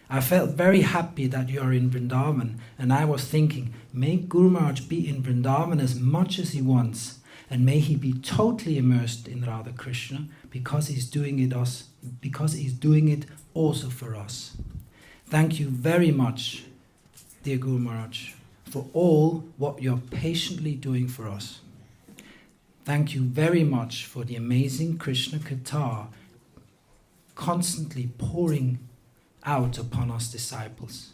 I felt very happy that you are in Vrindavan, and I was thinking, may Guru Maharaj be in Vrindavan as much as he wants, and may he be totally immersed in Radha Krishna because he's doing it also for us. Thank you very much, dear Guru Maharaj, for all what you're patiently doing for us. Thank you very much for the amazing Krishna Katha constantly pouring out upon us disciples.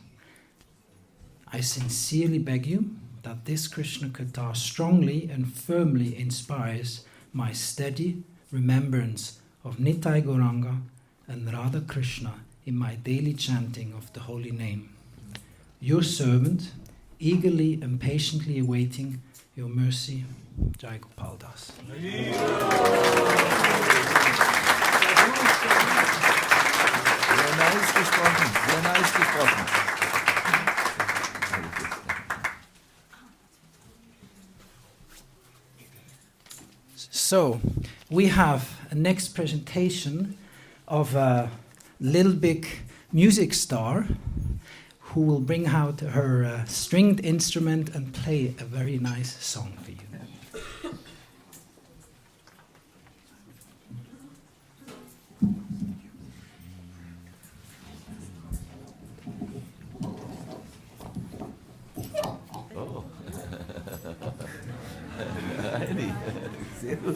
I sincerely beg you that this Krishna Katha strongly and firmly inspires my steady remembrance of Nitai Gauranga and Radha Krishna in my daily chanting of the holy name. Your servant, eagerly and patiently awaiting your mercy, Jai Gopal Das. Sehr nice gesprochen. So, we have a next presentation of a little big music star who will bring out her stringed instrument and play a very nice song for you. Sehr gut.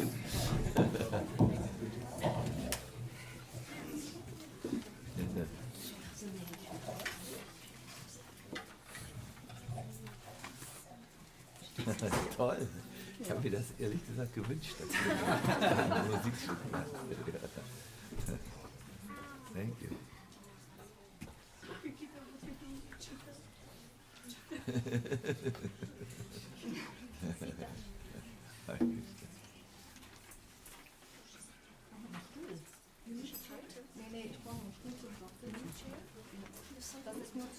Toll. Ich habe mir das ehrlich gesagt gewünscht. Musikstück. Thank you. Hare Krishna.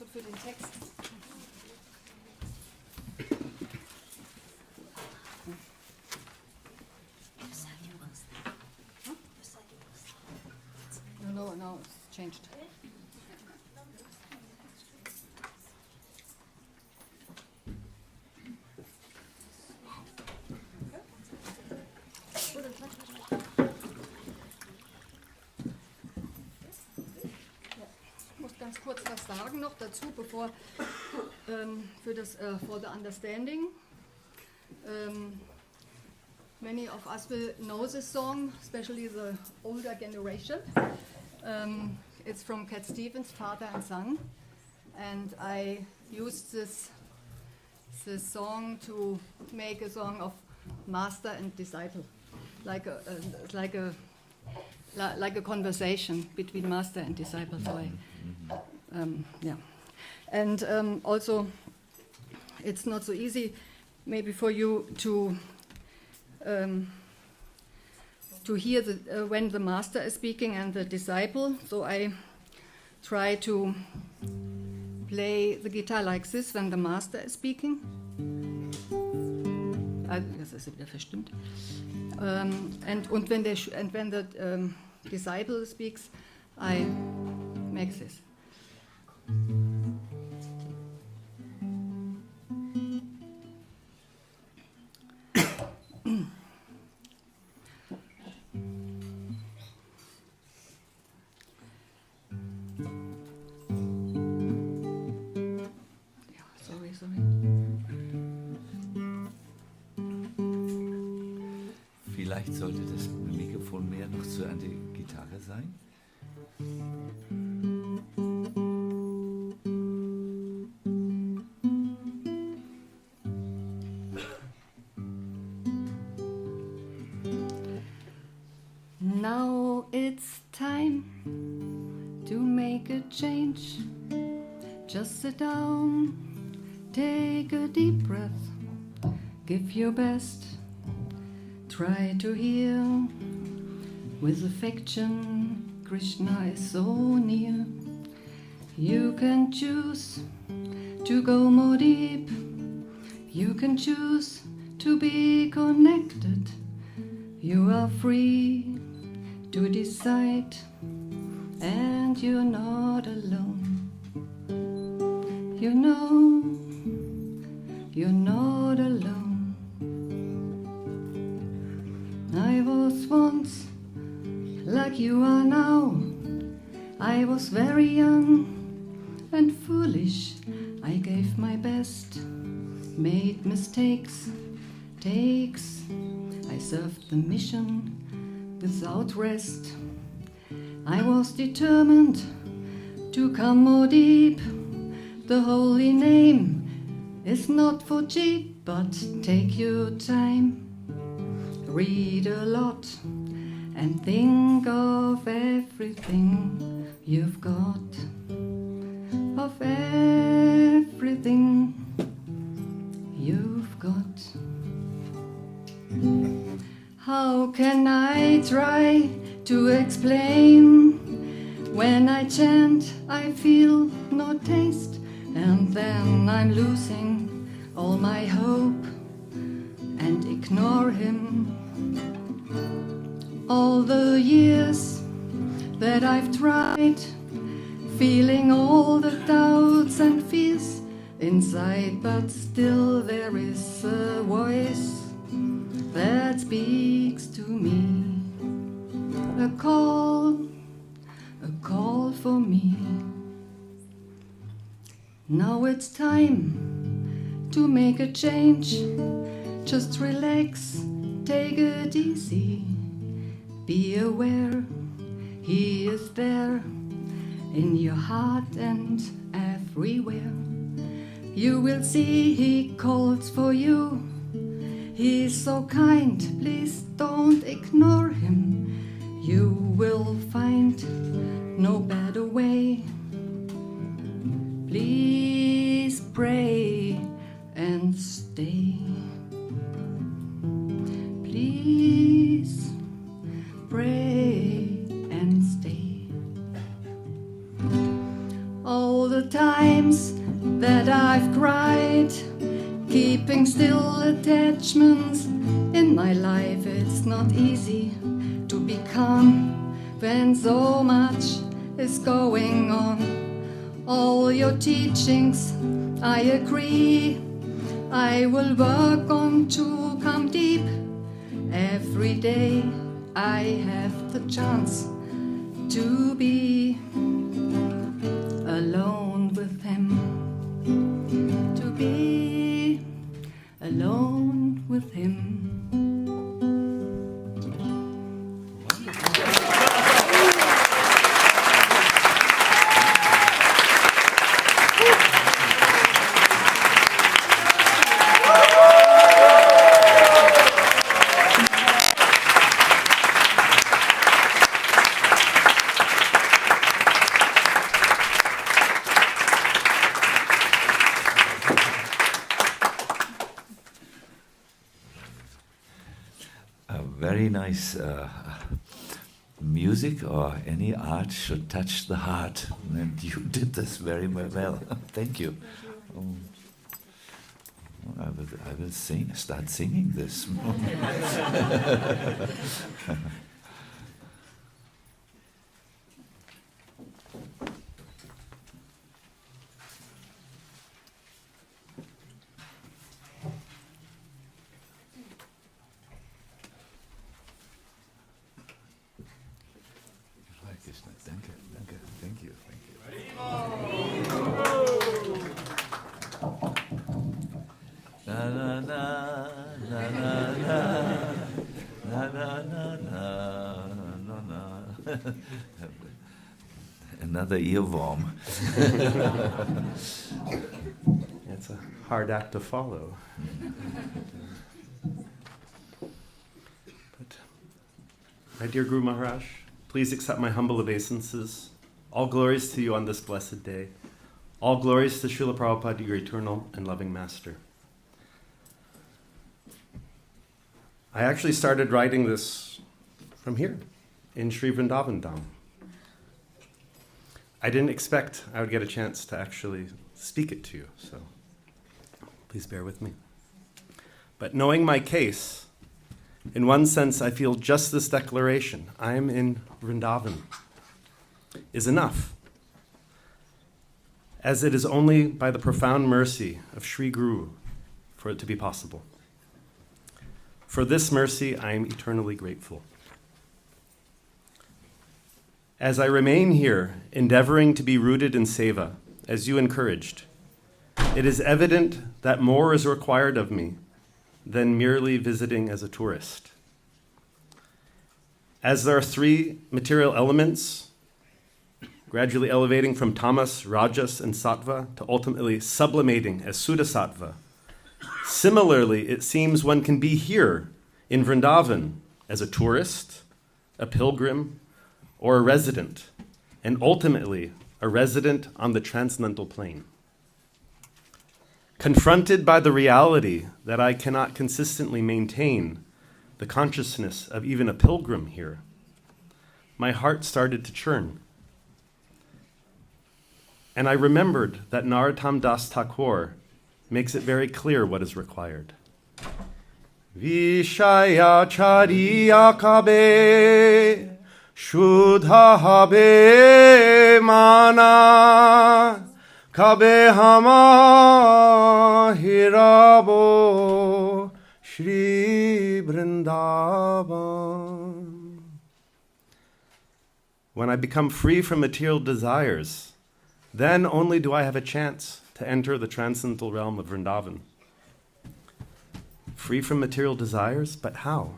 so für den Text. No, it's changed. Ich muss ganz kurz was sagen noch dazu, bevor für das for the understanding. Many of us will know this song, especially the older generation. It's from Cat Stevens, Father and Son, and I used this song to make a song of master and disciple, like a conversation between master and disciple. So and also it's not so easy, maybe for you to hear when the master is speaking and the disciple. So I try to play the guitar like this when the master is speaking. Das ist wieder verstimmt. And when the disciple speaks, I make this. Vielleicht sollte das Mikrofon mehr noch zu an die Gitarre sein. Now it's time to make a change. Just sit down, take a deep breath, give your best. Try to hear with affection, Krishna is so near. You can choose to go more deep. You can choose to be connected. You are free to decide, and you're not alone. You know, you're not alone. I was once like you are now. I was very young and foolish. I gave my best, made mistakes, takes. I served the mission without rest. I was determined to come more deep. The holy name is not for cheap, but take your time. Read a lot and think of everything you've got, of everything you've got. How can I try to explain? When I chant, I feel no taste, and then I'm losing all my hope and ignore him. All the years that I've tried, feeling all the doubts and fears inside, but still there is a voice that speaks to me. A call for me. Now it's time to make a change. Just relax, take it easy. Be aware, he is there in your heart and everywhere. You will see he calls for you. He is so kind, please don't ignore him. You will find no better way. Please pray and stay. Please pray and stay. All the times keeping still attachments in my life. It's not easy to be calm when so much is going on. All your teachings, I agree. I will work on to come deep. Every day I have the chance to be alone with him. To be alone with him. Very nice music or any art should touch the heart, and you did this very well. Thank you. I will start singing this. Krishna, danke, thank you. Na na na na na na na na. Another earworm. It's a hard act to follow. But, my dear Guru Maharaj, please accept my humble obeisances. All glories to you on this blessed day. All glories to Srila Prabhupada, your eternal and loving master. I actually started writing this from here, in Sri Vrindavan Dham. I didn't expect I would get a chance to actually speak it to you, so please bear with me. But knowing my case, in one sense, I feel just this declaration, I am in Vrindavan, is enough, as it is only by the profound mercy of Sri Guru for it to be possible. For this mercy, I am eternally grateful. As I remain here, endeavoring to be rooted in seva, as you encouraged, it is evident that more is required of me than merely visiting as a tourist. As there are three material elements, gradually elevating from tamas, rajas, and sattva to ultimately sublimating as Suddha-sattva, similarly, it seems one can be here in Vrindavan as a tourist, a pilgrim, or a resident, and ultimately a resident on the transcendental plane. Confronted by the reality that I cannot consistently maintain the consciousness of even a pilgrim here, my heart started to churn. And I remembered that Narottam Das Thakur makes it very clear what is required. Vishaya chariya kabe Shuddha habe mana kabe hama hirabo Shri Vrindavan. When I become free from material desires, then only do I have a chance to enter the transcendental realm of Vrindavan. Free from material desires, but how?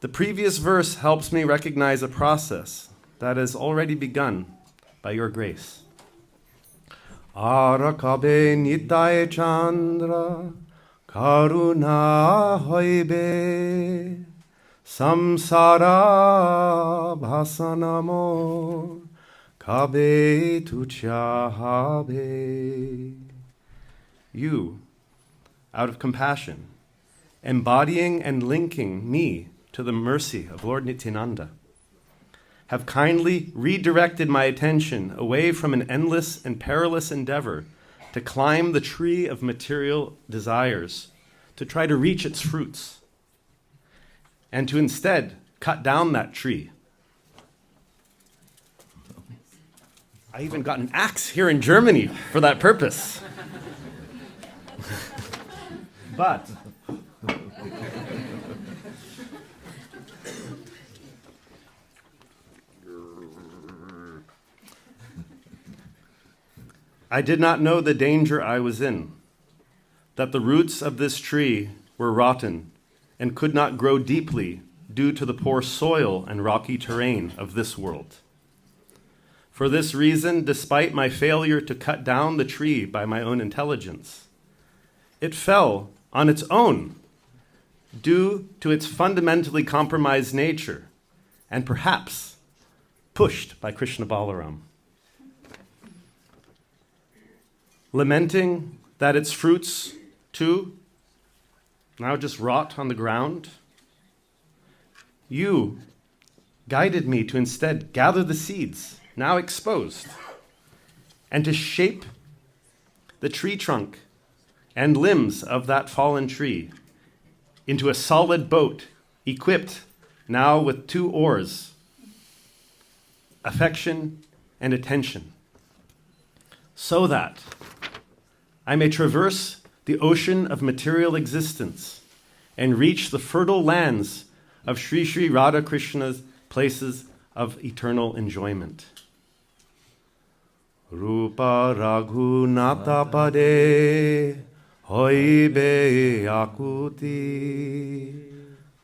The previous verse helps me recognize a process that has already begun by your grace. Arakabe nitai chandra karuna hoibe samsara bhasanamo kabe tuchahabe. You, out of compassion, embodying and linking me to the mercy of Lord Nityananda, have kindly redirected my attention away from an endless and perilous endeavor to climb the tree of material desires, to try to reach its fruits, and to instead cut down that tree. I even got an axe here in Germany for that purpose. But I did not know the danger I was in, that the roots of this tree were rotten and could not grow deeply due to the poor soil and rocky terrain of this world. For this reason, despite my failure to cut down the tree by my own intelligence, it fell on its own due to its fundamentally compromised nature and perhaps pushed by Krishna Balaram. Lamenting that its fruits, too, now just rot on the ground, you guided me to instead gather the seeds, now exposed, and to shape the tree trunk and limbs of that fallen tree into a solid boat equipped now with 2 oars, affection and attention, so that I may traverse the ocean of material existence and reach the fertile lands of Sri Sri Radha Krishna's places of eternal enjoyment. Rupa Raghunatha Pade Hoibe Akuti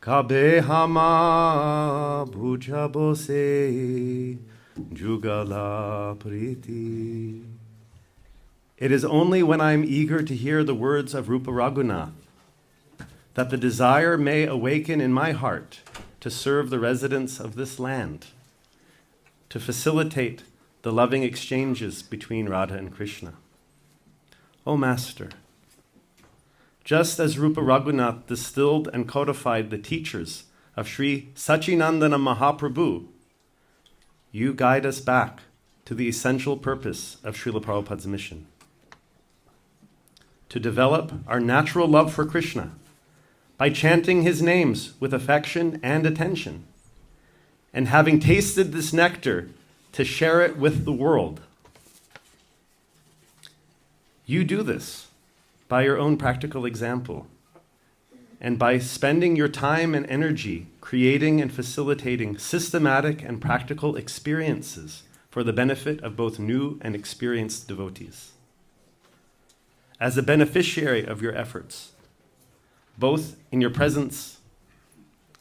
Kabe Hama Bhuja Bose Jugala Priti. It is only when I am eager to hear the words of Rupa Raghunath that the desire may awaken in my heart to serve the residents of this land, to facilitate the loving exchanges between Radha and Krishna. O Master, just as Rupa Raghunath distilled and codified the teachers of Sri Sacinandana Mahaprabhu, you guide us back to the essential purpose of Srila Prabhupada's mission: to develop our natural love for Krishna by chanting his names with affection and attention, and having tasted this nectar, to share it with the world. You do this by your own practical example, and by spending your time and energy creating and facilitating systematic and practical experiences for the benefit of both new and experienced devotees. As a beneficiary of your efforts, both in your presence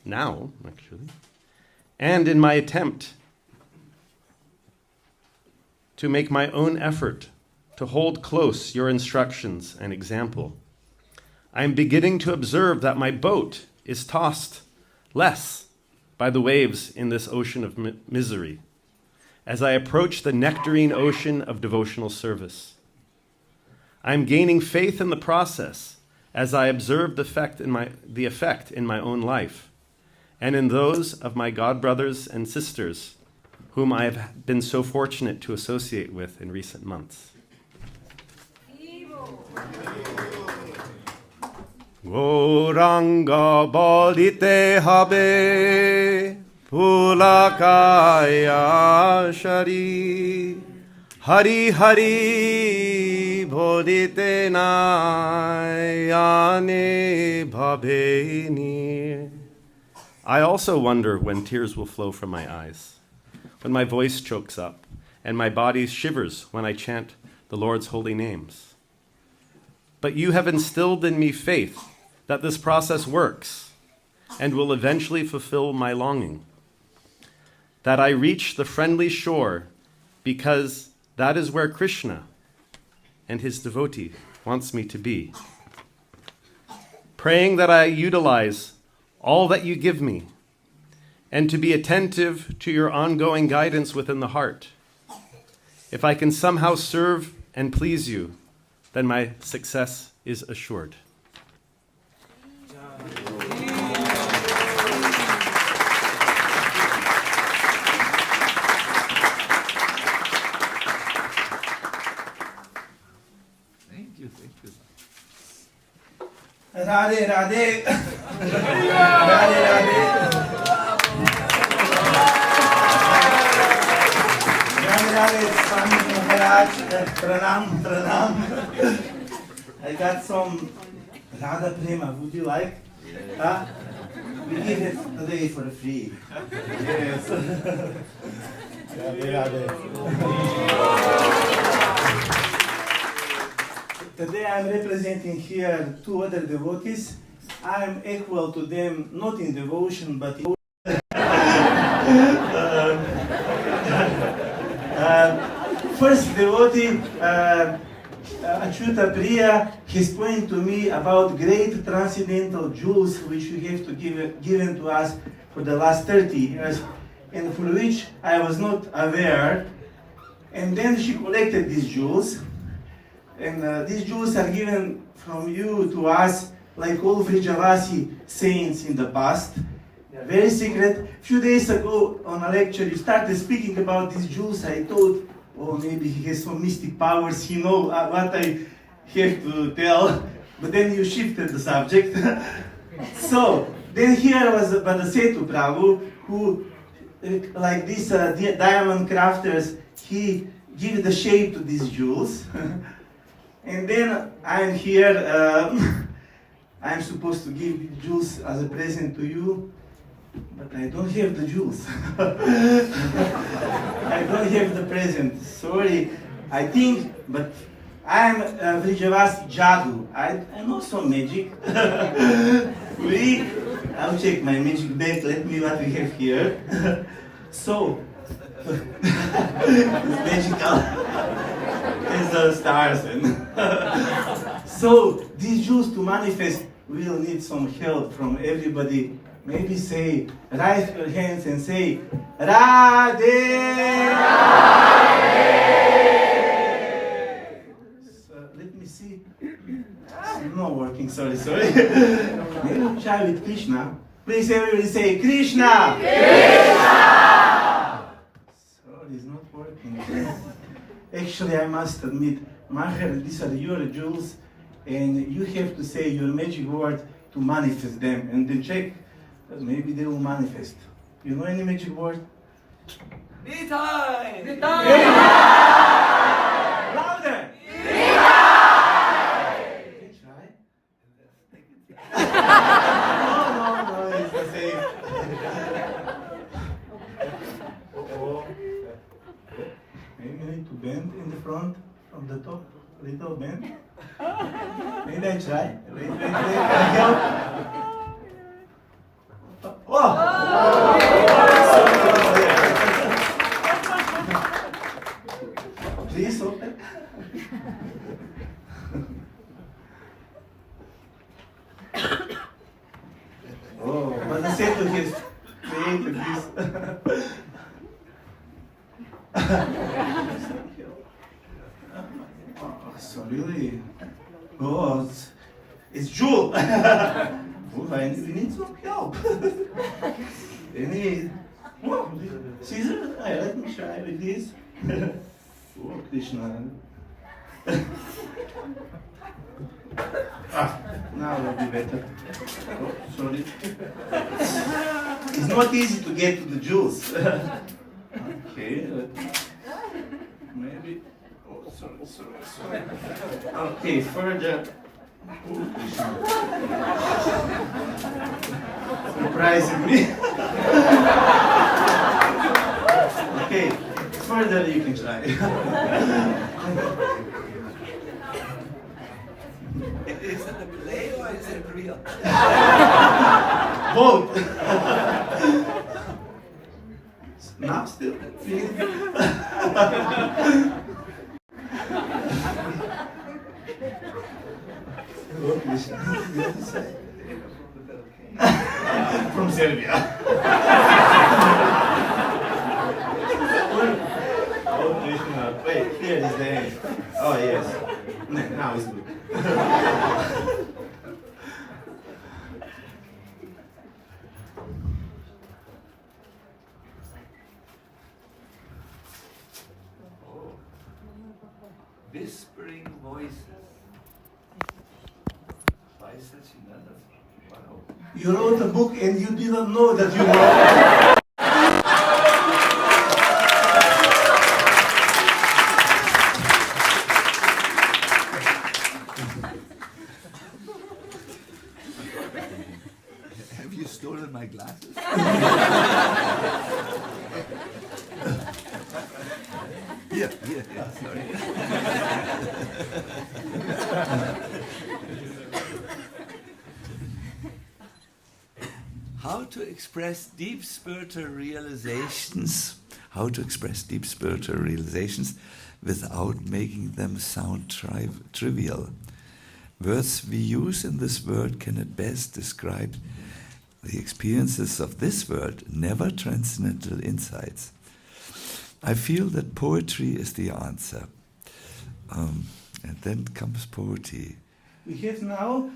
now, actually, and in my attempt to make my own effort to hold close your instructions and example, I am beginning to observe that my boat is tossed less by the waves in this ocean of misery as I approach the nectarine ocean of devotional service. I am gaining faith in the process as I observe the effect in my own life and in those of my god brothers and sisters whom I have been so fortunate to associate with in recent months. Gauranga balite habe pulakaya shari Hari Hari bodhite nayane bhaveni. I also wonder when tears will flow from my eyes, when my voice chokes up, and my body shivers when I chant the Lord's holy names. But you have instilled in me faith that this process works and will eventually fulfill my longing, that I reach the friendly shore because that is where Krishna and his devotee wants me to be. Praying that I utilize all that you give me and to be attentive to your ongoing guidance within the heart. If I can somehow serve and please you, then my success is assured. Radhe Radhe. Radhe Radhe. Radhe Radhe, Swami Maharaj. Pranam, pranam. I got some Radha Prema. Would you like? Huh? We give it today for free. Yes. Radhe Radhe. Today I'm representing here two other devotees. I'm equal to them, not in devotion, but in first devotee, Achyuta Priya, he's pointing to me about great transcendental jewels which you have to given to us for the last 30 years, and for which I was not aware. And then she collected these jewels. And these jewels are given from you to us, like all Vrijavasi saints in the past. They are very secret. A few days ago on a lecture, you started speaking about these jewels. I thought, oh, maybe he has some mystic powers, he knows what I have to tell. But then you shifted the subject. So, then here was Badasetu Prabhu, who, like these diamond crafters, he gave the shape to these jewels. And then I'm here, I'm supposed to give the jewels as a present to you, but I don't have the jewels. I don't have the present, sorry. I think, but I'm Vrijavasi Jadu. I know some magic. I'll check my magic bag, let me what we have here. So, it's magical. As the stars. So these jewels to manifest will need some help from everybody. Maybe say, raise your hands and say, Radhe! Radhe! So let me see. It's not working, sorry. Maybe try with Krishna. Please everybody say, Krishna! Krishna! Sorry, it's not working. Actually, I must admit, Maher, these are your jewels, and you have to say your magic word to manifest them, and then check, because maybe they will manifest. You know any magic word? Nitai! Nitai! Louder! Nitai! Okay, try. No, it's the same. Maybe you need to bend in the front of the top, little bend. Maybe I try. Wait. Help. Oh! Please open. Oh, but the set of his created this. So really, it's jewel. We need some help. Any scissors? Let me try with this. Oh, Krishna. Now will be better. Oh, sorry. It's not easy to get to the jewels. Okay, maybe. Oh, sorry. Okay, further. Oh, surprisingly. Okay, further you can try. Is it a play or is it real? Both. Now still. From Serbia. Oh, Krishna. Wait, here is the end. Oh, yes. Now it's good. Whispering voices. Vyasa-Puja. Wow. You wrote a book and you didn't know that you wrote. Have you stolen my glasses? Yeah, sorry. How to express deep spiritual realizations? How to express deep spiritual realizations without making them sound trivial? Words we use in this world can at best describe the experiences of this world, never transcendental insights. I feel that poetry is the answer. And then comes poetry. We have now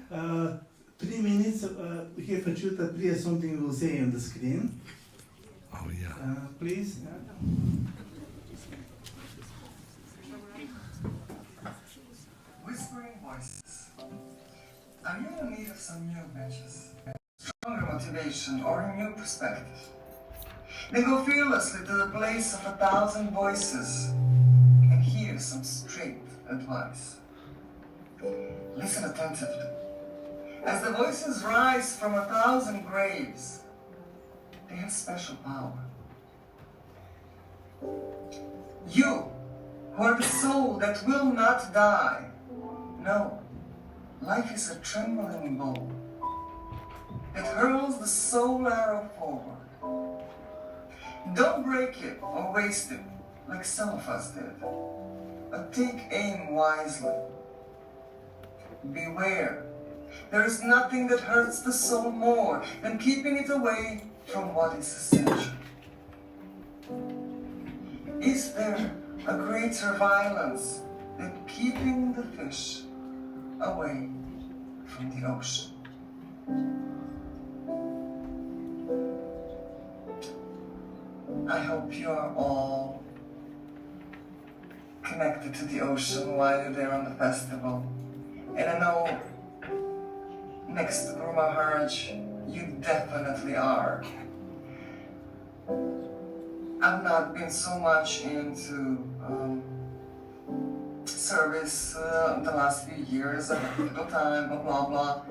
3 minutes. We have Achyuta Priya, something we will say on the screen. Oh, yeah. Please. Whispering voices. Are you in need of some new matches, stronger motivation, or a new perspective? Then go fearlessly to the place of 1,000 voices and hear some straight advice. Listen attentively. As the voices rise from 1,000 graves, they have special power. You, who are the soul that will not die, know life is a trembling bow that hurls the soul arrow forward. Don't break it or waste it like some of us did, but take aim wisely. Beware, there is nothing that hurts the soul more than keeping it away from what is essential. Is there a greater violence than keeping the fish away from the ocean? I hope you are all connected to the ocean while you're there on the festival. And I know next to Guru Maharaj, you definitely are. I've not been so much into service the last few years. I had a little time, blah, blah.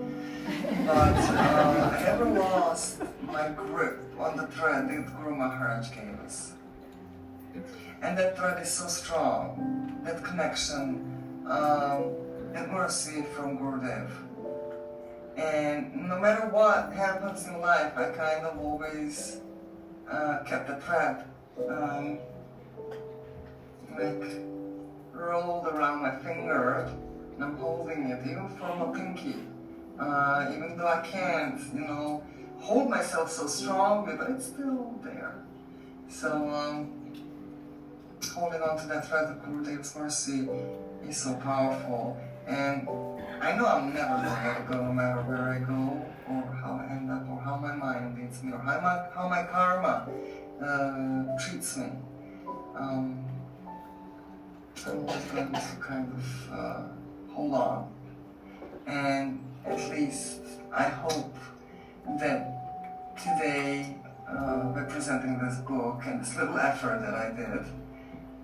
But I never lost my grip on the thread that Guru Maharaj gave us. And that thread is so strong, that connection, that mercy from Gurudev. And no matter what happens in life, I kind of always kept the thread like rolled around my finger, and I'm holding it, even from a pinky. Even though I can't, hold myself so strongly, but it's still there. So, holding on to that thread of Gurudev's mercy is so powerful. And I know I'm never going to let it go, no matter where I go, or how I end up, or how my mind leads me, or how my karma treats me. I'm always going to kind of hold on. And at least I hope that today, representing this book and this little effort that I did,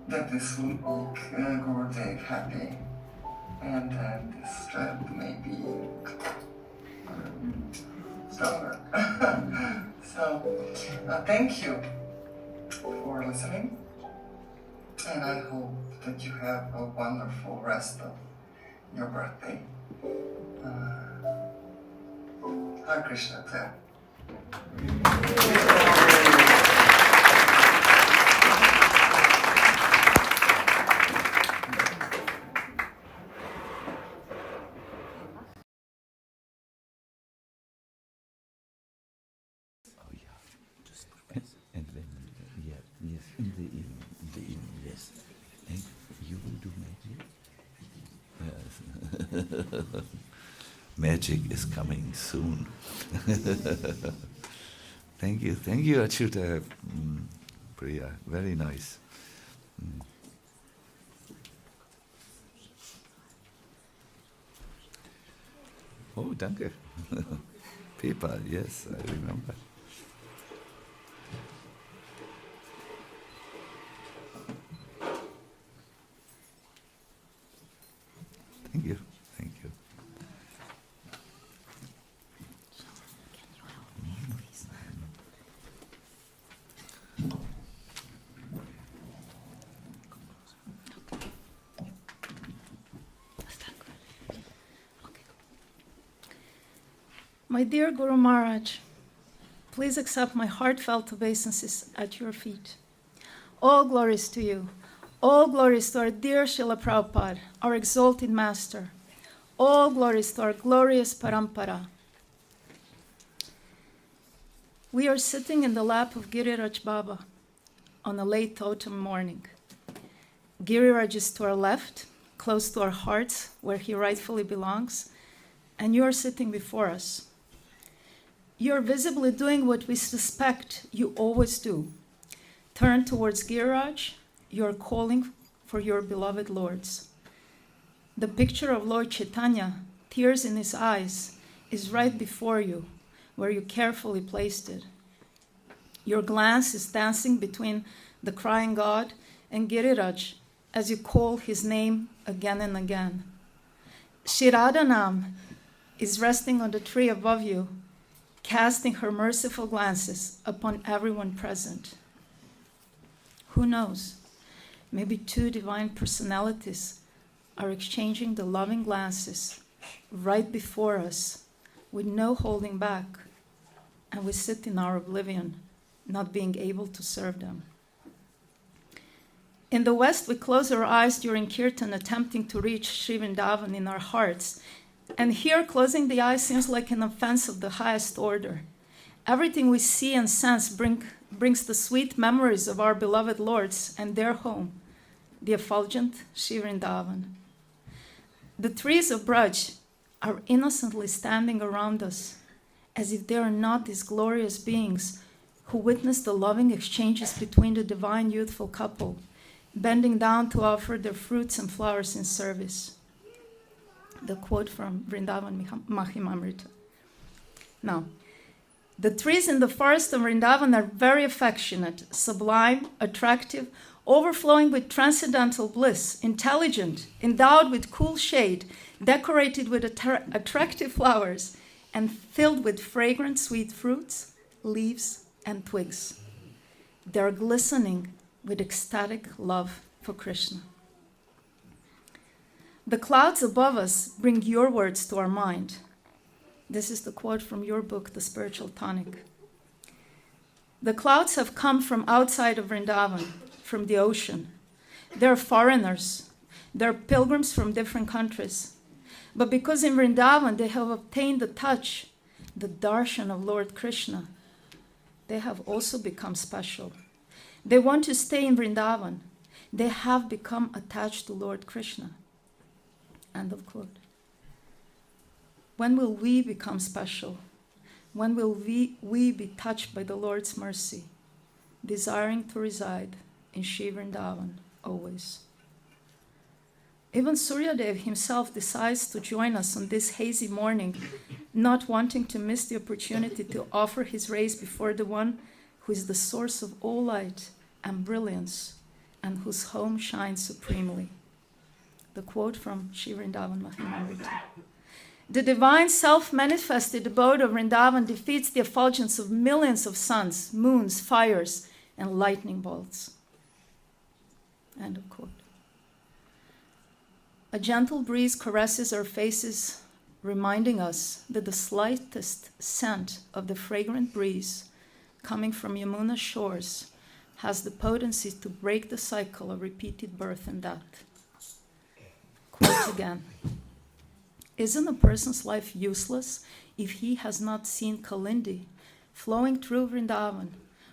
that this will make Gurudev happy. And then this strength may be stronger. So, thank you for listening. And I hope that you have a wonderful rest of your birthday. Hare Krishna. And then, yes, in the evening, yes. And you will do magic? Yes. Magic is coming soon. Thank you, Achyuta Priya. Very nice. Oh, danke. Pepa, yes, I remember. Thank you. Thank you. My dear Guru Maharaj, please accept my heartfelt obeisances at your feet. All glories to you. All glories to our dear Srila Prabhupada, our exalted master. All glories to our glorious Parampara. We are sitting in the lap of Giriraj Baba on a late autumn morning. Giriraj is to our left, close to our hearts, where he rightfully belongs, and you are sitting before us. You are visibly doing what we suspect you always do. Turn towards Giriraj, you are calling for your beloved lords. The picture of Lord Chaitanya, tears in his eyes, is right before you, where you carefully placed it. Your glance is dancing between the crying God and Giriraj as you call his name again and again. Shri Radhanam is resting on the tree above you, casting her merciful glances upon everyone present. Who knows? Maybe two divine personalities are exchanging the loving glances right before us with no holding back, and we sit in our oblivion, not being able to serve them. In the West, we close our eyes during Kirtan, attempting to reach Sri Vrindavan in our hearts. And here, closing the eyes seems like an offense of the highest order. Everything we see and sense brings the sweet memories of our beloved lords and their home, the effulgent Sri Vrindavan. The trees of Braj are innocently standing around us, as if they are not these glorious beings who witness the loving exchanges between the divine youthful couple, bending down to offer their fruits and flowers in service. The quote from Vrindavan Mahimamrita. Now, the trees in the forest of Vrindavan are very affectionate, sublime, attractive, overflowing with transcendental bliss, intelligent, endowed with cool shade, decorated with attractive flowers, and filled with fragrant sweet fruits, leaves, and twigs. They are glistening with ecstatic love for Krishna. The clouds above us bring your words to our mind. This is the quote from your book, The Spiritual Tonic. The clouds have come from outside of Vrindavan, from the ocean. They're foreigners. They're pilgrims from different countries. But because in Vrindavan they have obtained the touch, the darshan of Lord Krishna, they have also become special. They want to stay in Vrindavan. They have become attached to Lord Krishna. End of quote. When will we become special? When will we be touched by the Lord's mercy, desiring to reside in Sri Vrindavan always? Even Suryadev himself decides to join us on this hazy morning, not wanting to miss the opportunity to offer his rays before the one who is the source of all light and brilliance and whose home shines supremely. The quote from Sri Vrindavan Mahimamrita. The divine self-manifested abode of Vrindavan defeats the effulgence of millions of suns, moons, fires, and lightning bolts. End of quote. A gentle breeze caresses our faces, reminding us that the slightest scent of the fragrant breeze coming from Yamuna's shores has the potency to break the cycle of repeated birth and death. Quote again. Isn't a person's life useless if he has not seen Kalindi flowing through Vrindavan,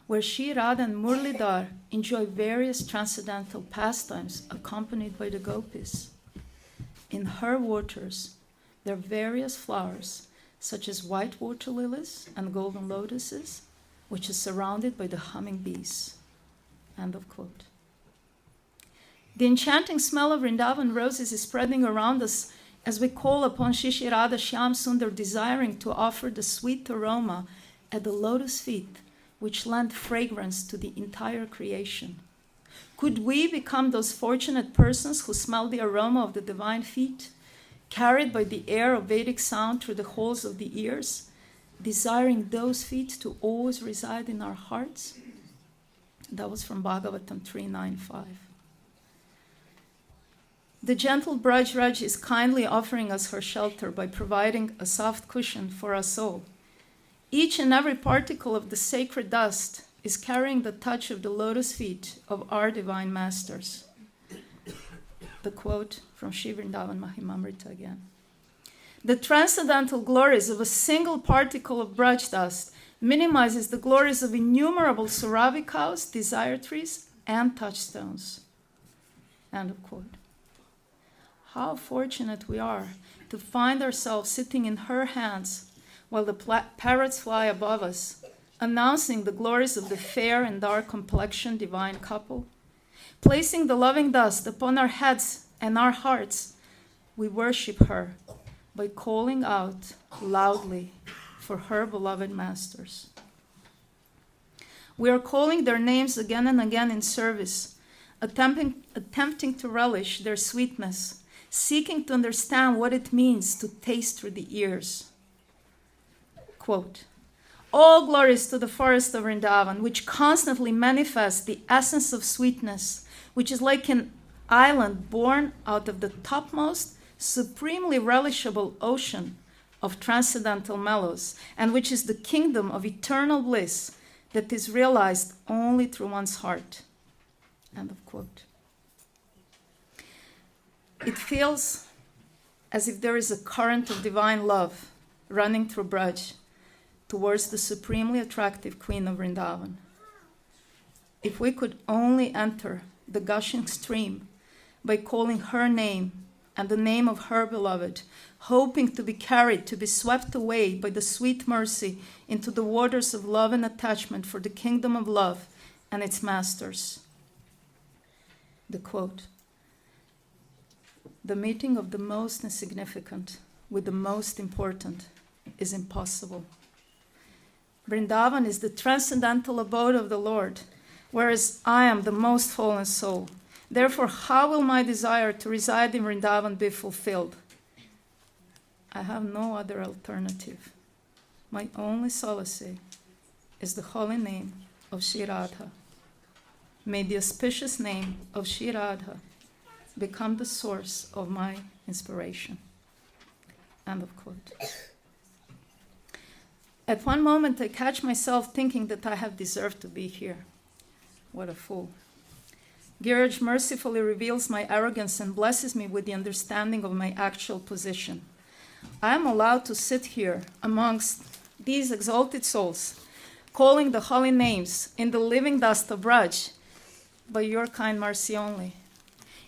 where Shri Radha and Murlidhar enjoy various transcendental pastimes accompanied by the gopis? In her waters, there are various flowers, such as white water lilies and golden lotuses, which is surrounded by the humming bees. End of quote. The enchanting smell of Vrindavan roses is spreading around us as we call upon Shishi Radha Shyam Sundar, desiring to offer the sweet aroma at the lotus feet, which lend fragrance to the entire creation. Could we become those fortunate persons who smell the aroma of the divine feet, carried by the air of Vedic sound through the holes of the ears, desiring those feet to always reside in our hearts? That was from Bhagavatam 3.9.5. The gentle Braj Raj is kindly offering us her shelter by providing a soft cushion for us all. Each and every particle of the sacred dust is carrying the touch of the lotus feet of our divine masters. The quote from Shri Vrindavan Mahimamrita again. The transcendental glories of a single particle of Braj dust minimizes the glories of innumerable Suravi cows, desire trees, and touchstones. End of quote. How fortunate we are to find ourselves sitting in her hands while the parrots fly above us, announcing the glories of the fair and dark complexioned divine couple. Placing the loving dust upon our heads and our hearts, we worship her by calling out loudly for her beloved masters. We are calling their names again and again in service, attempting to relish their sweetness, seeking to understand what it means to taste through the ears. Quote, all glories to the forest of Vrindavan, which constantly manifests the essence of sweetness, which is like an island born out of the topmost, supremely relishable ocean of transcendental mellows, and which is the kingdom of eternal bliss that is realized only through one's heart. End of quote. It feels as if there is a current of divine love running through Braj towards the supremely attractive Queen of Vrindavan. If we could only enter the gushing stream by calling her name and the name of her beloved, hoping to be carried, to be swept away by the sweet mercy into the waters of love and attachment for the kingdom of love and its masters. The quote, the meeting of the most insignificant with the most important is impossible. Vrindavan is the transcendental abode of the Lord, whereas I am the most fallen soul. Therefore, how will my desire to reside in Vrindavan be fulfilled? I have no other alternative. My only solace is the holy name of Shri Radha. May the auspicious name of Shri Radha become the source of my inspiration. End of quote. At one moment, I catch myself thinking that I have deserved to be here. What a fool. Giraj mercifully reveals my arrogance and blesses me with the understanding of my actual position. I am allowed to sit here amongst these exalted souls, calling the holy names in the living dust of Braj by your kind mercy only.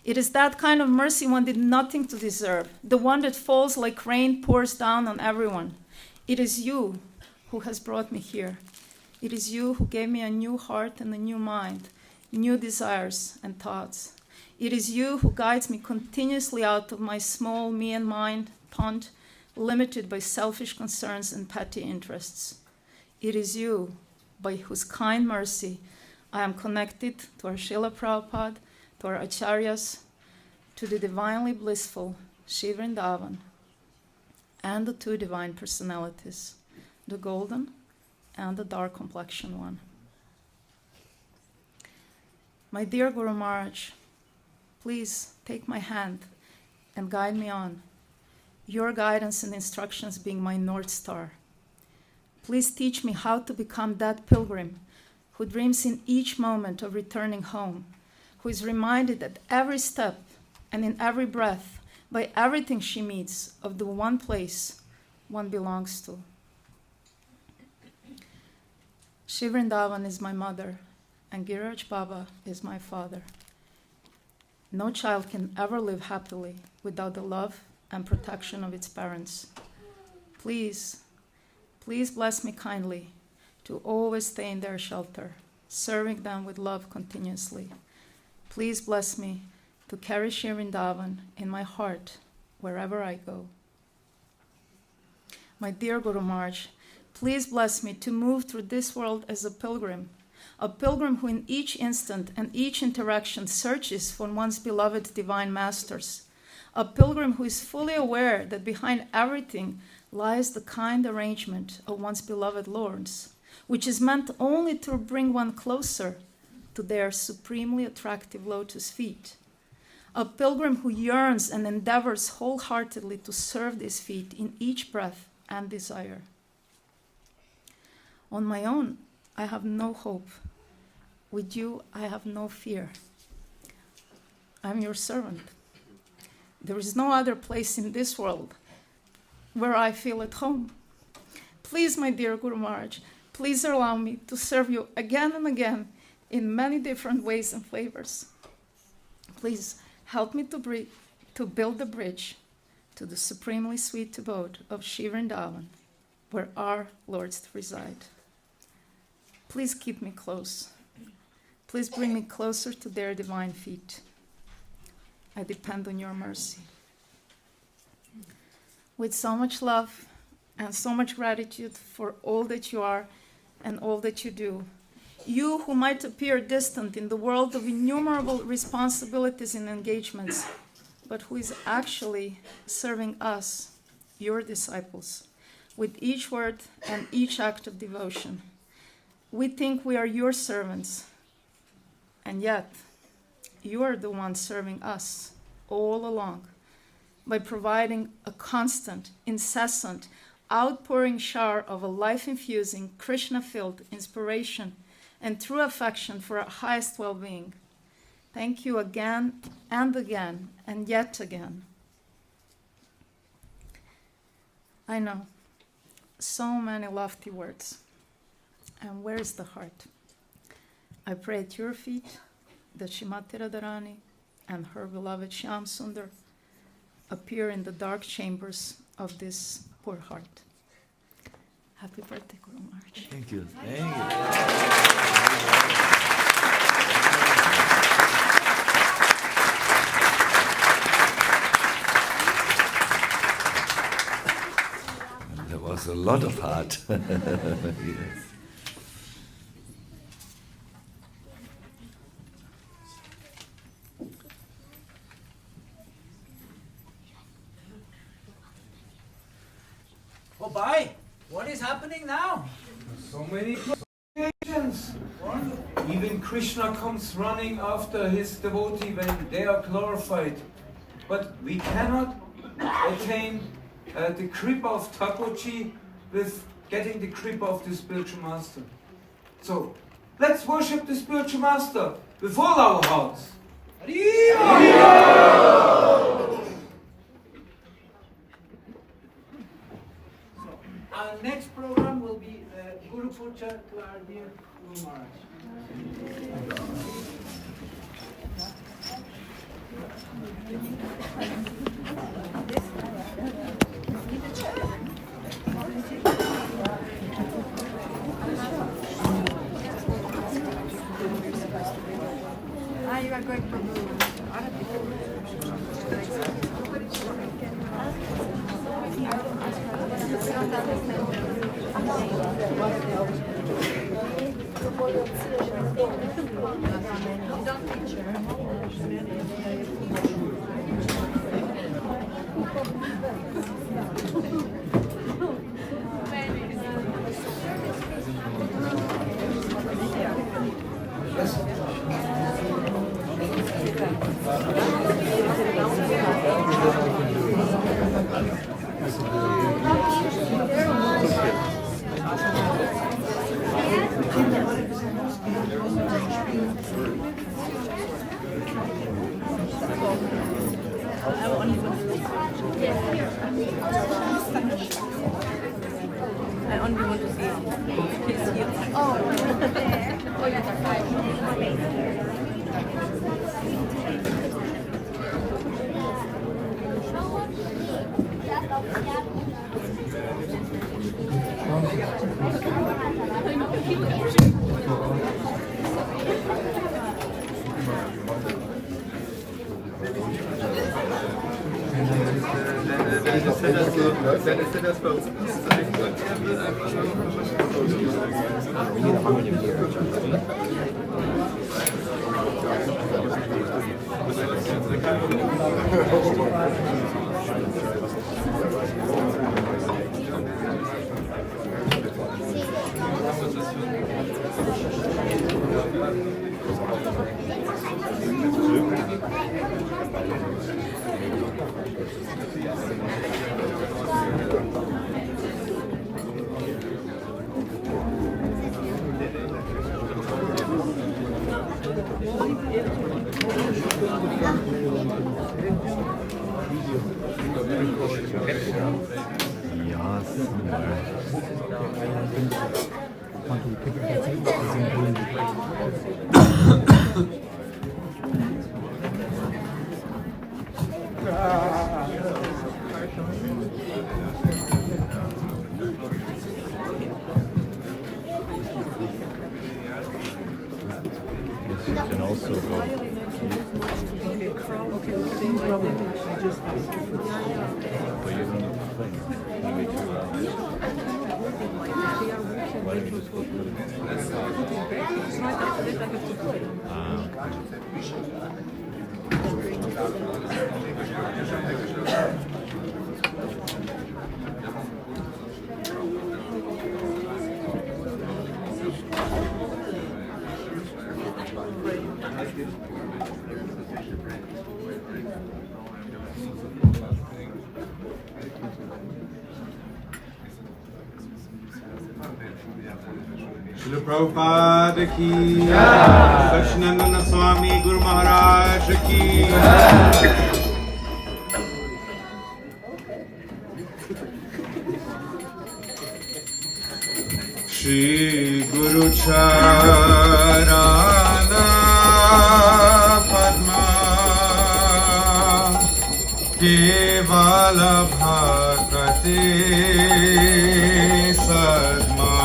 It is that kind of mercy one did nothing to deserve, the one that falls like rain, pours down on everyone. It is you who has brought me here. It is you who gave me a new heart and a new mind, new desires and thoughts. It is you who guides me continuously out of my small me and mind pond, limited by selfish concerns and petty interests. It is you by whose kind mercy I am connected to our Srila Prabhupada, to our Acharyas, to the divinely blissful Shri Vrindavan, and the two divine personalities, the golden and the dark complexioned one. My dear Guru Maharaj, please take my hand and guide me on, your guidance and instructions being my North Star. Please teach me how to become that pilgrim who dreams in each moment of returning home, who is reminded at every step and in every breath by everything she meets of the one place one belongs to. Shri Vrindavan is my mother, and Giraj Baba is my father. No child can ever live happily without the love and protection of its parents. Please, please bless me kindly to always stay in their shelter, serving them with love continuously. Please bless me to carry Shri Vrindavan in my heart wherever I go. My dear Guru Maharaj, please bless me to move through this world as a pilgrim who in each instant and each interaction searches for one's beloved divine masters, a pilgrim who is fully aware that behind everything lies the kind arrangement of one's beloved lords, which is meant only to bring one closer to their supremely attractive lotus feet. A pilgrim who yearns and endeavors wholeheartedly to serve these feet in each breath and desire. On my own, I have no hope. With you, I have no fear. I'm your servant. There is no other place in this world where I feel at home. Please, my dear Guru Maharaj, please allow me to serve you again and again in many different ways and flavors. Please help me to build the bridge to the supremely sweet abode of Shri Vrindavan, where our lords reside. Please keep me close. Please bring me closer to their divine feet. I depend on your mercy. With so much love and so much gratitude for all that you are and all that you do, you who might appear distant in the world of innumerable responsibilities and engagements, but who is actually serving us, your disciples, with each word and each act of devotion. We think we are your servants, and yet you are the one serving us all along by providing a constant, incessant, outpouring shower of a life-infusing, Krishna-filled inspiration and true affection for our highest well-being. Thank you again and again and yet again. I know, so many lofty words. And where is the heart? I pray at your feet that Shrimati Radharani and her beloved Shyam Sundar appear in the dark chambers of this poor heart. Happy birthday, Guru Maharaj. Thank you. Thank you. There was a lot of heart. Yes. Oh, bye. What is happening now? So many occasions. Even Krishna comes running after his devotee when they are glorified. But we cannot attain the kripa of Thakurji with getting the kripa of the spiritual master. So, let's worship the spiritual master with all our hearts. Our next program will be Guru Puja to our dear Guru Maharaj. You are going from I only want to see his heels. Oh, Srila Prabhupada ki HHSacinandana Swami Guru Maharaj ki Shri Guru Charana Padma Kevala Bhakate Sadma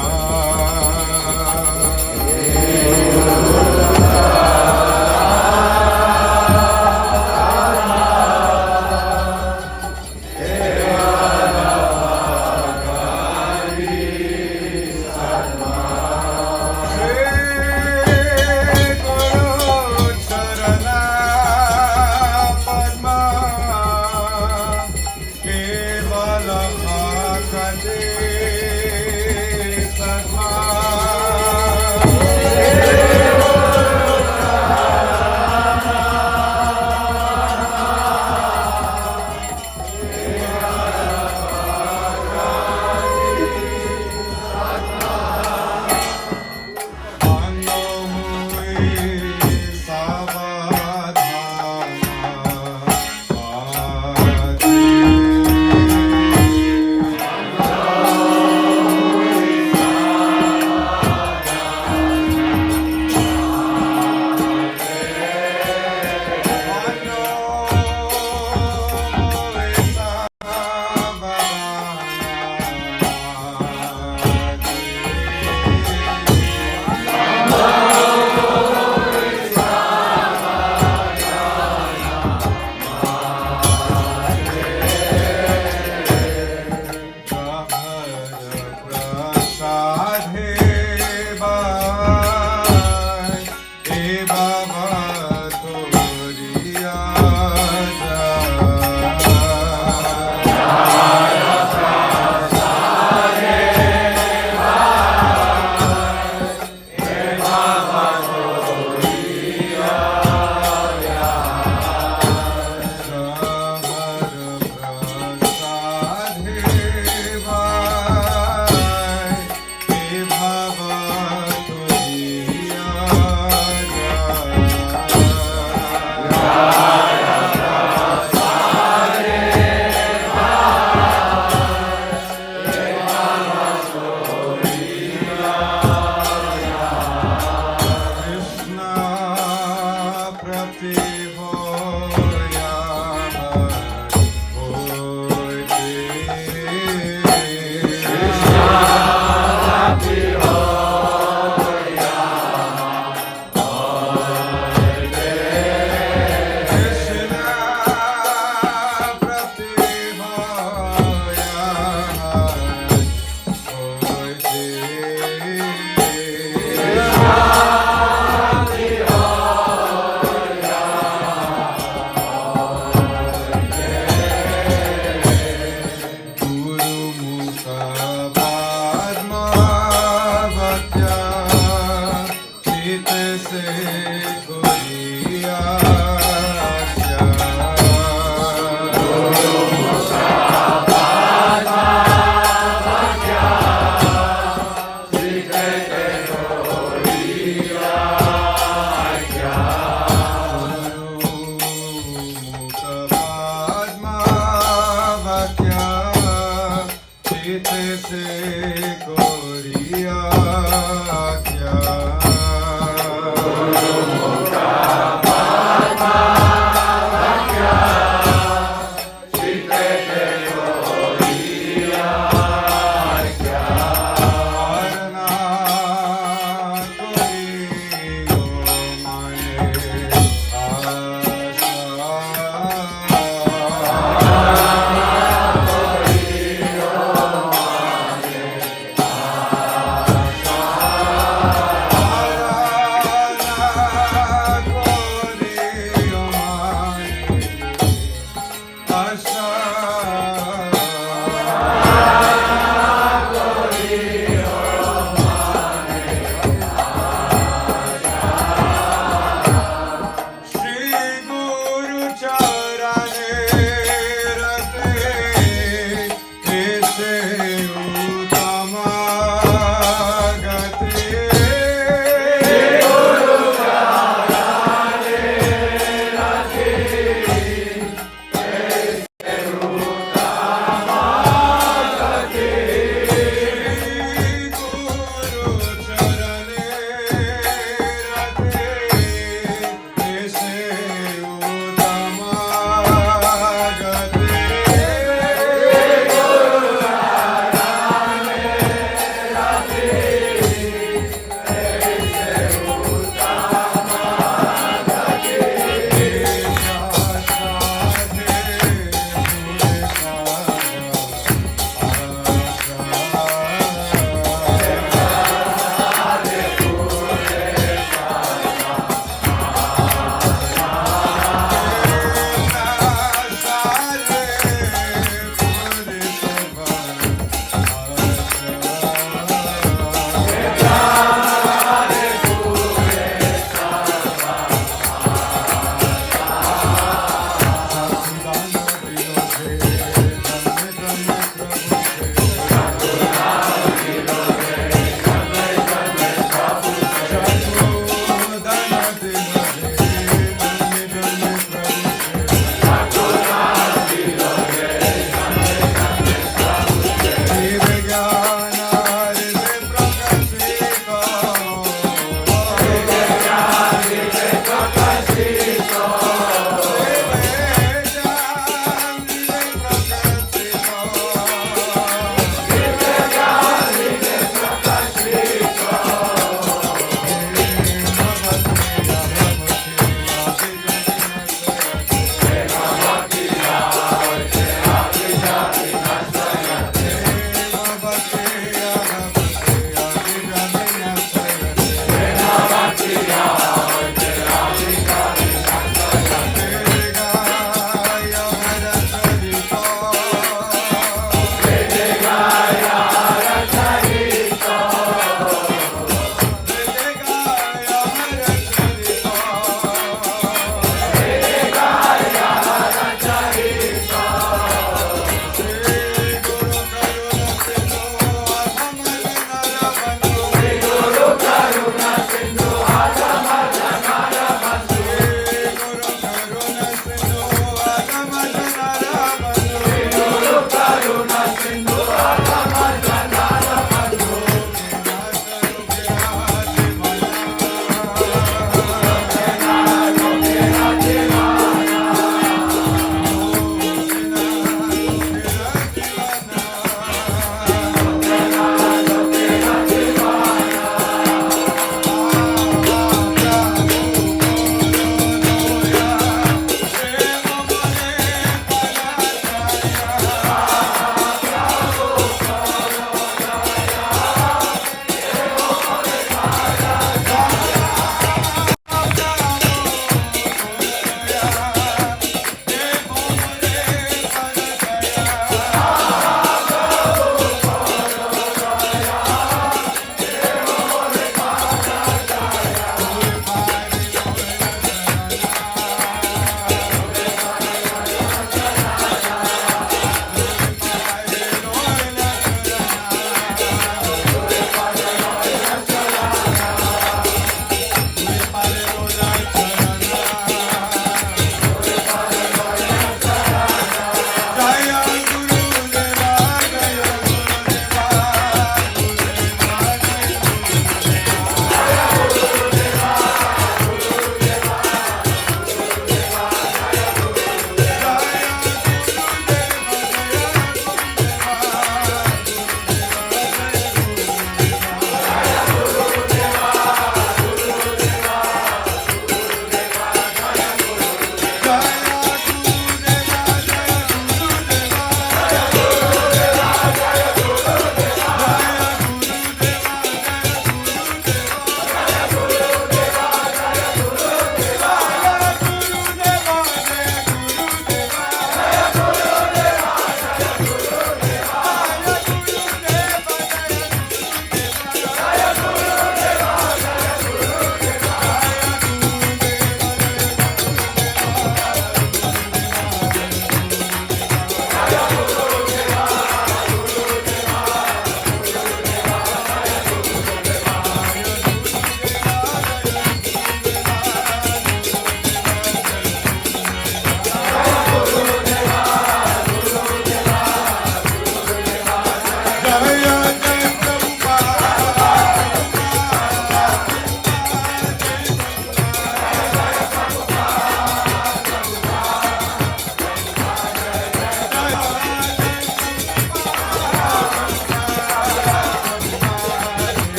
Kevala Bhakate चित से Korea Bye.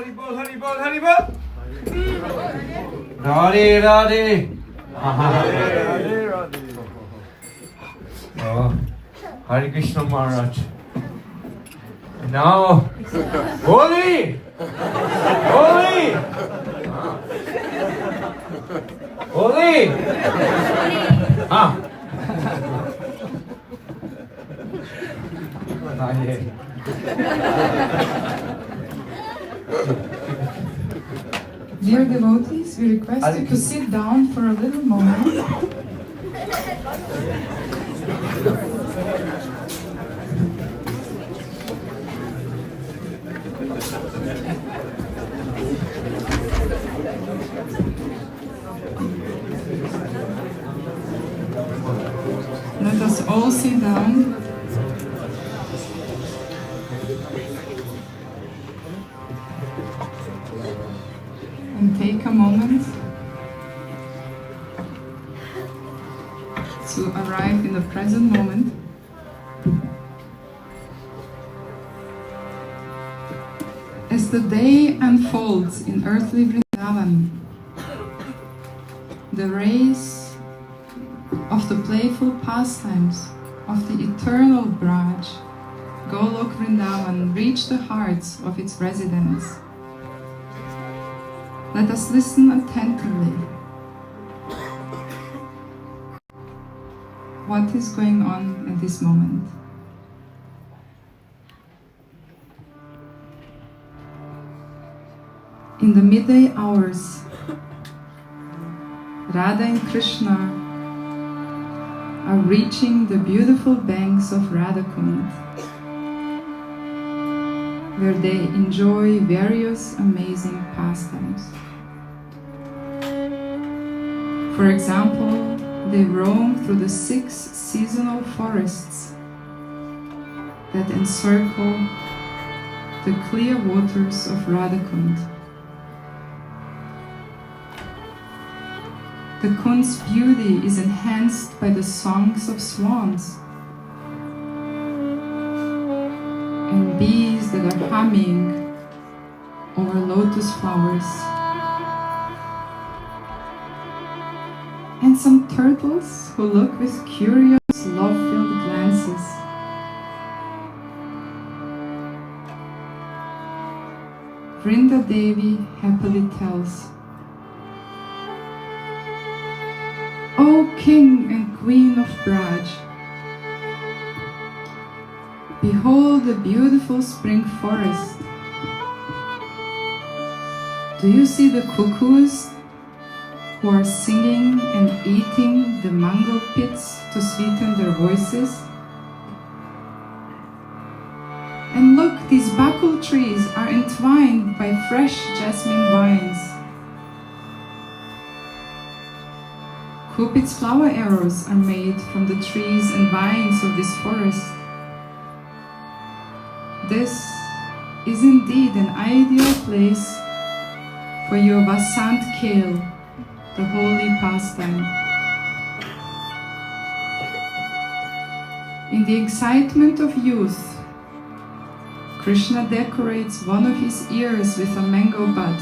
Haribol, Haribol, Haribol. Radhe, Radhe. Oh, Hare Krishna Maharaj. Now, Holy! Holy! Holy! Ah. Not yet. Dear devotees, we request you to sit down for a little moment. Let us all sit down. And take a moment to arrive in the present moment. As the day unfolds in earthly Vrindavan, the rays of the playful pastimes of the eternal Braj, Golok Vrindavan, reach the hearts of its residents. Let us listen attentively. What is going on at this moment? In the midday hours, Radha and Krishna are reaching the beautiful banks of Radhakund, where they enjoy various amazing pastimes. For example, they roam through the 6 seasonal forests that encircle the clear waters of Radhakund. The Kund's beauty is enhanced by the songs of swans and bees that are humming over lotus flowers, and some turtles who look with curious, love-filled glances. Vrinda Devi happily tells, O King and Queen of Braj, behold the beautiful spring forest. Do you see the cuckoos who are singing and eating the mango pits to sweeten their voices? And look, these bakul trees are entwined by fresh jasmine vines. Cupid's flower arrows are made from the trees and vines of this forest. This is indeed an ideal place for your Vasant Kale, the holy pastime. In the excitement of youth, Krishna decorates one of his ears with a mango bud.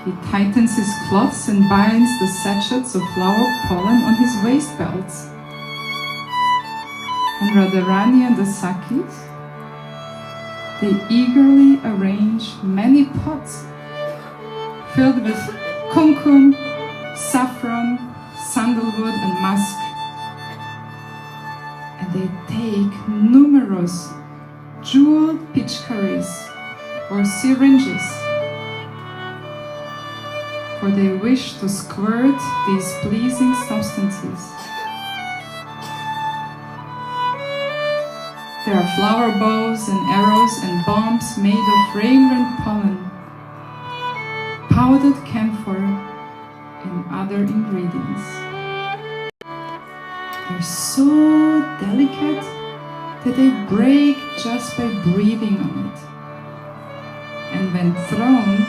He tightens his cloths and binds the sachets of flower pollen on his waist belts. And Radharani and the Sakis, they eagerly arrange many pots filled with kumkum, saffron, sandalwood and musk. And they take numerous jeweled pitchkaris or syringes, for they wish to squirt these pleasing substances. There are flower bows and arrows and bombs made of fragrant pollen, powdered camphor, and other ingredients. They're so delicate that they break just by breathing on it. And when thrown,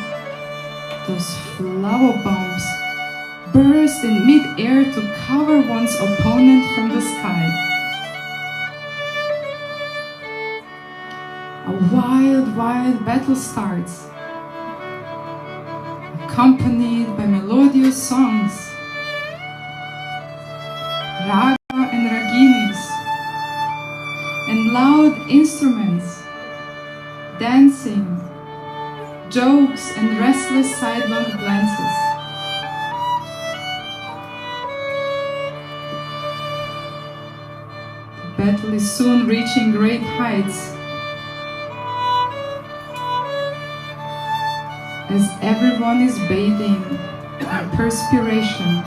those flower bombs burst in mid-air to cover one's opponent from the sky. A wild, wild battle starts, accompanied by melodious songs, raga and raginis, and loud instruments, dancing, jokes and restless sidelong glances. The battle is soon reaching great heights as everyone is bathing in perspiration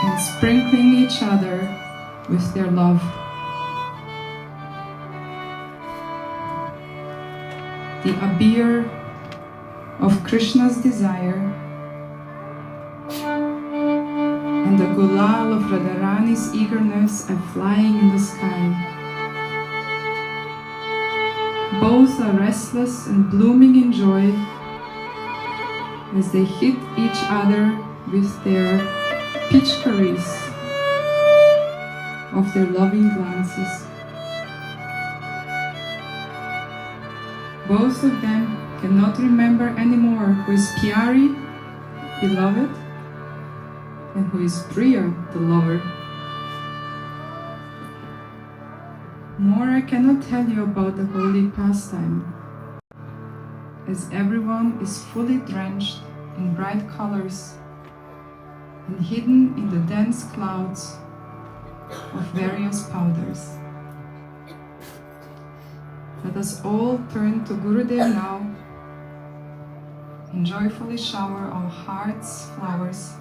and sprinkling each other with their love. The abir of Krishna's desire and the gulal of Radharani's eagerness are flying in the sky. Both are restless and blooming in joy as they hit each other with their pitchkaris of their loving glances. Both of them cannot remember anymore who is Pyari, beloved, and who is Priya, the lover. More I cannot tell you about the holy pastime, as everyone is fully drenched in bright colors and hidden in the dense clouds of various powders. Let us all turn to Gurudev now and joyfully shower our hearts' flowers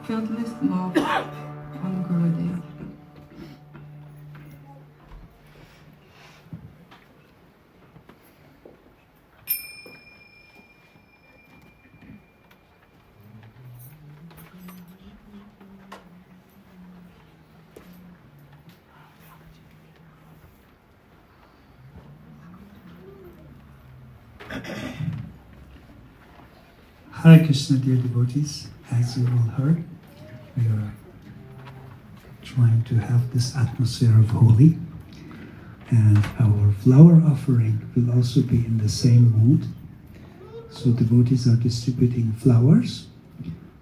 filled with love on Gurudev. Hare Krishna, dear devotees. As you all heard, we are trying to have this atmosphere of holy, and our flower offering will also be in the same mood. So devotees are distributing flowers.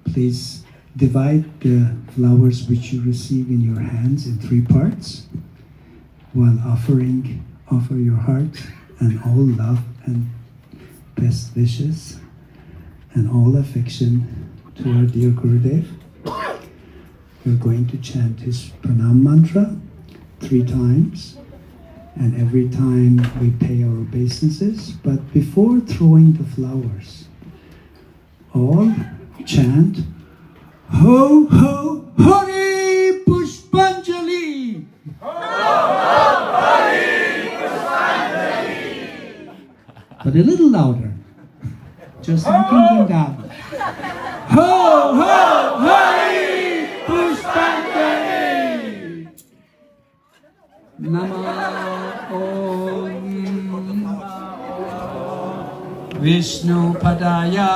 Please divide the flowers which you receive in your hands in 3 parts, while offer your heart and all love and best wishes and all affection to our dear Gurudev. We're going to chant his pranam mantra 3 times, and every time we pay our obeisances. But before throwing the flowers, all chant Ho Ho Hari Pushpanjali! Ho Ho Hari Pushpanjali! But a little louder. Just knocking them down. Ho Ho Hari Pushpanjali! Nama Om Vishnu Padaya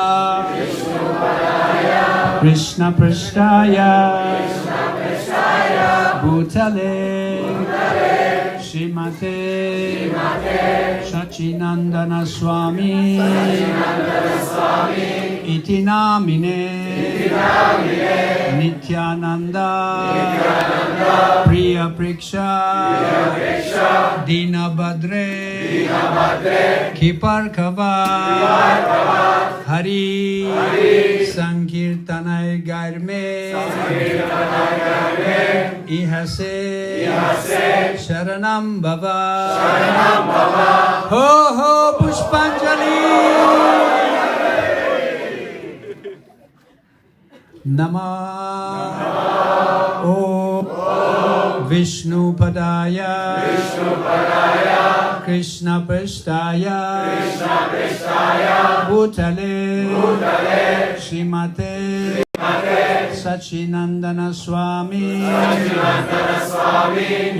Krishna Prasthaya Bhutale Srimate Sacinandana Swami Iti Namine Nityananda Priya Priksha Dina Badre Kiparkava Hari Sankirtanai Garme Ihase Sharanam Baba Ho Ho Pushpanjali Namah Om Vishnu Padaya Krishna Prasthaya Bhutale Srimate Sacinandana Swami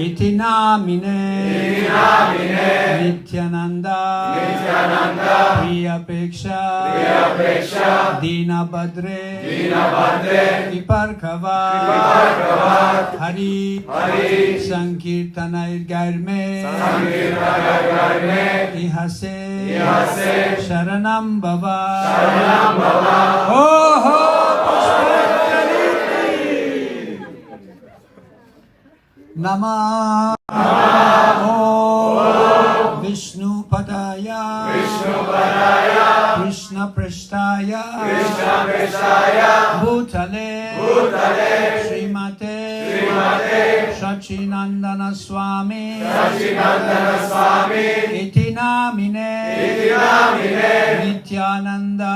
Iti Namine Nityananda Nityananda, Priyapeksha, Dinabhadre, Viparkavat, Hari, Sankirtanay Garme, Ihase, Sharanam Bhava, Oh ho, Namah Vishnu Padaya, Krishna Prashtaya, Bhutale, Srimate, Sacinandana Swami, Iti Namine, Nityananda,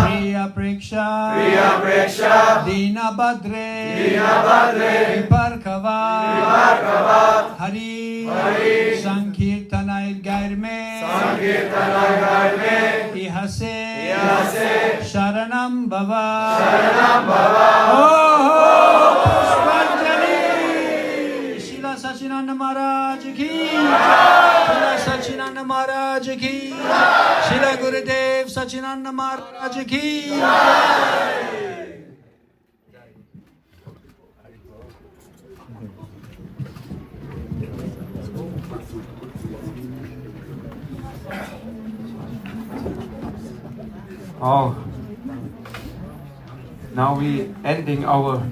Priya Preksha, Dinabhadre, Viparkavat, Hari, Sankirtanay Garme, Ihase, Sharanam Bhava, Oh, Pushpanjali, Srila Sacinandana Maharaj ki, Srila Sacinandana Maharaj ki, Srila Gurudev Sacinandana Maharaj ki. Oh, now we ending our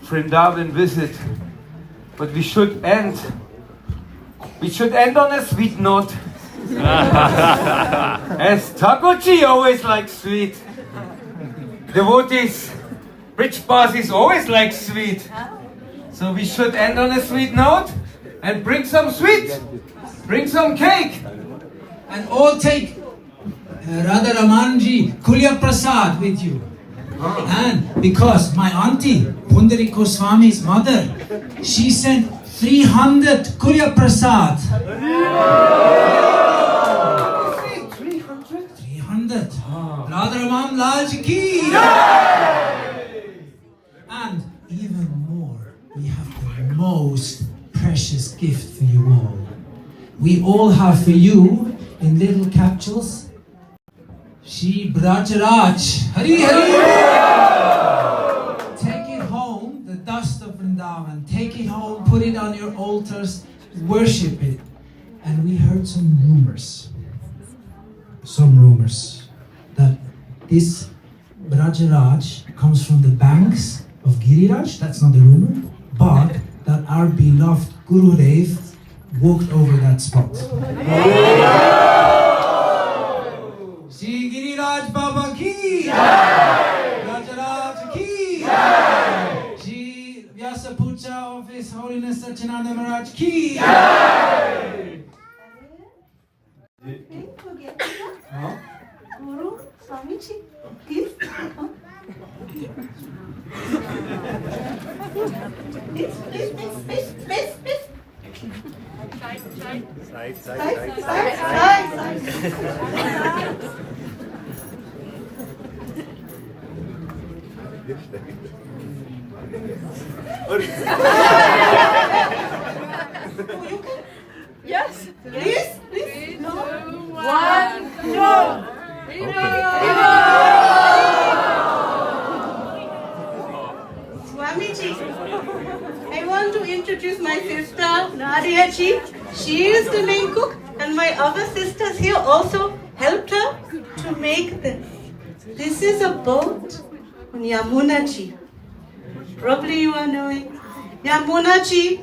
Vrindavan visit, but we should end on a sweet note. As Thakurji always likes sweet, devotees, rich bosses always like sweet. So we should end on a sweet note and bring some sweet, bring some cake. And all take Radha Ramanji Kulya Prasad with you. And because my auntie, Pundarik Goswami's mother, she sent 300 Kulya Prasad. 300. Radha Raman Lal ki. And even more, we have the most precious gift for you all. We all have for you, in little capsules, Shri Brajaraj. Hari Hari. Take it home, the dust of Vrindavan. Take it home, put it on your altars, worship it. And we heard some rumors that this Brajaraj comes from the banks of Giriraj. That's not the rumor. But that our beloved Gurudev walked over that spot. Shri Giriraj Baba ki Jai, Rajaraj ki Jai, Shri Vyasa-Puja of His Holiness Sacinandana Maharaj ki Jai. Guru, Swamiji, please. Please. Yes. Please. 3, 2, 1, go. Swamiji, I want to introduce my sister, Nadia ji. She is the main cook, and my other sisters here also helped her to make this. This is a boat on Yamuna ji. Probably you are knowing. Yamuna ji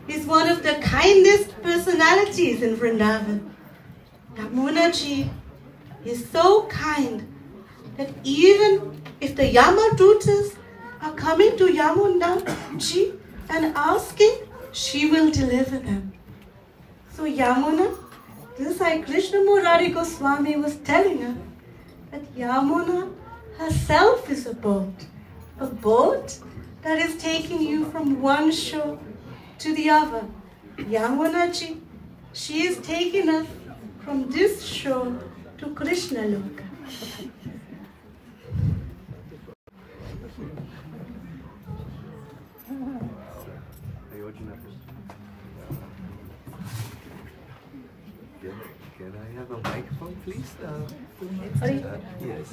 is one of the kindest personalities in Vrindavan. Yamuna ji is so kind that even if the Yamadutas are coming to Yamuna ji and asking, she will deliver them. So Yamuna, just like Krishna Murari Goswami was telling her, that Yamuna herself is a boat that is taking you from one shore to the other. Yamuna ji, she is taking us from this shore to Krishna Loka. Yeah. Can I have a microphone, please? Yes.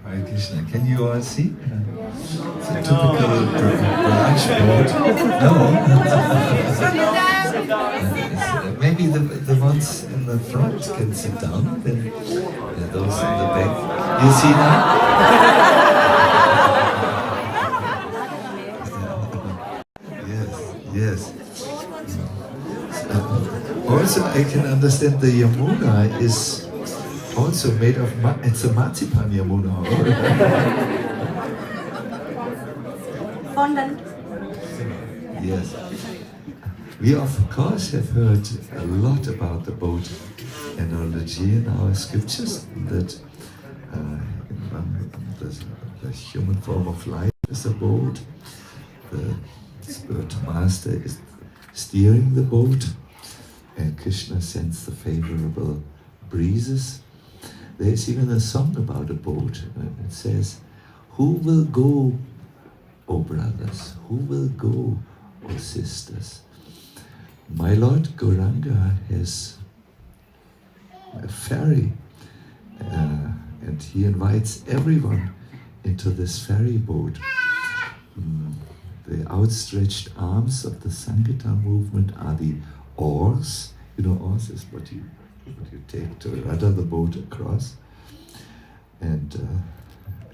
Hare Krishna. Can you all see? It's a typical branch board. No. Maybe the ones in the front can sit down. Then those in the back. You see now? Yes. Also, I can understand the Yamuna is also made of, it's a marzipan Yamuna. Fondant. Yes. We of course have heard a lot about the boat analogy in our scriptures, that the human form of life is a boat, the spirit master is steering the boat, and Krishna sends the favorable breezes. There's even a song about a boat. It says, "Who will go, O brothers? Who will go, O sisters?" My Lord Gauranga has a ferry, and he invites everyone into this ferry boat. The outstretched arms of the Sankirtan movement are the oars. You know, oars is what you take to rudder the boat across. And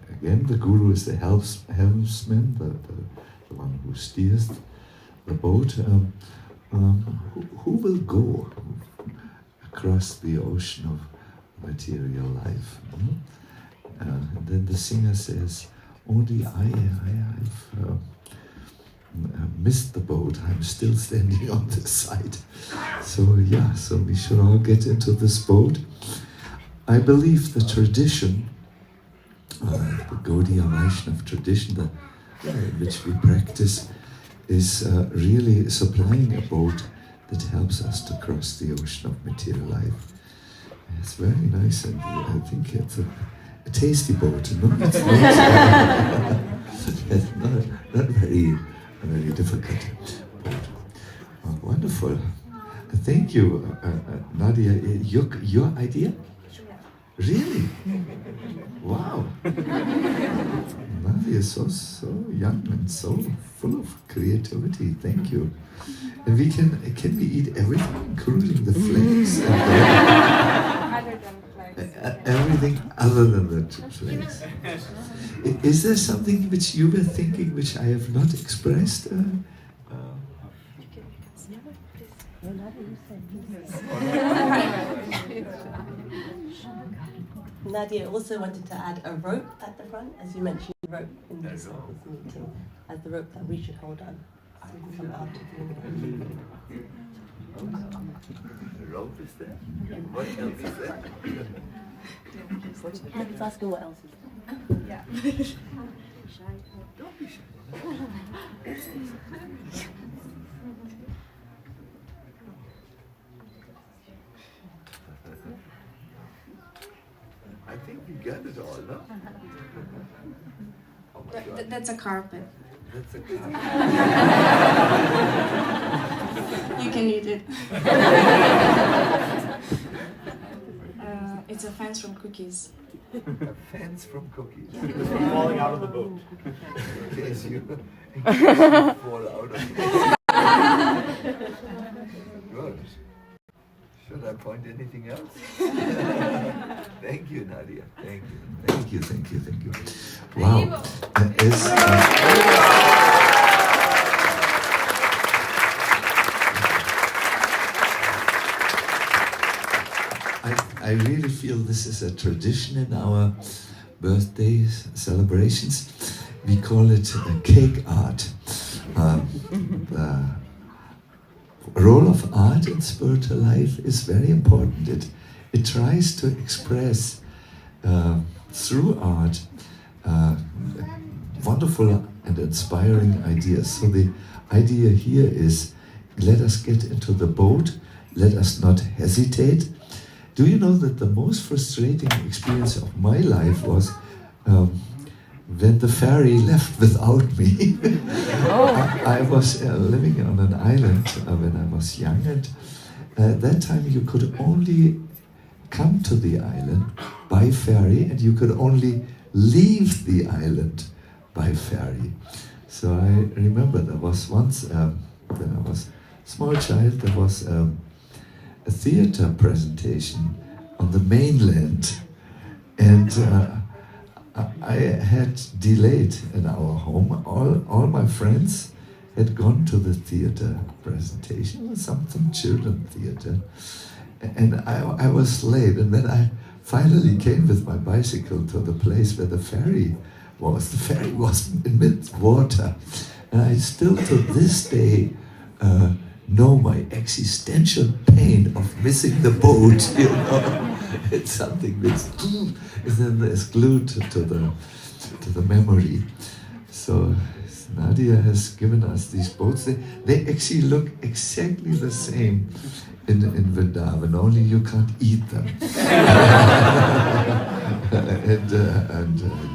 again, the Guru is the helmsman, the one who steers the boat. Who will go across the ocean of material life? And then the singer says, "Only I've missed the boat. I'm still standing on this side." So we should all get into this boat. I believe the tradition, the Gaudiya Vaishnava tradition which we practice, is really supplying a boat that helps us to cross the ocean of material life. It's very nice, and I think it's a tasty boat. No? It's not very difficult boat. Wonderful. Thank you, Nadia. Your idea? Really? Wow. Nadia is so young and so full of creativity. Thank you. And can we eat everything, including the flakes? Other than flakes. Everything other than the flakes. Is there something which you were thinking which I have not expressed? Nadia also wanted to add a rope at the front, as you mentioned rope in this meeting, as the rope that we should hold on. So we can come after The rope is there? What else is there? He's asking what else is there. Yeah. Don't be shy. I think we got it all, no? That's a carpet. That's a carpet. You can eat it. It's a fence from cookies. A fence from cookies. Falling out of the boat. In case you fall out of the boat. Good. Should I point anything else? Thank you, Nadia. Thank you. Thank you. Wow. I really feel this is a tradition in our birthday celebrations. We call it cake art. The role of art in spiritual life is very important. It tries to express through art wonderful and inspiring ideas. So the idea here is, let us get into the boat, let us not hesitate. Do you know that the most frustrating experience of my life was when the ferry left without me? I was living on an island when I was young, and at that time you could only come to the island by ferry, and you could only leave the island by ferry. So I remember there was once, when I was a small child, there was a theater presentation on the mainland, and I had delayed in our home. All my friends had gone to the theater presentation. It was some children theater, and I was late. And when I finally came with my bicycle to the place where the ferry was in mid-water, and I still to this day know my existential pain of missing the boat. You know, it's something that's is glued to the memory. So Nadia has given us these boats. They actually look exactly the same in Vrindavan, only you can't eat them. and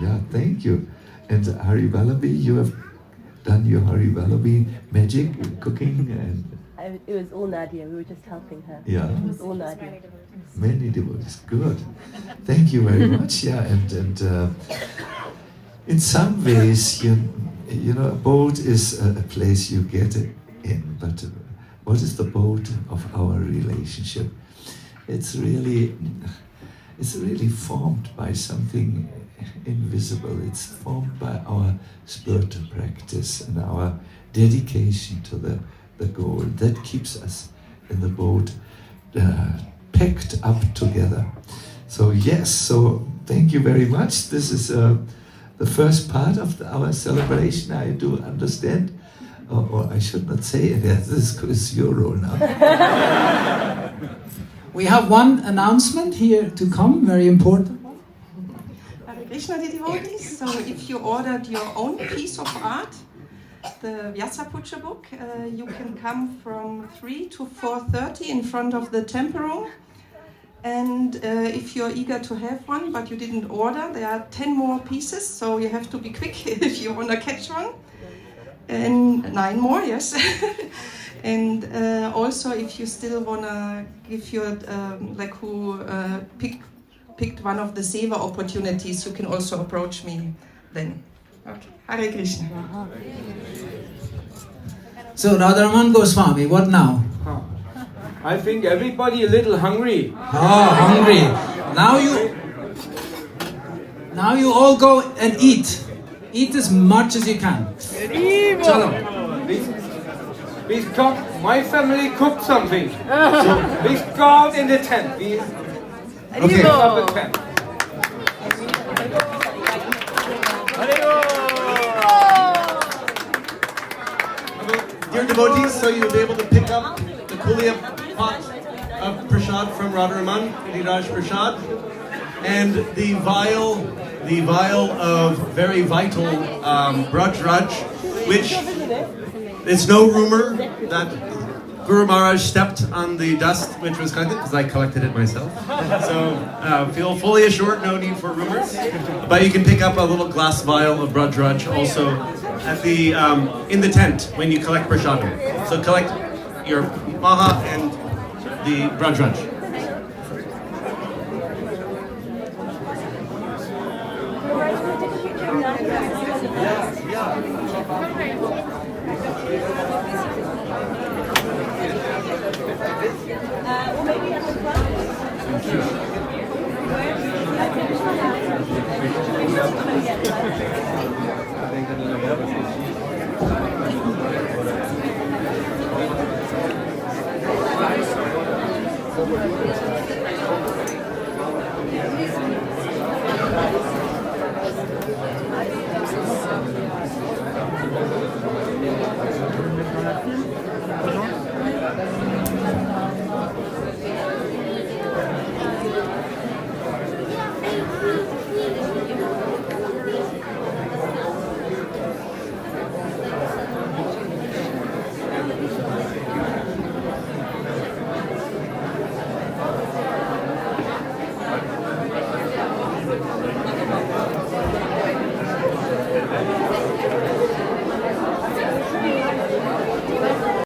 yeah, thank you. And Hari Vallabhi, you have done your Hari Vallabhi magic, cooking, and It was all Nadia. We were just helping her. Yeah. It was all Nadia. Many devotees. Good. Thank you very much. Yeah, and in some ways, you know, a boat is a place you get in, but what is the boat of our relationship? It's really formed by something invisible. It's formed by our spiritual practice and our dedication to the goal that keeps us in the boat packed up together. So yes, so thank you very much. This is the first part of our celebration. I do understand, or I should not say it. This is your role now. We have one announcement here to come, very important. Hare Krishna, dear devotees. So if you ordered your own piece of art, the Vyasa-Puja book, you can come from 3 to 4:30 in front of the temple room. And if you're eager to have one, but you didn't order, there are 10 more pieces, so you have to be quick if you want to catch one. And 9 more, yes. And also, if you still want to give your, picked one of the Seva opportunities, you can also approach me then. Okay. Hare Krishna. So Radharaman Goswami, what now? I think everybody a little hungry. Oh, hungry. Now you all go and eat. Eat as much as you can. Chalo. Please come. My family cooked something. So please go out in the tent. Okay. Up the tent. Dear devotees, so you'll be able to pick up the Kulia pot of prasad from Radharaman, Niraj Prasad, and the vial of very vital Braj Raj, which it's no rumor that Guru Maharaj stepped on the dust which was collected, because I collected it myself. So feel fully assured, no need for rumors. But you can pick up a little glass vial of Braj Raj also at the in the tent when you collect prasadam. So collect your maha and the Braj Raj.